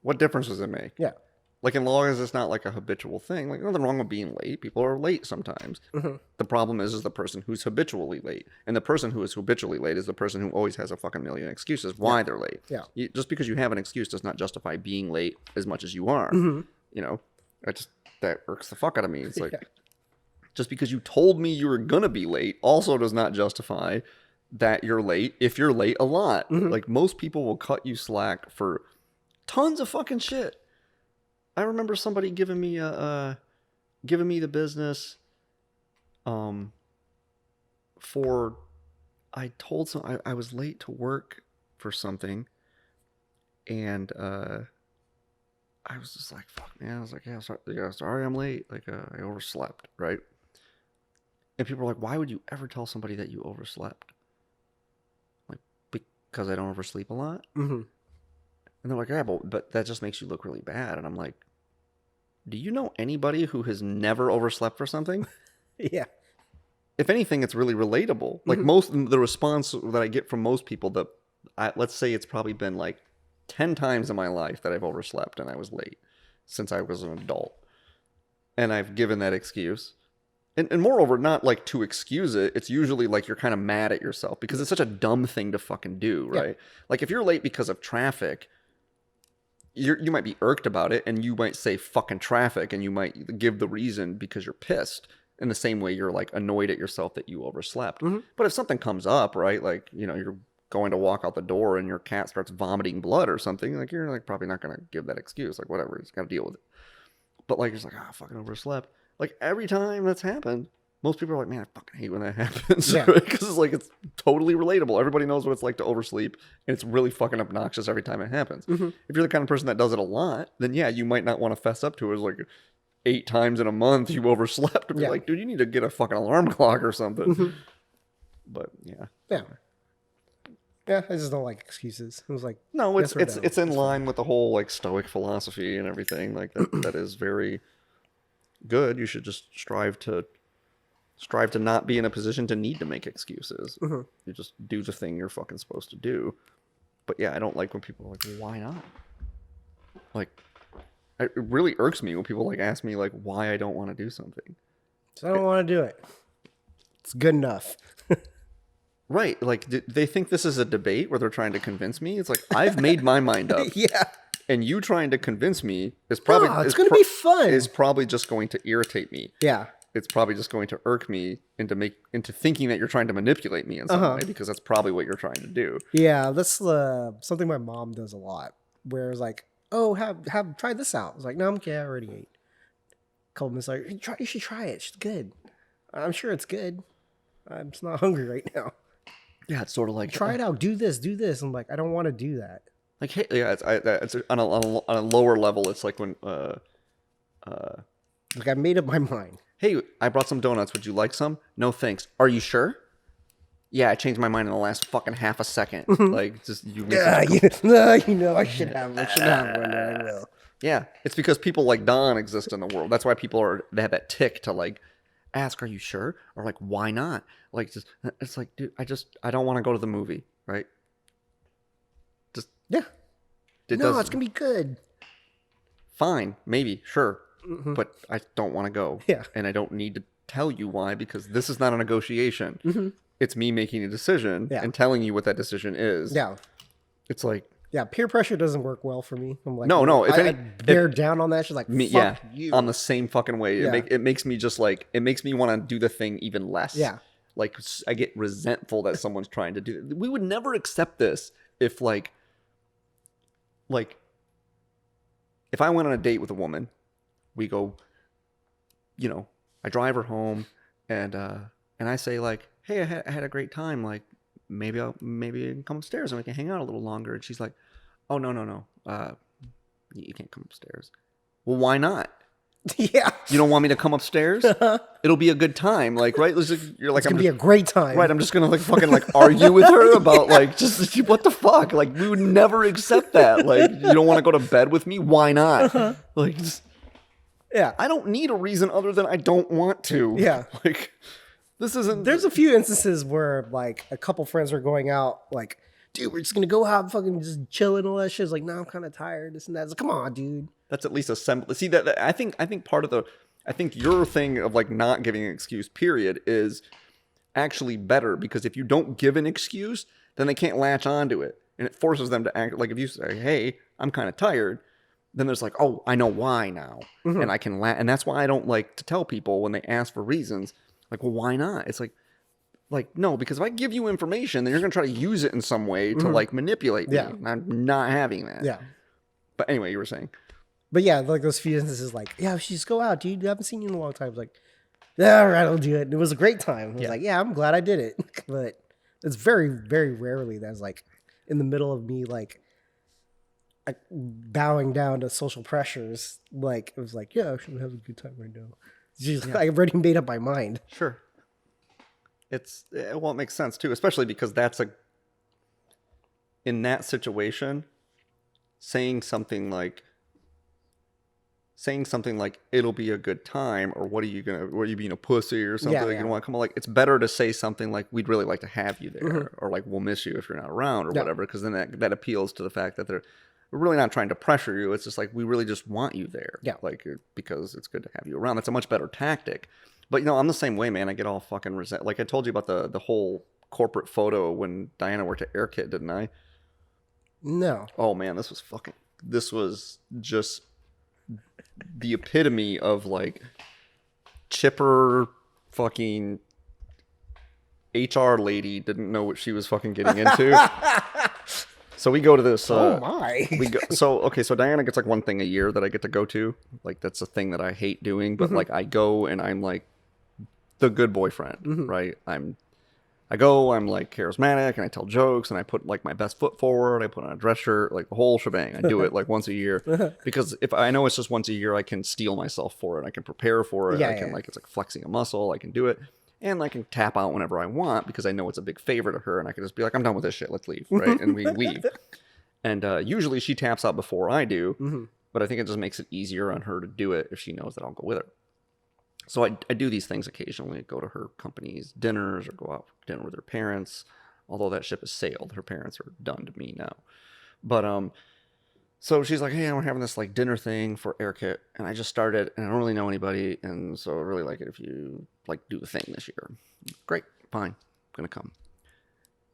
what difference does it make? Yeah. Like, as long as it's not like a habitual thing, like nothing wrong with being late. People are late sometimes. Mm-hmm. The problem is the person who's habitually late. And the person who is habitually late is the person who always has a fucking million excuses why they're late. Yeah. Just because you have an excuse does not justify being late as much as you are. Mm-hmm. You know, that irks the fuck out of me. It's like, just because you told me you were going to be late also does not justify that you're late if you're late a lot. Mm-hmm. Like, most people will cut you slack for tons of fucking shit. I remember somebody giving me the business for I told some I was late to work for something, and I was just like, fuck man, I was like, sorry I'm late, like I overslept, right? And people were like, why would you ever tell somebody that you overslept? Like, because I don't oversleep a lot. Mm-hmm. And they're like, yeah, but that just makes you look really bad. And I'm like, do you know anybody who has never overslept for something? Yeah. If anything, it's really relatable. Like, the response that I get from most people, let's say it's probably been like 10 times in my life that I've overslept and I was late since I was an adult. And I've given that excuse. And moreover, not like to excuse it, it's usually like you're kind of mad at yourself because it's such a dumb thing to fucking do, right? Yeah. Like, if you're late because of traffic, you might be irked about it, and you might say fucking traffic, and you might give the reason because you're pissed. In the same way you're like annoyed at yourself that you overslept. Mm-hmm. But if something comes up, right, like, you know, you're going to walk out the door and your cat starts vomiting blood or something, like, you're like probably not going to give that excuse, like, whatever, just got to deal with it. But like, you're just like, I fucking overslept. Like, every time that's happened, most people are like, man, I fucking hate when that happens. Yeah. Because it's like, it's totally relatable. Everybody knows what it's like to oversleep, and it's really fucking obnoxious every time it happens. Mm-hmm. If you're the kind of person that does it a lot, then yeah, you might not want to fess up to it. It's like 8 times in a month you overslept. To be like, dude, you need to get a fucking alarm clock or something. Mm-hmm. But yeah. Yeah. Yeah, I just don't like excuses. It was like, no, it's in line with the whole like Stoic philosophy and everything. Like that is very good. You should just strive to not be in a position to need to make excuses. Mm-hmm. You just do the thing you're fucking supposed to do. But yeah, I don't like when people are like, well, why not? Like, it really irks me when people like ask me like why I don't want to do something. So I don't want to do it. It's good enough. Right. Like, they think this is a debate where they're trying to convince me. It's like, I've made my mind up. Yeah. And you trying to convince me is probably... it's going to be fun. Is probably just going to irritate me. Yeah. It's probably just going to irk me into thinking that you're trying to manipulate me in some way, because that's probably what you're trying to do. Yeah, that's something my mom does a lot. Where it's like, oh, try this out. It's like, no, I'm okay, I already ate. A couple minutes later, you should try it. It's good. I'm sure it's good. I'm just not hungry right now. Yeah, it's sort of like, try it out. Do this. I'm like, I don't want to do that. Like, hey, yeah, it's on a lower level. It's like when like, I made up my mind. Hey, I brought some donuts. Would you like some? No, thanks. Are you sure? Yeah, I changed my mind in the last fucking half a second. Like, just you. Yeah, I should have one. I will. Yeah, it's because people like Don exist in the world. That's why they have that tick to like ask, "Are you sure?" Or like, "Why not?" Like, just it's like, dude, I don't want to go to the movie, right? Just it's gonna be good. Fine, maybe, sure, but I don't want to go. Yeah, and I don't need to tell you why, because this is not a negotiation. Mm-hmm. It's me making a decision and telling you what that decision is. Yeah, it's like. Yeah, peer pressure doesn't work well for me. I'm like, no. I bear down on that. She's like, fuck you. I'm the same fucking way. Yeah. It makes me just like, it makes me want to do the thing even less. Yeah. Like, I get resentful that someone's trying to do it. We would never accept this if like, if I went on a date with a woman, we go, I drive her home and I say like, hey, I had a great time. Like, maybe I can come upstairs and we can hang out a little longer. And she's like, oh, no. You can't come upstairs. Well, why not? Yeah. You don't want me to come upstairs? It'll be a good time. Like, right? You're like, It's going to be a great time. Right, I'm just gonna like fucking like argue with her about like just what the fuck? Like we would never accept that. Like you don't want to go to bed with me? Why not? Like Yeah. I don't need a reason other than I don't want to. Yeah. Like this isn't. There's a few instances where like a couple friends were going out like, dude, we're just gonna go out and fucking just chill and all that shit. It's like, no, I'm kind of tired. This and that. It's like, come on, dude. That's at least a semblance. See that I think part of the your thing of like not giving an excuse period is actually better because if you don't give an excuse, then they can't latch onto it, and it forces them to act. Like if you say, "Hey, I'm kind of tired," then there's like, "Oh, I know why now," and I can and that's why I don't like to tell people when they ask for reasons. Like, well, why not? It's like no, because if I give you information, then you're gonna try to use it in some way to like manipulate me. Yeah. And I'm not having that. Yeah. But anyway, you were saying. But yeah, like those few instances, like, yeah, we should just go out, dude. I haven't seen you in a long time. It's like, yeah, all right, I'll do it. And it was a great time. I was like, yeah, I'm glad I did it. But it's very, very rarely that's like in the middle of me, like bowing down to social pressures. Like, it was like, yeah, I should have a good time right now. Just, I already made up my mind. Sure. It makes sense too, especially because in that situation, saying something like it'll be a good time, or what are you being a pussy or something? Yeah, like, yeah. You don't want to come on, like it's better to say something like we'd really like to have you there, or like we'll miss you if you're not around or whatever, because then that appeals to the fact that we're really not trying to pressure you. It's just like we really just want you there, like because it's good to have you around. That's a much better tactic. But I'm the same way, man. I get all fucking resent. Like I told you about the whole corporate photo when Diana worked at AirKit, didn't I? No. Oh man, this was just the epitome of like chipper fucking HR lady didn't know what she was fucking getting into. So we go to this. Oh my. So Diana gets like one thing a year that I get to go to. Like that's a thing that I hate doing, but like I go and I'm like the good boyfriend, right? I go, I'm like charismatic, and I tell jokes, and I put like my best foot forward. I put on a dress shirt, like the whole shebang. I do it like once a year because if I know it's just once a year, I can steel myself for it. I can prepare for it. I can like it's like flexing a muscle. I can do it, and I can tap out whenever I want because I know it's a big favor to her, and I can just be like, I'm done with this shit. Let's leave, right? And we leave. And usually she taps out before I do, but I think it just makes it easier on her to do it if she knows that I'll go with her. So I do these things occasionally. I go to her company's dinners or go out for dinner with her parents. Although that ship has sailed, her parents are done to me now. But so she's like, "Hey, we're having this like dinner thing for AirKit, and I just started, and I don't really know anybody, and so I really like it if you like do the thing this year." Great, fine, I'm gonna come.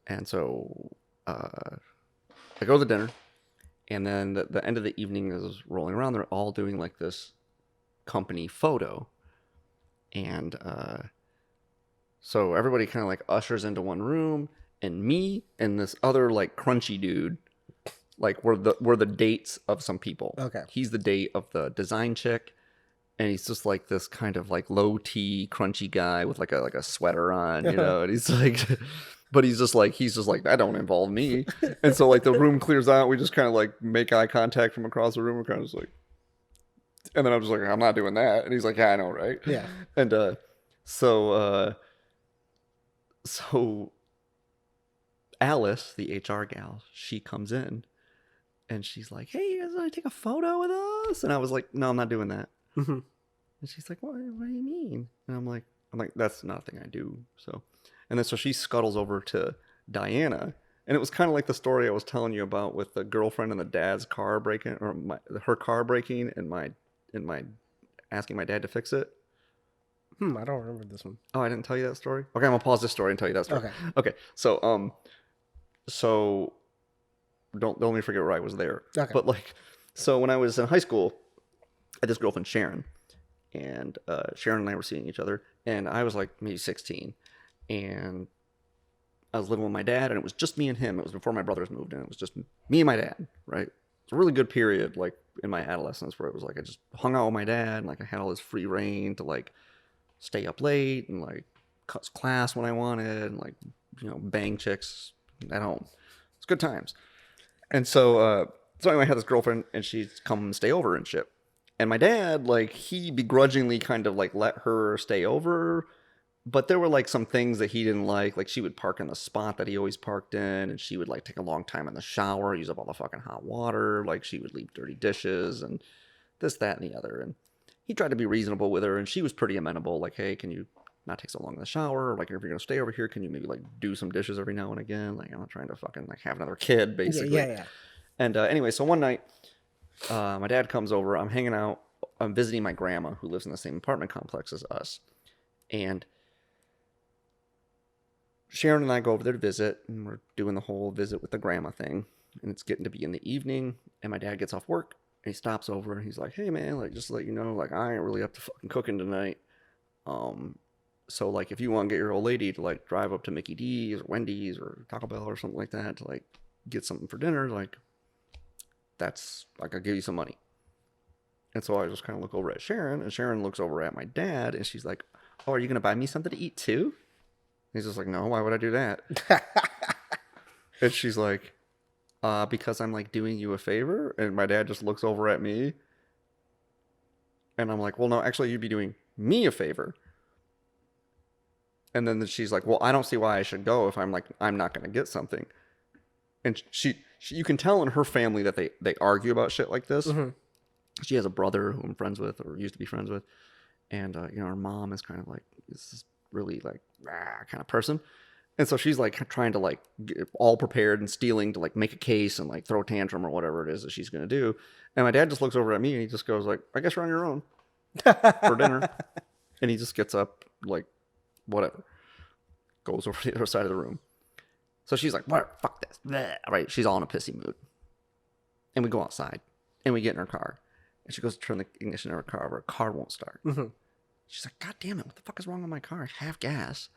And so I go to the dinner, and then the end of the evening is rolling around. They're all doing like this company photo. And so everybody kind of like ushers into one room, and me and this other like crunchy dude, like we're the dates of some people. Okay. He's the date of the design chick, and he's just like this kind of like low T crunchy guy with like a sweater on, and he's like, but he's just like that don't involve me. And so like the room clears out, we just kind of like make eye contact from across the room. We're kind of just like. And then I'm just like, I'm not doing that. And he's like, yeah, I know, right? Yeah. And so Alice, the HR gal, she comes in and she's like, "Hey, you guys want to take a photo with us?" And I was like, "No, I'm not doing that." And she's like, what do you mean? And I'm like, that's not a thing I do. So, and then so she scuttles over to Diana. And it was kind of like the story I was telling you about with the girlfriend and the dad's car breaking, or her car breaking, and my asking my dad to fix it. I don't remember this one. Oh, I didn't tell you that story? Okay, I'm gonna pause this story and tell you that story. Okay. So don't let me forget where I was there. Okay. But like, so when I was in high school, I had this girlfriend Sharon, and Sharon and I were seeing each other, and I was like maybe 16, and I was living with my dad, and it was just me and him. It was before my brothers moved in. It was just me and my dad, right? It's a really good period, like in my adolescence, where it was like I just hung out with my dad, and like I had all this free reign to like stay up late and like cut class when I wanted, and like bang chicks at home. It's good times. And so anyway, I had this girlfriend, and she'd come and stay over and shit. And my dad, like, he begrudgingly kind of like let her stay over. But there were like some things that he didn't like. Like, she would park in the spot that he always parked in, and she would like take a long time in the shower, use up all the fucking hot water. Like, she would leave dirty dishes and this, that, and the other. And he tried to be reasonable with her, and she was pretty amenable. Like, hey, can you not take so long in the shower? Or, like, if you're gonna stay over here, can you maybe like do some dishes every now and again? Like, I'm not trying to fucking like have another kid, basically. Yeah. And anyway, so one night, my dad comes over. I'm hanging out. I'm visiting my grandma, who lives in the same apartment complex as us, and Sharon and I go over there to visit, and we're doing the whole visit with the grandma thing, and it's getting to be in the evening, and my dad gets off work, and he stops over, and he's like, hey, man, like, just to let you know, like, I ain't really up to fucking cooking tonight, so, like, if you want to get your old lady to, like, drive up to Mickey D's or Wendy's or Taco Bell or something like that to, like, get something for dinner, like, that's, like, I'll give you some money. And so I just kind of look over at Sharon, and Sharon looks over at my dad, and she's like, oh, are you going to buy me something to eat, too? He's just like, no, why would I do that? And she's like, because I'm like doing you a favor. And my dad just looks over at me. And I'm like, well, no, actually, you'd be doing me a favor. And then she's like, well, I don't see why I should go if I'm like, I'm not going to get something. And she, you can tell in her family that they argue about shit like this. Mm-hmm. She has a brother who I'm friends with or used to be friends with. And, her mom is kind of like, this is really like kind of person, and so she's like trying to like get all prepared and stealing to like make a case and like throw a tantrum or whatever it is that she's gonna do. And my dad just looks over at me and he just goes like, I guess you're on your own for dinner. And he just gets up like whatever, goes over to the other side of the room. So she's like, what, fuck this, blah. Right, she's all in a pissy mood. And we go outside and we get in her car, and she goes to turn the ignition of her car, but her car won't start. Mm-hmm. She's like, God damn it, what the fuck is wrong with my car? I have gas.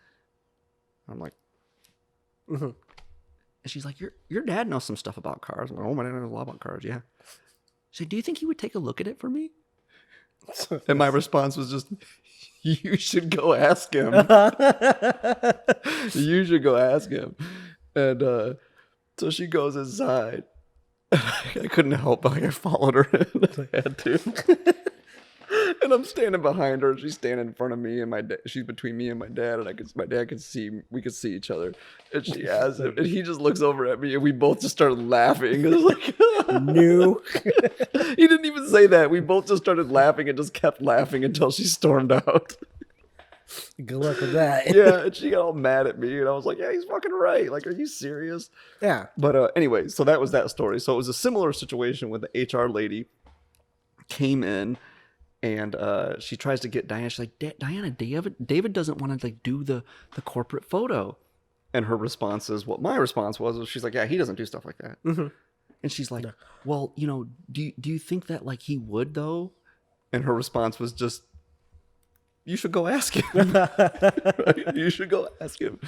I'm like, mm-hmm. And she's like, your dad knows some stuff about cars. I'm like, oh, my dad knows a lot about cars, yeah. She's like, do you think he would take a look at it for me? And my response was just, you should go ask him. You should go ask him. And so she goes inside. I couldn't help but I followed her in. I had to. And I'm standing behind her. She's standing in front of me, and she's between me and my dad. And my dad could see, we could see each other. And she has him, and he just looks over at me, and we both just started laughing. It was like, no. He didn't even say that. We both just started laughing and just kept laughing until she stormed out. Good luck with that. Yeah, and she got all mad at me, and I was like, yeah, he's fucking right. Like, are you serious? Yeah. But anyway, so that was that story. So it was a similar situation with the HR lady came in. And she tries to get Diana. She's like, Diana, David doesn't want to like do the corporate photo. And her response is what my response was. She's like, yeah, he doesn't do stuff like that. Mm-hmm. And she's like, well, do you think that like he would though? And her response was just, you should go ask him. Right? You should go ask him.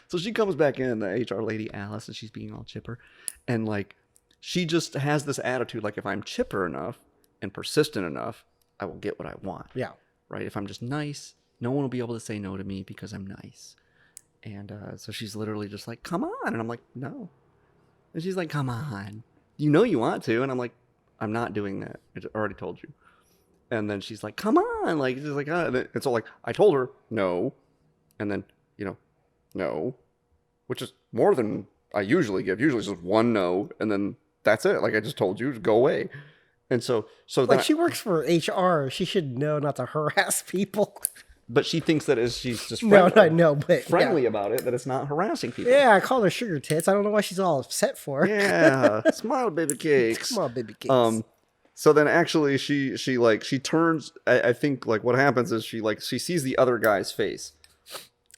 So she comes back in, the HR lady, Alice, and she's being all chipper. And like, she just has this attitude, like if I'm chipper enough and persistent enough, I will get what I want. Yeah. Right? If I'm just nice, no one will be able to say no to me because I'm nice. And so she's literally just like, come on. And I'm like, no. And she's like, come on. You know you want to. And I'm like, I'm not doing that. I already told you. And then she's like, come on. Like, she's like, and it's all like, I told her no. And then, no. Which is more than I usually give. Usually it's just one no. And then that's it. Like, I just told you, just go away. And so like she works for HR. She should know not to harass people. But she thinks that she's just friendly, but friendly about it, that it's not harassing people. Yeah, I call her sugar tits. I don't know why she's all upset for. Yeah, smile, baby cakes. Come on, baby cakes. So then actually she turns. I think like what happens is she sees the other guy's face,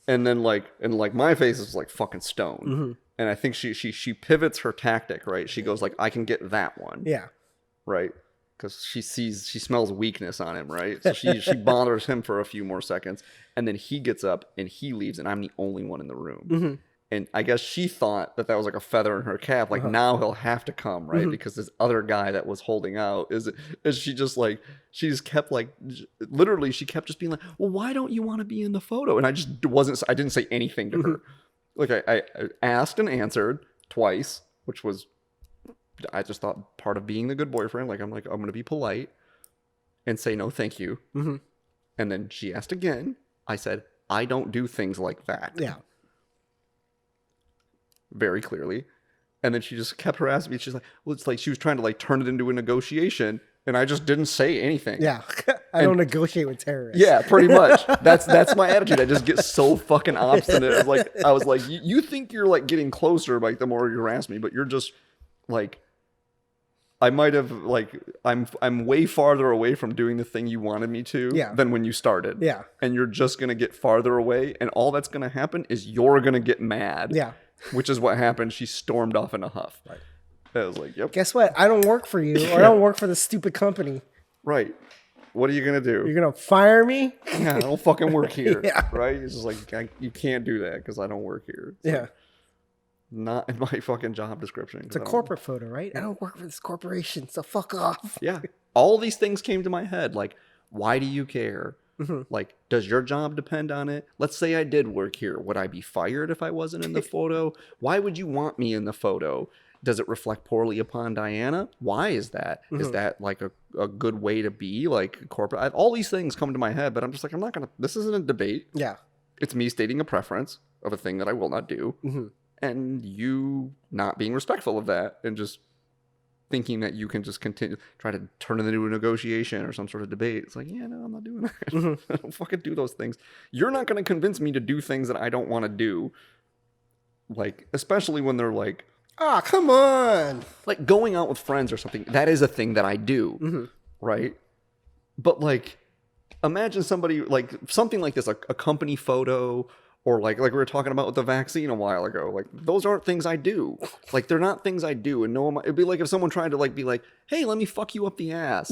and then my face is like fucking stone. Mm-hmm. And I think she pivots her tactic, right? She goes like, I can get that one. Yeah. Right. Because she smells weakness on him, right? So she bothers him for a few more seconds, and then he gets up and he leaves, and I'm the only one in the room. Mm-hmm. And I guess she thought that was like a feather in her cap. Like now he'll have to come, right? Mm-hmm. Because this other guy that was holding out is she just kept like literally she kept just being like, well, why don't you want to be in the photo? And I didn't say anything to her. Like I asked and answered twice, which was. I just thought part of being the good boyfriend, I'm going to be polite. and say no thank you. Mm-hmm. And then she asked again. I said, I don't do things like that. Yeah. Very clearly. And then she just kept harassing me. She's like, well, it's like she was trying to like turn it into a negotiation, and I just didn't say anything. Yeah. I don't negotiate with terrorists. Yeah, pretty much. That's my attitude. I just get so fucking obstinate. I was like, you think you're like getting closer, like the more you harass me, but you're just like, I might have like, I'm way farther away from doing the thing you wanted me to than when you started. Yeah. And you're just gonna get farther away, and all that's gonna happen is you're gonna get mad. Yeah. Which is what happened. She stormed off in a huff. Right. I was like, yep. Guess what? I don't work for you, or I don't work for this stupid company. Right. What are you going to do? You're going to fire me? Yeah, I don't fucking work here. Yeah. Right? It's just like, you can't do that because I don't work here. It's like, not in my fucking job description. It's a corporate photo, right? I don't work for this corporation, so fuck off. Yeah. All these things came to my head. Like, why do you care? Mm-hmm. Like, does your job depend on it? Let's say I did work here. Would I be fired if I wasn't in the photo? Why would you want me in the photo? Does it reflect poorly upon Diana? Why is that? Mm-hmm. Is that like a good way to be like corporate? All these things come to my head, but I'm just like, I'm not going to, this isn't a debate. Yeah. It's me stating a preference of a thing that I will not do. Mm-hmm. And you not being respectful of that and just thinking that you can just continue, try to turn it into a negotiation or some sort of debate. It's like, yeah, no, I'm not doing that. Mm-hmm. I don't fucking do those things. You're not going to convince me to do things that I don't want to do. Like, especially when they're like, ah, come on. Like going out with friends or something. That is a thing that I do. Mm-hmm. Right. But like, imagine somebody like something like this, like a company photo, or like we were talking about with the vaccine a while ago. Like those aren't things I do. Like they're not things I do. And no, it'd be like if someone tried to like be like, hey, let me fuck you up the ass.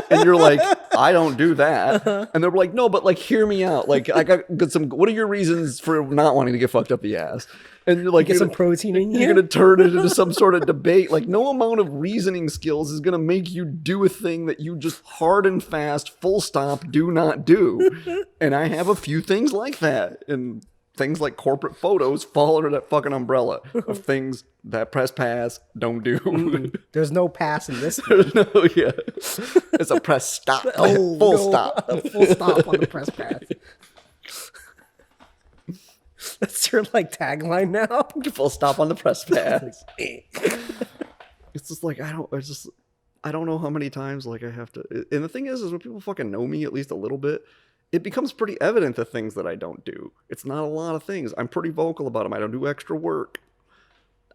And you're like, I don't do that. And they're like, no, but like, hear me out. Like I got some, what are your reasons for not wanting to get fucked up the ass? And you're like, get some protein in you. You're going to turn it into some sort of debate. Like no amount of reasoning skills is going to make you do a thing that you just hard and fast, full stop, do not do. And I have a few things like that. And things like corporate photos fall under that fucking umbrella of things that press pass don't do. There's no pass in this. There's no, yeah. It's a press stop. Full stop. Full stop on the press pass. That's your like tagline now. Full stop on the press pass. It's just like I don't know how many times like I have to. And the thing is when people fucking know me at least a little bit, it becomes pretty evident the things that I don't do. It's not a lot of things. I'm pretty vocal about them. I don't do extra work.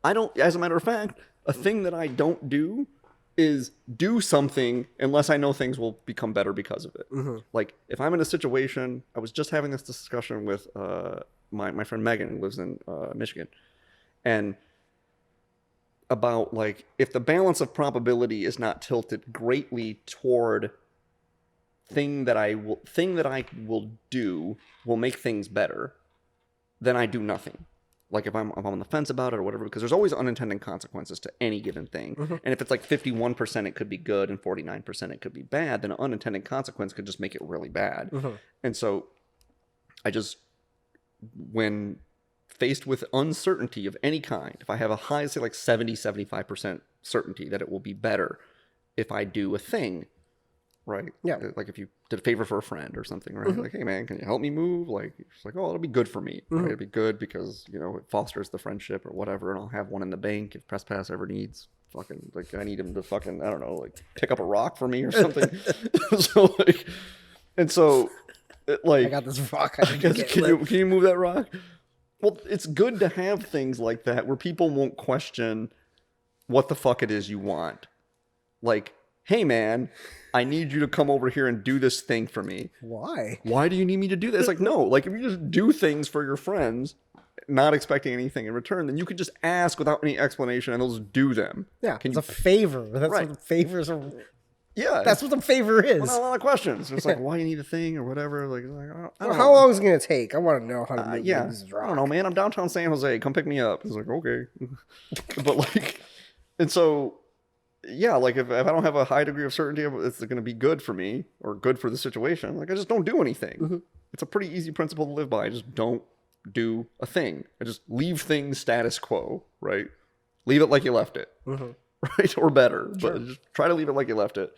As a matter of fact, a thing that I don't do is do something unless I know things will become better because of it. Mm-hmm. Like if I'm in a situation, I was just having this discussion with my friend Megan, who lives in Michigan, and about like if the balance of probability is not tilted greatly toward thing that I will do will make things better, then I do nothing. Like if I'm on the fence about it or whatever, because there's always unintended consequences to any given thing. Mm-hmm. And if it's like 51% it could be good and 49% it could be bad, then an unintended consequence could just make it really bad. Mm-hmm. And so I just, when faced with uncertainty of any kind, if I have a high, say like 70-75% certainty that it will be better if I do a thing, right? Yeah. Like if you did a favor for a friend or something, right? Mm-hmm. Like, hey man, can you help me move? Like, it's like, oh, it'll be good for me. Mm-hmm. Right? It'll be good because, you know, it fosters the friendship or whatever. And I'll have one in the bank if Press Pass ever needs fucking, like I need him to fucking, I don't know, like pick up a rock for me or something. So like, and so like, I got this rock. Can you move that rock? Well, it's good to have things like that where people won't question what the fuck it is you want. Like, hey man, I need you to come over here and do this thing for me. Why? Why do you need me to do that? It's like, no, like if you just do things for your friends, not expecting anything in return, then you could just ask without any explanation and they'll just do them. Yeah, it's a favor. That's right. What favors are. Yeah. That's what the favor is. Well, not a lot of questions. It's like, why do you need a thing or whatever? Like, I don't know. How long is it going to take? I want to know how to make this rock. I don't know, man. I'm downtown San Jose. Come pick me up. It's like, okay. But like, and so... yeah, like if I don't have a high degree of certainty it's going to be good for me or good for the situation, like I just don't do anything. Mm-hmm. It's a pretty easy principle to live by. I just don't do a thing. I just leave things status quo, right? Leave it like you left it, mm-hmm. right? Or better, sure. But just try to leave it like you left it.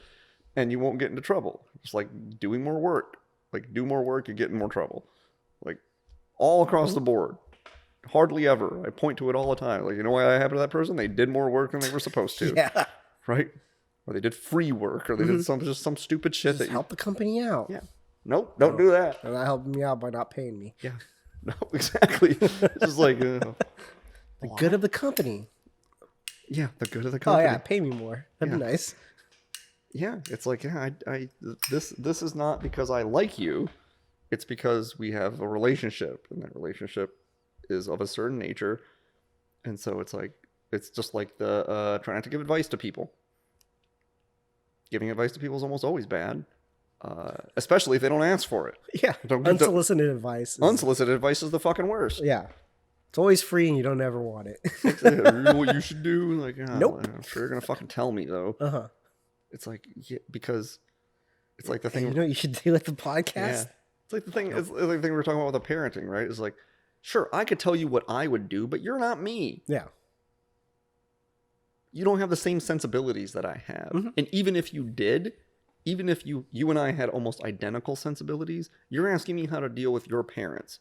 and you won't get into trouble. Just like doing more work. Like, do more work, you get in more trouble. Like, all across the board. Hardly ever. I point to it all the time. Like, you know why that happened to that person? They did more work than they were supposed to. Yeah. Right? Or they did free work, or they did some stupid shit Just help the company out. Yeah. Nope, don't do that. They're not helping me out by not paying me. Yeah. No, exactly. It's just like... the good of the company. Yeah, the good of the company. Oh, yeah, pay me more. That'd be nice. Yeah, it's like, this is not because I like you. It's because we have a relationship, and that relationship is of a certain nature. And so it's like, it's just like the trying not to give advice to people. Giving advice to people is almost always bad, especially if they don't ask for it. Yeah, unsolicited advice. Unsolicited advice is the fucking worst. Yeah. It's always free and you don't ever want it. You know what you should do? Like, nope. I'm sure you're going to fucking tell me, though. Uh-huh. It's like, yeah, because it's like the thing. You know what you should do with the podcast? Yeah. It's like the thing. It's like the thing we were talking about with the parenting, right? It's like, sure, I could tell you what I would do, but you're not me. Yeah. You don't have the same sensibilities that I have. Mm-hmm. And even if you did, even if you and I had almost identical sensibilities, you're asking me how to deal with your parents.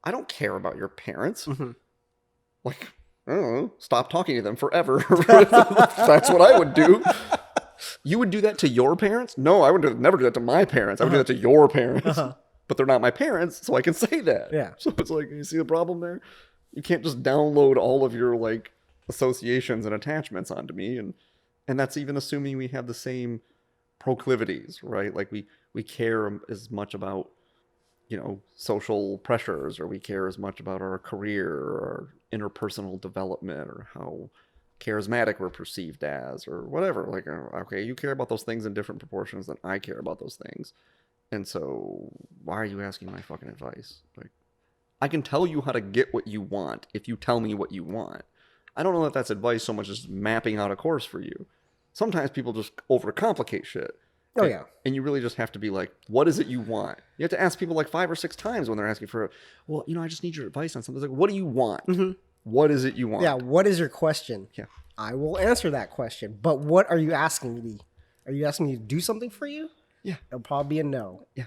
I don't care about your parents. Mm-hmm. Like, I don't know, stop talking to them forever. That's what I would do. You would do that to your parents? No, I would never do that to my parents. I would do that to your parents. But they're not my parents, so I can say that. Yeah. So it's like, you see the problem there? You can't just download all of your, like, associations and attachments onto me. And that's even assuming we have the same proclivities, right? Like, we care as much about, you know, social pressures, or we care as much about our career or our interpersonal development, or how charismatic we're perceived as, or whatever. Like, okay, you care about those things in different proportions than I care about those things. And so why are you asking my fucking advice? Like, I can tell you how to get what you want if you tell me what you want. I don't know that that's advice so much as mapping out a course for you. Sometimes people just overcomplicate shit. Oh, yeah. And you really just have to be like, what is it you want? You have to ask people like 5 or 6 times when they're asking for, well, you know, I just need your advice on something. It's like, what do you want? Mm-hmm. What is it you want? Yeah, what is your question? Yeah. I will answer that question. But what are you asking me? Are you asking me to do something for you? Yeah. It'll probably be a no. Yeah.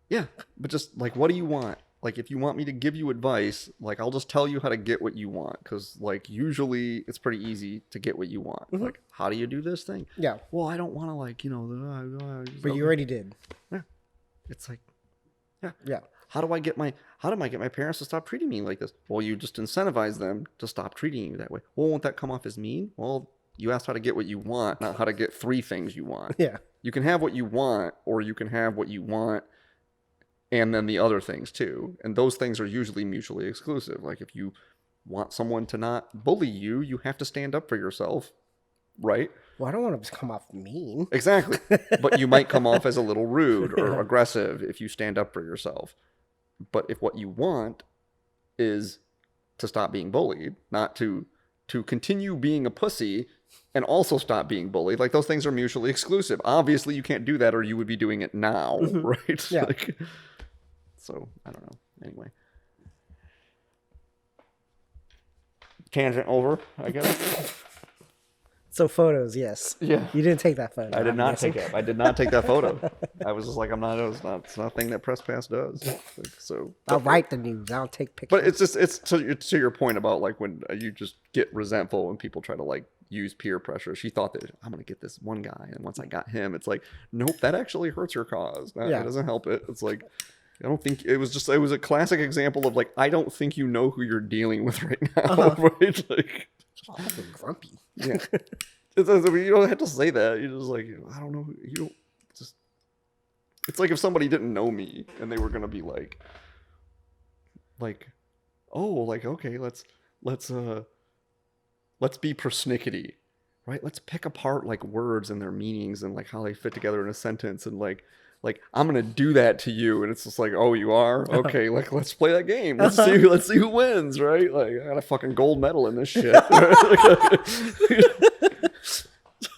Yeah. But just like, what do you want? Like, if you want me to give you advice, like, I'll just tell you how to get what you want. Because, like, usually it's pretty easy to get what you want. Mm-hmm. Like, how do you do this thing? Yeah. Well, I don't want to, like, you know. But you already did. Yeah. It's like, yeah. Yeah. How do I get my parents to stop treating me like this? Well, you just incentivize them to stop treating you that way. Well, won't that come off as mean? Well, you asked how to get what you want, not how to get 3 things you want. Yeah. You can have what you want, or you can have what you want and then the other things too. And those things are usually mutually exclusive. Like, if you want someone to not bully you, you have to stand up for yourself, right? Well, I don't want to come off mean. Exactly. But you might come off as a little rude or aggressive if you stand up for yourself. But if what you want is to stop being bullied, not to continue being a pussy and also stop being bullied, like, those things are mutually exclusive. Obviously, you can't do that, or you would be doing it now, right? Yeah. Like, so, I don't know. Anyway. Tangent over, I guess. So photos, yes. Yeah. You didn't take that photo. I did not take it. I did not take that photo. I was just like, it's not a thing that Press Pass does. Like, so I'll write the news. I don't take pictures. But it's to your point about, like, when you just get resentful when people try to, like, use peer pressure. She thought that I'm going to get this one guy, and once I got him, it's like, nope, that actually hurts your cause. That doesn't help it. It's like, I don't think it was a classic example of, like, I don't think you know who you're dealing with right now. Right? Like, oh, I've been grumpy. Yeah. You don't have to say that. You're just like, I don't know. You don't just. It's like if somebody didn't know me and they were gonna be like, oh, like, okay, let's be persnickety, right? Let's pick apart, like, words and their meanings and, like, how they fit together in a sentence, and like I'm gonna do that to you, and it's just like, oh, you are? Okay, like, let's play that game. Let's see who wins, right? Like, I got a fucking gold medal in this shit.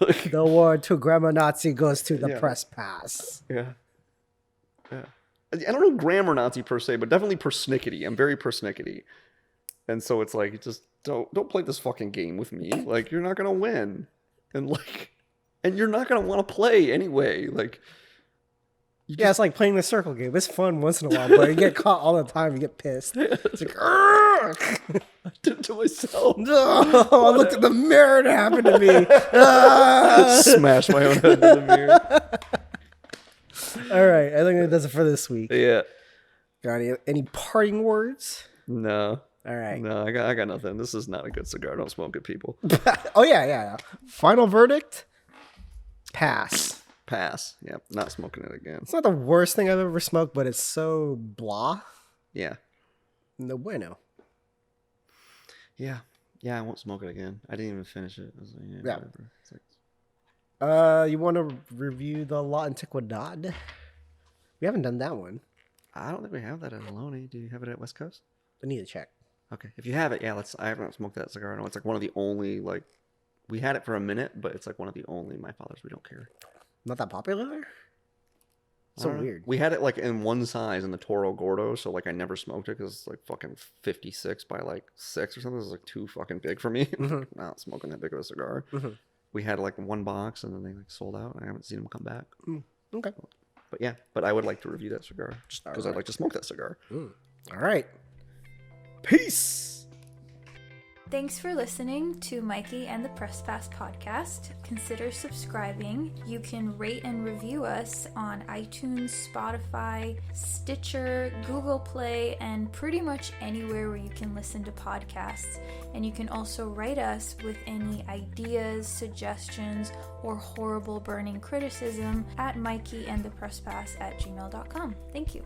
The award to Grammar Nazi goes to the Press Pass. Yeah. I don't know grammar Nazi per se, but definitely persnickety. I'm very persnickety. And so it's like, just don't play this fucking game with me. Like, you're not gonna win. And, like, And you're not going to want to play anyway. Like, yeah, it's like playing the circle game. It's fun once in a while, but you get caught all the time. You get pissed. It's like, I did it to myself. No, look at the mirror. It happened to me. Smash my own head in the mirror. All right, I think that does it for this week. Yeah. Got any parting words? No. All right. No, I got nothing. This is not a good cigar. Don't smoke it, people. Oh yeah. Final verdict: pass. Pass. Yep. Not smoking it again. It's not the worst thing I've ever smoked, but it's so blah. Yeah. No bueno. Yeah. Yeah, I won't smoke it again. I didn't even finish it. I was like, yeah. Whatever. It's like... you want to review the La Antiquidad? We haven't done that one. I don't think we have that at Aloni. Do you have it at West Coast? I need to check. Okay. If you have it, yeah, I haven't smoked that cigar. I know it's like one of the only, like, we had it for a minute, but it's like one of the only My Father's We Don't Care. Not that popular there? So weird. We had it like in one size in the Toro Gordo, so like I never smoked it because it's like fucking 56 by like 6 or something. It was like too fucking big for me. Mm-hmm. Not smoking that big of a cigar. Mm-hmm. We had like one box and then they like sold out. I haven't seen them come back. Okay. But yeah, I would like to review that cigar just because I'd like to smoke that cigar. All right. Peace. Thanks for listening to Mikey and the Press Pass podcast. Consider subscribing. You can rate and review us on iTunes, Spotify, Stitcher, Google Play, and pretty much anywhere where you can listen to podcasts. And you can also write us with any ideas, suggestions, or horrible burning criticism at mikeyandthepresspass@gmail.com. Thank you.